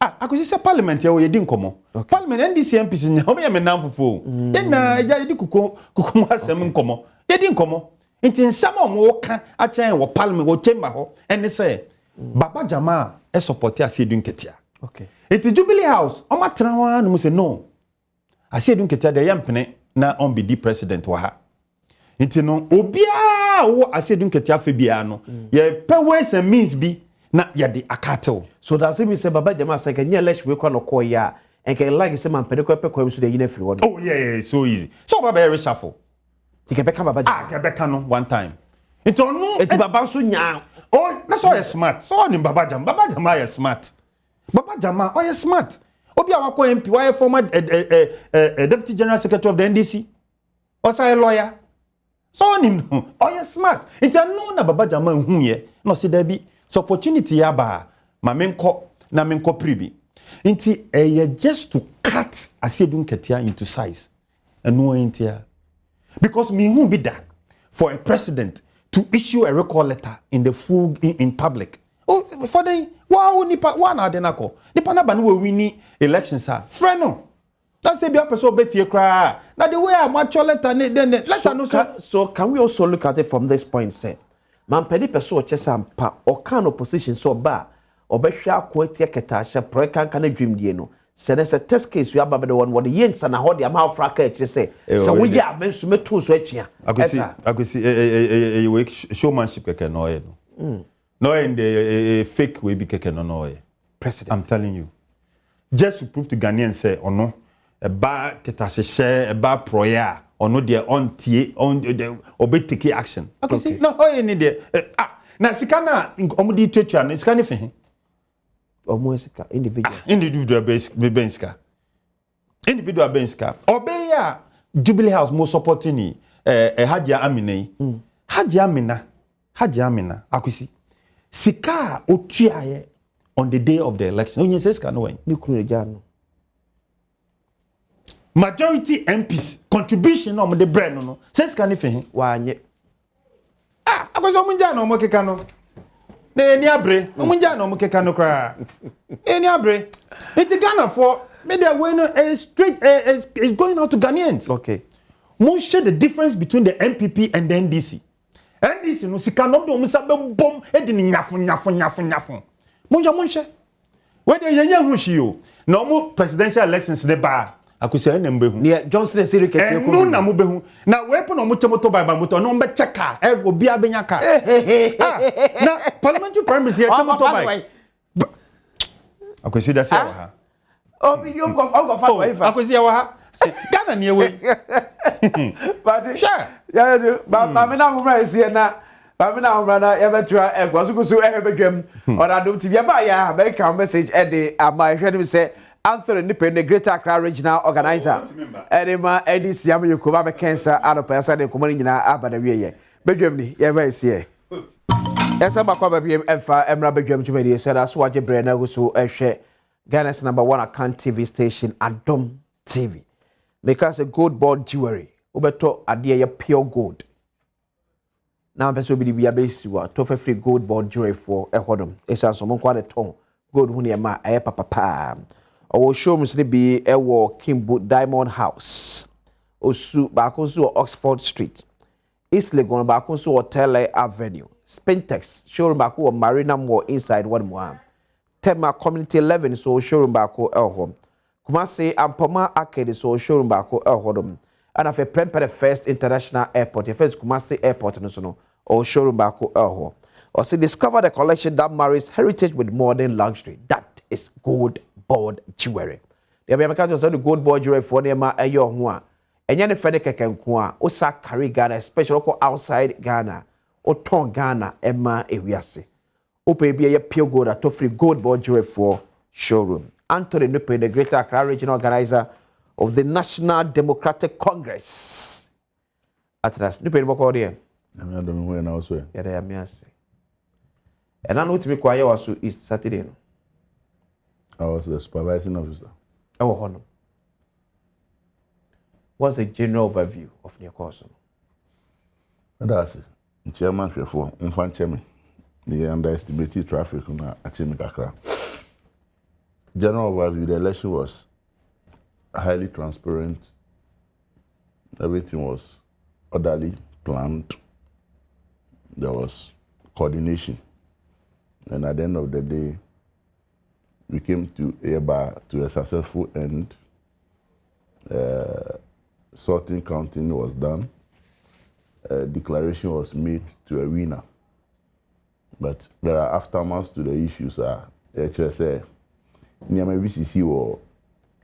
akosi se parliament ya yedi nkomo parliament NDC MPs nya obe ya menam fofo na eja yedi kukumu asem nkomo yedi nkomo nti nsam omo ka a chen wo parliament wo chamber ho ene say Baba Jamal support asedun ketia okay nti Jubilee House o matena wa no say no asedun ketia de yampene na on be the president wa ha nti no obia wo asedun ketia fa bia no ye pe ways and means bi na ye de akatel so does it mean say Baba Jamal say can you election we kwa no call ya and can like say man pede ko pe ko so de yin afiri one oh yeah so easy so Baba reshuffle ti ke be ka Baba Jamal ke be ka no one time nti onu eti Baba so nya oh that's why you smart so on Baba Jamal is smart Baba Jamal oh you smart Obi awako MP, why former Deputy General Secretary of the NDC? Also a lawyer. So on him no. Oh, you're smart. It's a no na Baba Jamal hunye. No, see there be. So opportunity yaba. Ma menko na menko pribi. Inti just to cut asebun ketia into size. And no intia. Because me won't be that for a president to issue a recall letter in the full in public. Oh, for the wow nipa wana denako. Nipa na banu we win elections are. Freno. That's a big person be fear cry. Now the way I'm actually letter so can we also look at it from this point, say, man, penny person chesampa or can opposition so bad or be share quite ketasha precan can dream dieno. So there's a test case we have about the one what the yens and how the amount fracas you say. So we are meant to make two switch here. I could see a showmanship can no no in the fake way be keken no president. I'm telling you. Just to prove to Ghanaians say or no. A bad share a bad prayer or no dear on tie on the obey take action. Okay. No, any there. Now Sikana in Omudi Tetuan is kind of thing. Almost individual benska. Individual benska. Obey ya Jubilee House most supporting Hadia Amine. Hadia Amina. Akusi. Sika Ochiaye on the day of the election. Onye says can way. Majority MPs contribution on the bread no says can if wanye akoso omunja no mokeka no na eni abre omunja no mokeka no kra eni abre it Ghana for media way no straight is going out to Ghanaians. Okay, mo share the difference between the MPP and the NDC no sika no do musa be bom e di nyafo mo share we dey yenya hu shi o na mo presidential elections de ba akusia na mbehu ne Johnson Siri kete ko no na mbehu na wepo na moto ba moto no mbe cheka obi abenya ka na parliamentary primaries here moto ba akusia da sia wa ha obi yom go fa wa ifa akusia wa ha Ghana ne we but sure ya do ba me na mo bra esi na ba me na mo bra na ya betua egwasukusu bedwam on Adom TV ba ya be ka message e de ama hwe ni say Anthony Nipe, the Greater Accra Regional Organizer. Edema Eddie Siam Yukuba Cancer out of Pesa de Comunina Abadawi. Bedroom, yeah, see. Yes, I'm a copy of Emra Bedroom to media, said as what your brain was so a share. Ghana's #1 account TV station, Adom TV. Because a gold board jewelry, Ubeto Adia pure gold. Now, this will be a base you are tough free gold board jewelry for a hodom. It's a someone quite a tone. Gold Hunia, a papa. Our showrooms be a Kimbo Diamond House. Osu Bakonsu Oxford Street. East Legon Bakonsu Hotel Avenue. Spentex showroom Baku Marina Mall inside one more. Tema Community 11 so showroom Baku Elhom. Kumasi Ampoma Arcade so showroom Baku Elhodom. And after Prempere First International Airport, the first Kumasi Airport no or showroom Baku Elho. Or see discover the collection that marries heritage with modern luxury. That is gold board jewelry. The American just the gold board jewelry for them a year one. And yan fene kekenkwa osa carry Ghana, especially outside Ghana, or ton Ghana Emma Ewiase. Ope be a pure gold at free gold board jewelry for showroom. Anthony Nupe, the Greater Accra Regional Organizer of the National Democratic Congress. Atras Nupe Boko there. I don't know when I was there. Yeah, they are me. And I know to be quiet was East Saturday. I was the supervising officer. Oh, honor. What's a general overview of your course? That's it. Chairman for Infant Chairman. The underestimated traffic on Achimikakra. General overview, the election was highly transparent. Everything was orderly, planned. There was coordination. And at the end of the day, we came to a successful end. Sorting, counting was done. Declaration was made to a winner. But there are aftermaths to the issues. HSA, Niama VCC or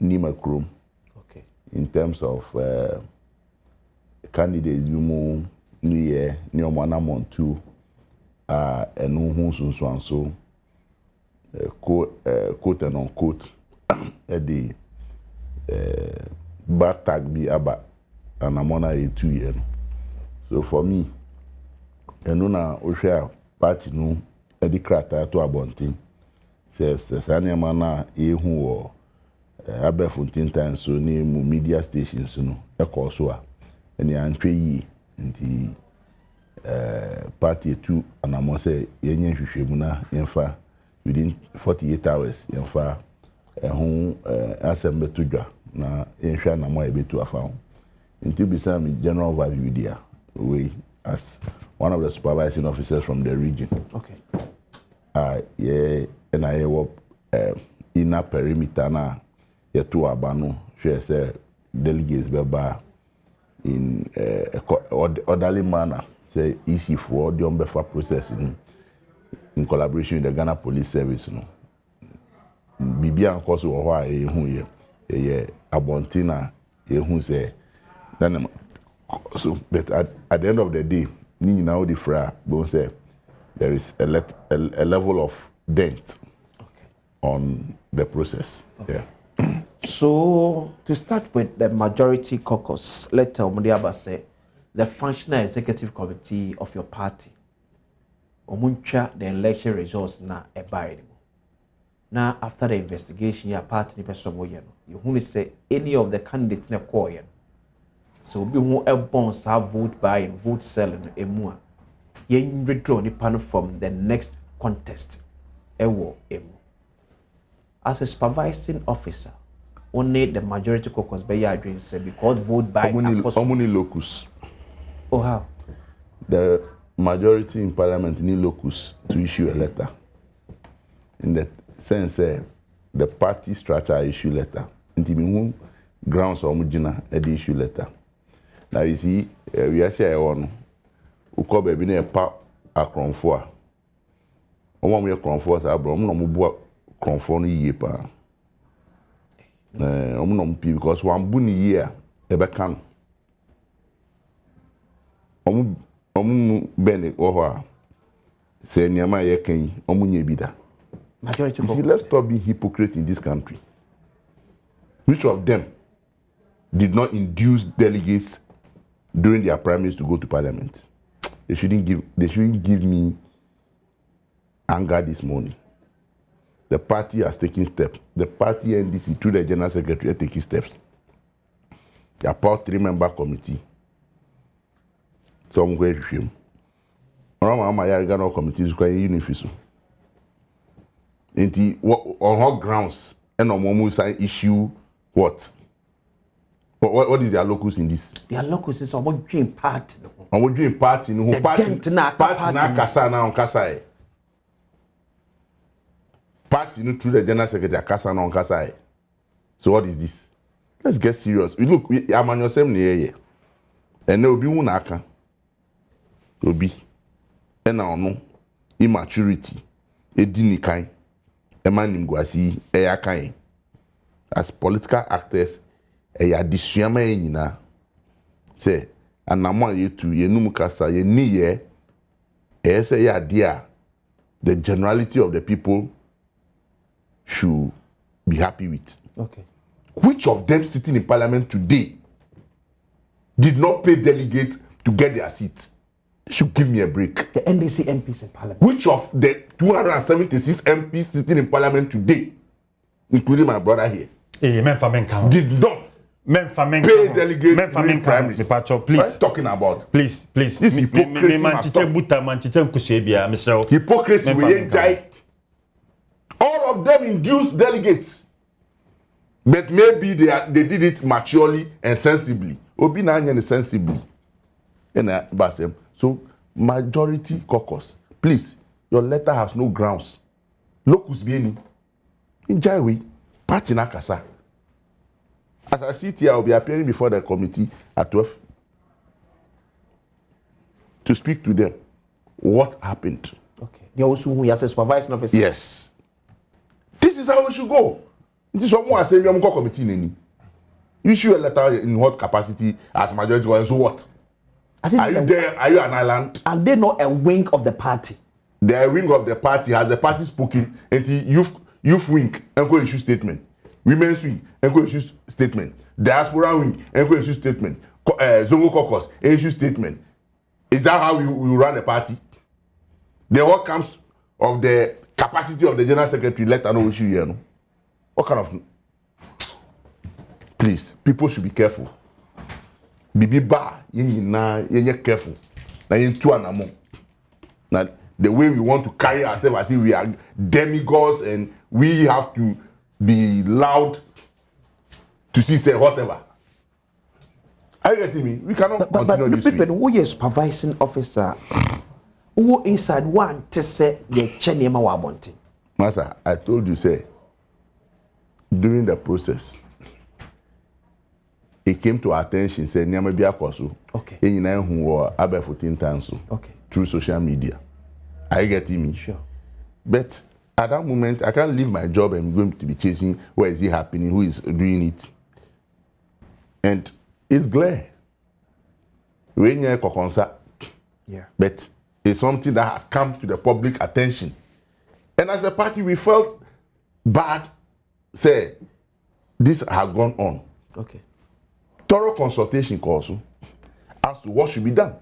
Nima Chrome. Okay. In terms of candidates, we move New Year, Niama Namon 2, and so quote and unquote the bar tag be about and I'm on a 2 years. So for me, and now we share party no the crata to a bunting. Says Sanyamana, who or Aberfontein times so near media stations, no, a course, and the entry in the party 2, and I must say, Yen Shimuna, Yenfa, within 48 hours, Yenfa, and whom assemble to Ja, na Yensha Namo a bit to a found. Until beside me, General Overview there, we as one of the supervising officers from the region. Okay. Yeah, and I work inner perimeter na ye to abano share say delegates beba in orderly manner say easy for the umbefa process in collaboration with the Ghana Police Service no bibia nko so ho a ehun ye abontina ehun say then so but at the end of the day ni now the fra bon say there is a level of dent on the process. Okay. Yeah. So, to start with the majority caucus, let Omudiaba say, the functional executive committee of your party, Omuncha, the election results na abide. Now, after the investigation, your party ni person you only say any of the candidates na koyen. So, be who bonds have vote buying, vote selling, emua. Yen withdraw ni panel from the next contest. Ewo emu. As a supervising officer, only the majority caucus by your dreams say because vote by Omuni locus. Oh how? The majority in parliament need locus to issue a letter. In the sense the party structure issue letter. Inti grounds omujina issue letter. Now you see we are say one uko baby na pa akronfo a. Omo me akronfo sa abro no mo bu akronfo no yie pa. Omo no pi because one bu ni yie a e be kan. Omo bene oho a say niama ye kan omo nya bi da. Majority. See, let's stop being hypocrite in this country. Which of them did not induce delegates during their primaries to go to parliament? They shouldn't give me anger this morning. The party has taken steps. The party NDC through the general secretary are taking steps. The about 3-member committee. So I'm going to him. On what grounds and on issue what? What is their locus in this? Their locus is on dream part. On dream party no party na kasa na on kasa. Party no through the general secretary kasa na on kasa. So what is this? Let's get serious. We look am on yourself here. And there will be one aka. Obi. And now no immaturity. Edini kind. Emanim gwasi eyakan. As political actors eya disuama nyina say anamo yetu yenum kasa ye niye say ya dia the generality of the people should be happy with. Okay. Which of them sitting in parliament today did not pay delegates to get their seats? Should give me a break. The NDC MPs in parliament. Which of the 276 MPs sitting in parliament today, including my brother here, did not pay delegates during primaries? Please. What are you talking about? Please. This hypocrisy. Hypocrisy we enjoy. All of them induced delegates. But maybe they did it maturely and sensibly. Obi na anya sensibly. So, majority caucus, please, your letter has no grounds. Locus bieni. In Jaiwi, party nakasa. As I sit here, I will be appearing before the committee at 12 to speak to them. What happened? Okay. They also who has a supervising officer. Yes. This is how we should go. This is what I say. We committee. You issue a letter in what capacity as majority, and so what? Are you there? Are you an island? Are they not a wing of the party? They are a wing of the party. Has the party spoken? And the youth wing and go issue statement. Women's wing, and go issue statement. Diaspora wing, and go issue statement. Zongo caucus, issue statement. Is that how we run a party? The what comes of the capacity of the general secretary, let her know issue here. No? What kind of... Please, people should be careful. Bibi ba, yenye careful. Now you two anamo. Now the way we want to carry ourselves as if we are demigods and we have to be loud to see say whatever. Are you getting me? We cannot continue this way. But who is supervising officer? Who inside one to say ye chenema wa wanting? Master, I told you say during the process. It came to our attention, said Nyama Biakosu. Okay. Who were about 14 times. Okay. Through social media. Are you getting me? Sure. But at that moment, I can't leave my job and going to be chasing where is it happening, who is doing it. And it's glare. Yeah. But it's something that has come to the public attention. And as a party, we felt bad, say, this has gone on. Okay. Thorough consultation also as to what should be done.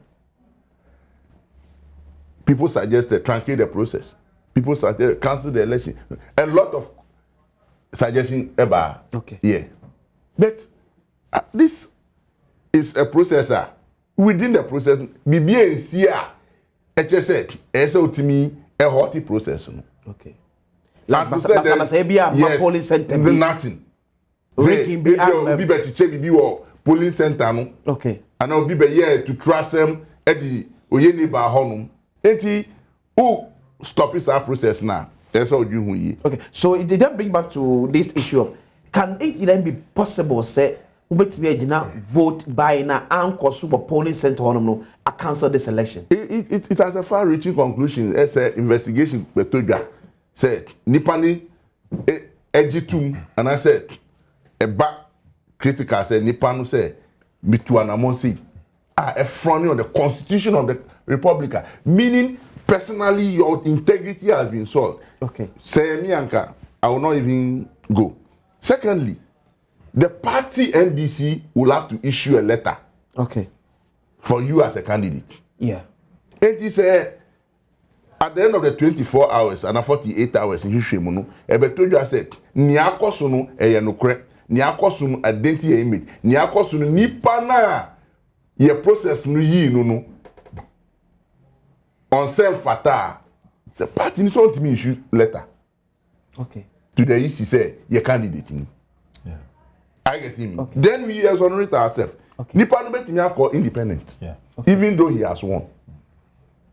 People suggested truncate the process. People suggested cancel the election. A lot of suggestions about yeah. But this is a processor. Within the process, BBNC HSA, SOTMI, a haughty process. Okay. Like yes, polling center. Nothing. Say, be polling center no. Okay. And I'll be here to trust them at the Oyeni ba honum. Enti who stop this process now? That's all you who. Okay. So it didn't bring back to this issue of can it then be possible say who bet me vote by na anchor super polling center honum no I cancel this election. It has a far-reaching conclusion. It's an investigation Betoga said Nipani Ejitum and I said a back critical said Nipano said Mituanamonsi are a front on the constitution of the Republic, meaning personally your integrity has been sought. Okay. Say Mianka, I will not even go. Secondly, the party NDC will have to issue a letter. Okay. For you as a candidate. Yeah. And he said at the end of the 24 hours and 48 hours in Hishimono, Ebetojo said, Niakosuno eyanokre. Niakosunu identity image. Niakosunu nipana ye process no yi no. On self fata. The party ni so to me issue letter. Okay. To the EC say ye candidate ni. Yeah. I get him. Okay. Then we exonerate ourselves. Okay. Nipa no betimi akọ independent. Yeah. Okay. Even though he has won.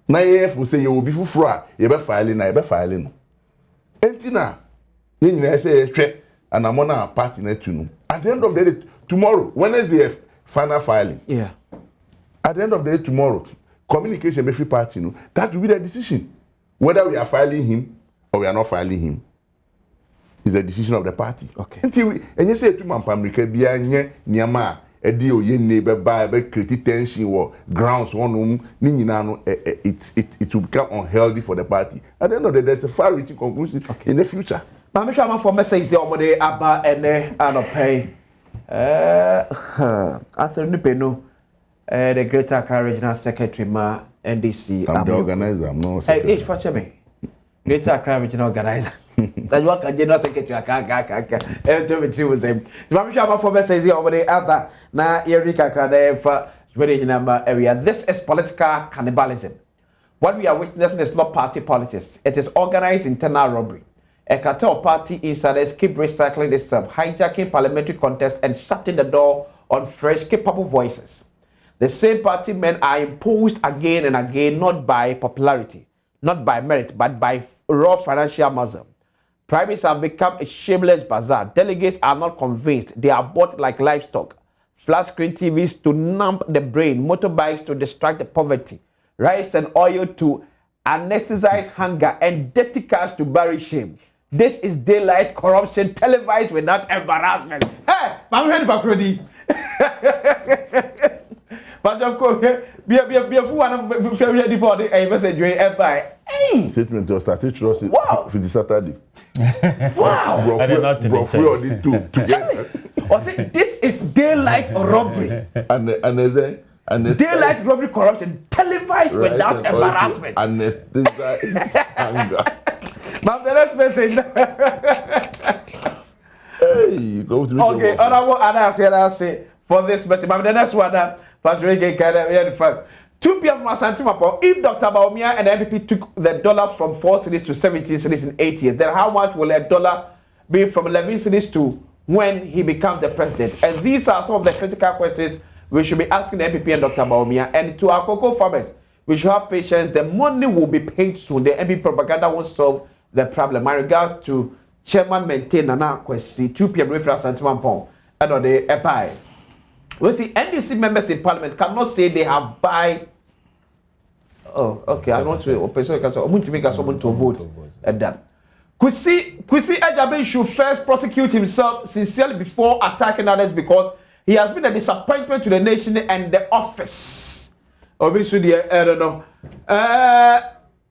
Na yef will say you will be fufura, ye be filing na ye be filing no. Entina ye nyina say hwe and I'm on our party net you know. At the end of the day, tomorrow, Wednesday, final filing. Yeah. At the end of the day, tomorrow, communication with free party, you know, that will be the decision. Whether we are filing him or we are not filing him is the decision of the party. Okay. Until we, and you say to man Pamrika Bia Nyama, a deal ye neighbor by create tension or grounds one it will become unhealthy for the party. At the end of the day, there's a far-reaching conclusion in the future. But I'm sure I'm for message the omode aba ene anopay. Arthur Nupeno, the Greater Accra Regional Secretary ma NDC. I'm the organizer. I'm not secretary. Hey, for me. Greater Accra Regional Organizer. That's what General Secretary. Everything was him. So I'm sure I'm for message the omode aba na Erika Accra for very number area. This is political cannibalism. What we are witnessing is not party politics. It is organized internal robbery. A cartel of party insiders keep recycling themselves, hijacking parliamentary contests and shutting the door on fresh, capable voices. The same party men are imposed again and again, not by popularity, not by merit, but by raw financial muscle. Primaries have become a shameless bazaar. Delegates are not convinced. They are bought like livestock. Flat screen TVs to numb the brain, motorbikes to distract the poverty, rice and oil to anesthetize hunger, and dirty cash to bury shame. This is daylight corruption televised without embarrassment. Hey, I'm ready, Bakrodi. But of course, be a fool and very body a message you buy. Hey! Statement to start it for the Saturday. Wow! This is daylight robbery. And daylight robbery corruption televised without embarrassment. Anesthesia is anger. But the next message. Hey, go to me. Okay, I say for this message. But the next one, Patrick the first. 2 p.m. from Asantimapo. If Dr. Baumia and the MPP took the dollar from 4 cedis to 17 cedis in 8 years, then how much will a dollar be from 11 cedis to when he becomes the president? And these are some of the critical questions we should be asking the MPP and Dr. Baumia. And to our cocoa farmers, we should have patience. The money will be paid soon. The MPP propaganda won't solve the problem. My regards to Chairman Maintain Nana Kwesi, 2 p.m. reference Santimapo, and on the EPI. We see NDC members in Parliament cannot say they have buy. Oh, okay. I don't say person can say to make someone to vote at that. Kwesi Ejabe should first prosecute himself sincerely before attacking others because he has been a disappointment to the nation and the office. Obviously, I don't know.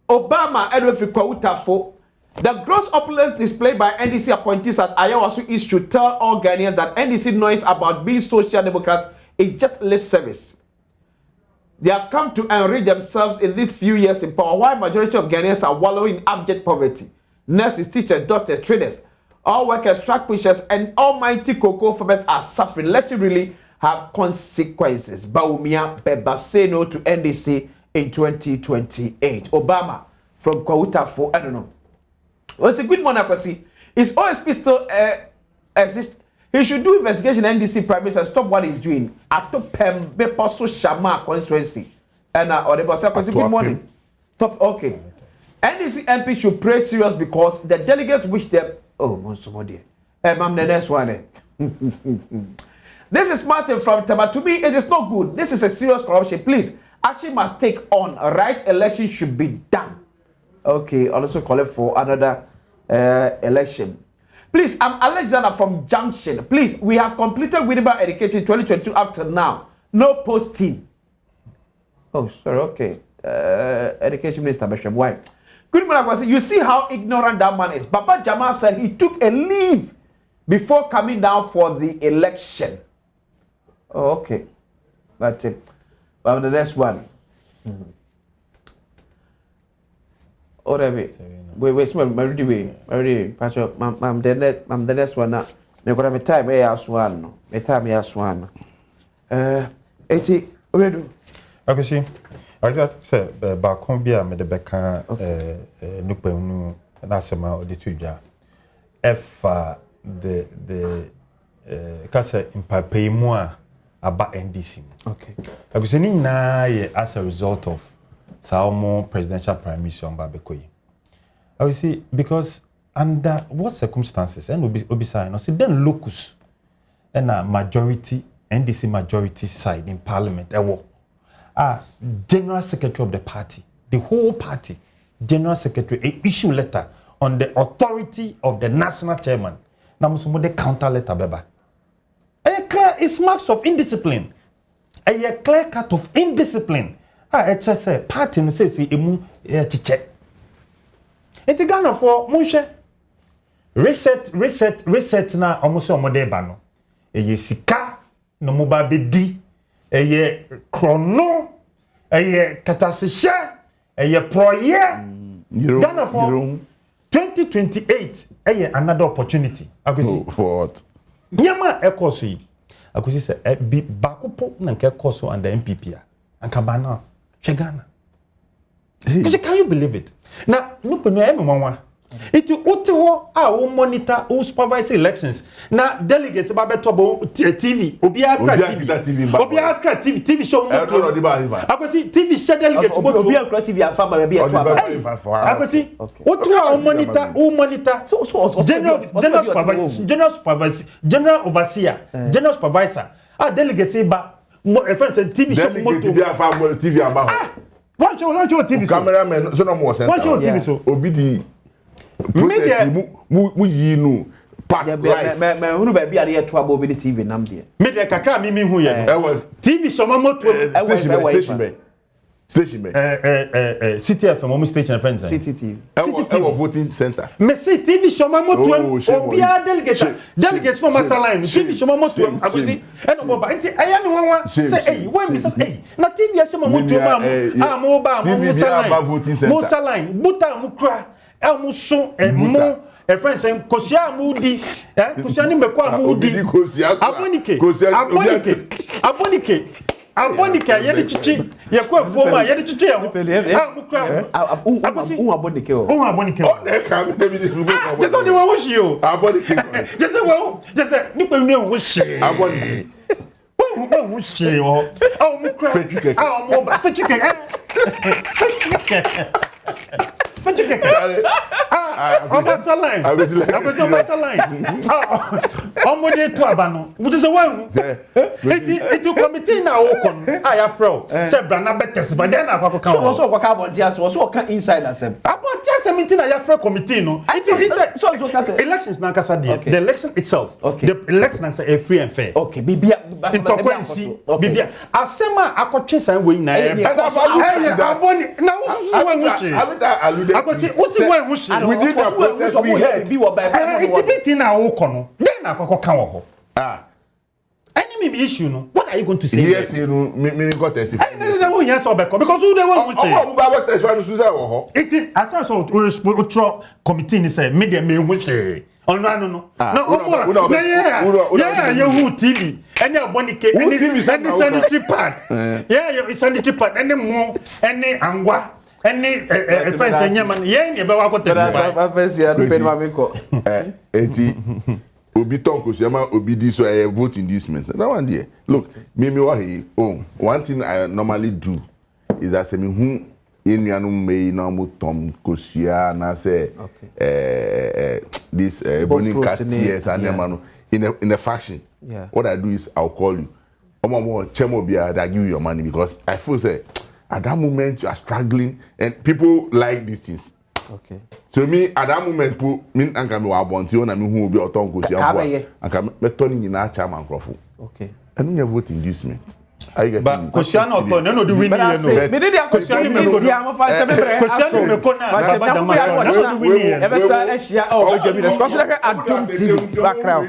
Obama Edward Kwakye. The gross opulence displayed by NDC appointees at Ayawasu East should tell all Ghanaians that NDC noise about being social democrats is just lip service. They have come to enrich themselves in these few years in power, while majority of Ghanaians are wallowing in abject poverty. Nurses, teachers, doctors, traders, all workers, truck pushers, and almighty cocoa farmers are suffering. Let's really have consequences. Baumia Beba say no to NDC in 2028. Obama from Kwakye, I don't know. Well, it's a good one, Akwesi. Is OSP still exist? He should do investigation NDC Prime Minister and stop what he's doing. Atop Beposo Shama constituency. And or the boss Akwesi, good morning. Top okay. NDC MP should pray serious because the delegates wish them. Oh, Monsomodi. Ma'am, the next one. This is Martin from Tama. To me, it is not good. This is a serious corruption. Please, action must take on. A right election should be done. Okay, also call it for another election. Please, I'm Alexander from Junction. Please, we have completed Winneba Education 2022 up to now. No posting. Oh, sorry, okay. Education Minister Bishop, why? Good morning, you see how ignorant that man is. Papa Jamal said he took a leave before coming down for the election. Oh, okay. But the next one. Wait, Marry, Pastor, Mam, the next one now. Me gonna time, one. Me time, one. 80, ready. Okay, see. I just say, Bacombia, me the Becca, Nupenu, and Asama, or the Tuja. If the Cassa in Pape moi about NDC. Okay. I was saying now as a result of Salmo presidential prime minister on Babekoyi. I will see because under what circumstances and will sign or see then locus and a majority NDC majority side in parliament general secretary of the party, the whole party, general secretary issue letter on the authority of the national chairman. Now the counter letter beba. It's marks of indiscipline. A clear cut of indiscipline. It's just a party no say emu chiche. Enti Ghana for munhwe reset na omuso omode ba no. Eye sika no mo ba bedi. Eye krono, eye katasehye, eye proye. Ghana for 2028 eye another opportunity. Akwesi for what? Nyama ekoso yi. Akwesi say bi bakopo na nke ekoso and the MPP a. Anka bana Ghana. Because can you believe it? Now, look at me, it will monitor, who supervise elections. Now, delegates about TV, Obia TV show. I can see TV show delegates. Obia TV and family. I can see what who monitor. General overseer, general supervisor. Delegates about friends and TV show. TV about. One show TV. Cameraman, so no more. One show TV so. Obidi. Process mu yinu Part life. Me hunu ba bia dey to abo bi TV nam dey. Me dey kakra mi hu ye no. TV so moto station City FM almost station friends. City TV. Our voting center. Me see TV so moto obia delegates from Masaline. TV so moto agozi e no boba enti aya me wanwa say when me say na TV so moto mo ba mo Masaline buta mu kra e mu so mo a friend saying Kosia Moody, Kosia Nimekwa Moody, Abonike, Yedi Chichi, Yakwa Foma, Yedi Chichi, just only one wish you. Just a well, just a nipple wish. Abonike. Oh, she oh, Mukra, oh, more chicken. On Masaline. I was on Masaline. On Monday to Abano. Which is a one. It took committee now. I have fro. Said Brana Bettes, but then I have come. Also, what about just was what inside us. About just a meeting I have fro committee. No, I think he said so. Elections now, the election itself. Okay. The election is a free and fair. Okay, Bibia. Bibia. Asema akoche sa we na. I go see when we did that process we had. It's beating our kono. Then I go kan wo. Enemy issue no. What are you going to say? Yes, you know, me got testify. Because who they want to change. It as I saw committee ni say me dem me wish. Oh no. Yeah, you TV. Any Abonike, any sanitary pad. Yeah, sanitary pad. Any more, any angwa. Any friends and yaman, yeah, but I got the Obi Tonko, Yama, Obi this, so I vote in this minute. That one there. Look, one thing I normally do is that say me who in Yanum may now Tom Kosia, na say this burning cat tears and Yamano in a fashion. Yeah. What I do is I'll call you. Omo Chemo Bia that give you your money because I feel say at that moment you are struggling and people like these things. Okay. So me at that moment me anka me wa bonti ona me hu obi oton ko sia bo anka me turn ni na cha man crofo. Okay. And you vote inducement. I get but Kosiana oton no do win here no. Me dey Kosiana me ko sia mo fa che me bre. Kosiana me ko na Badwam no do win here. E be sa ehia o be mi discussion Adom TV background.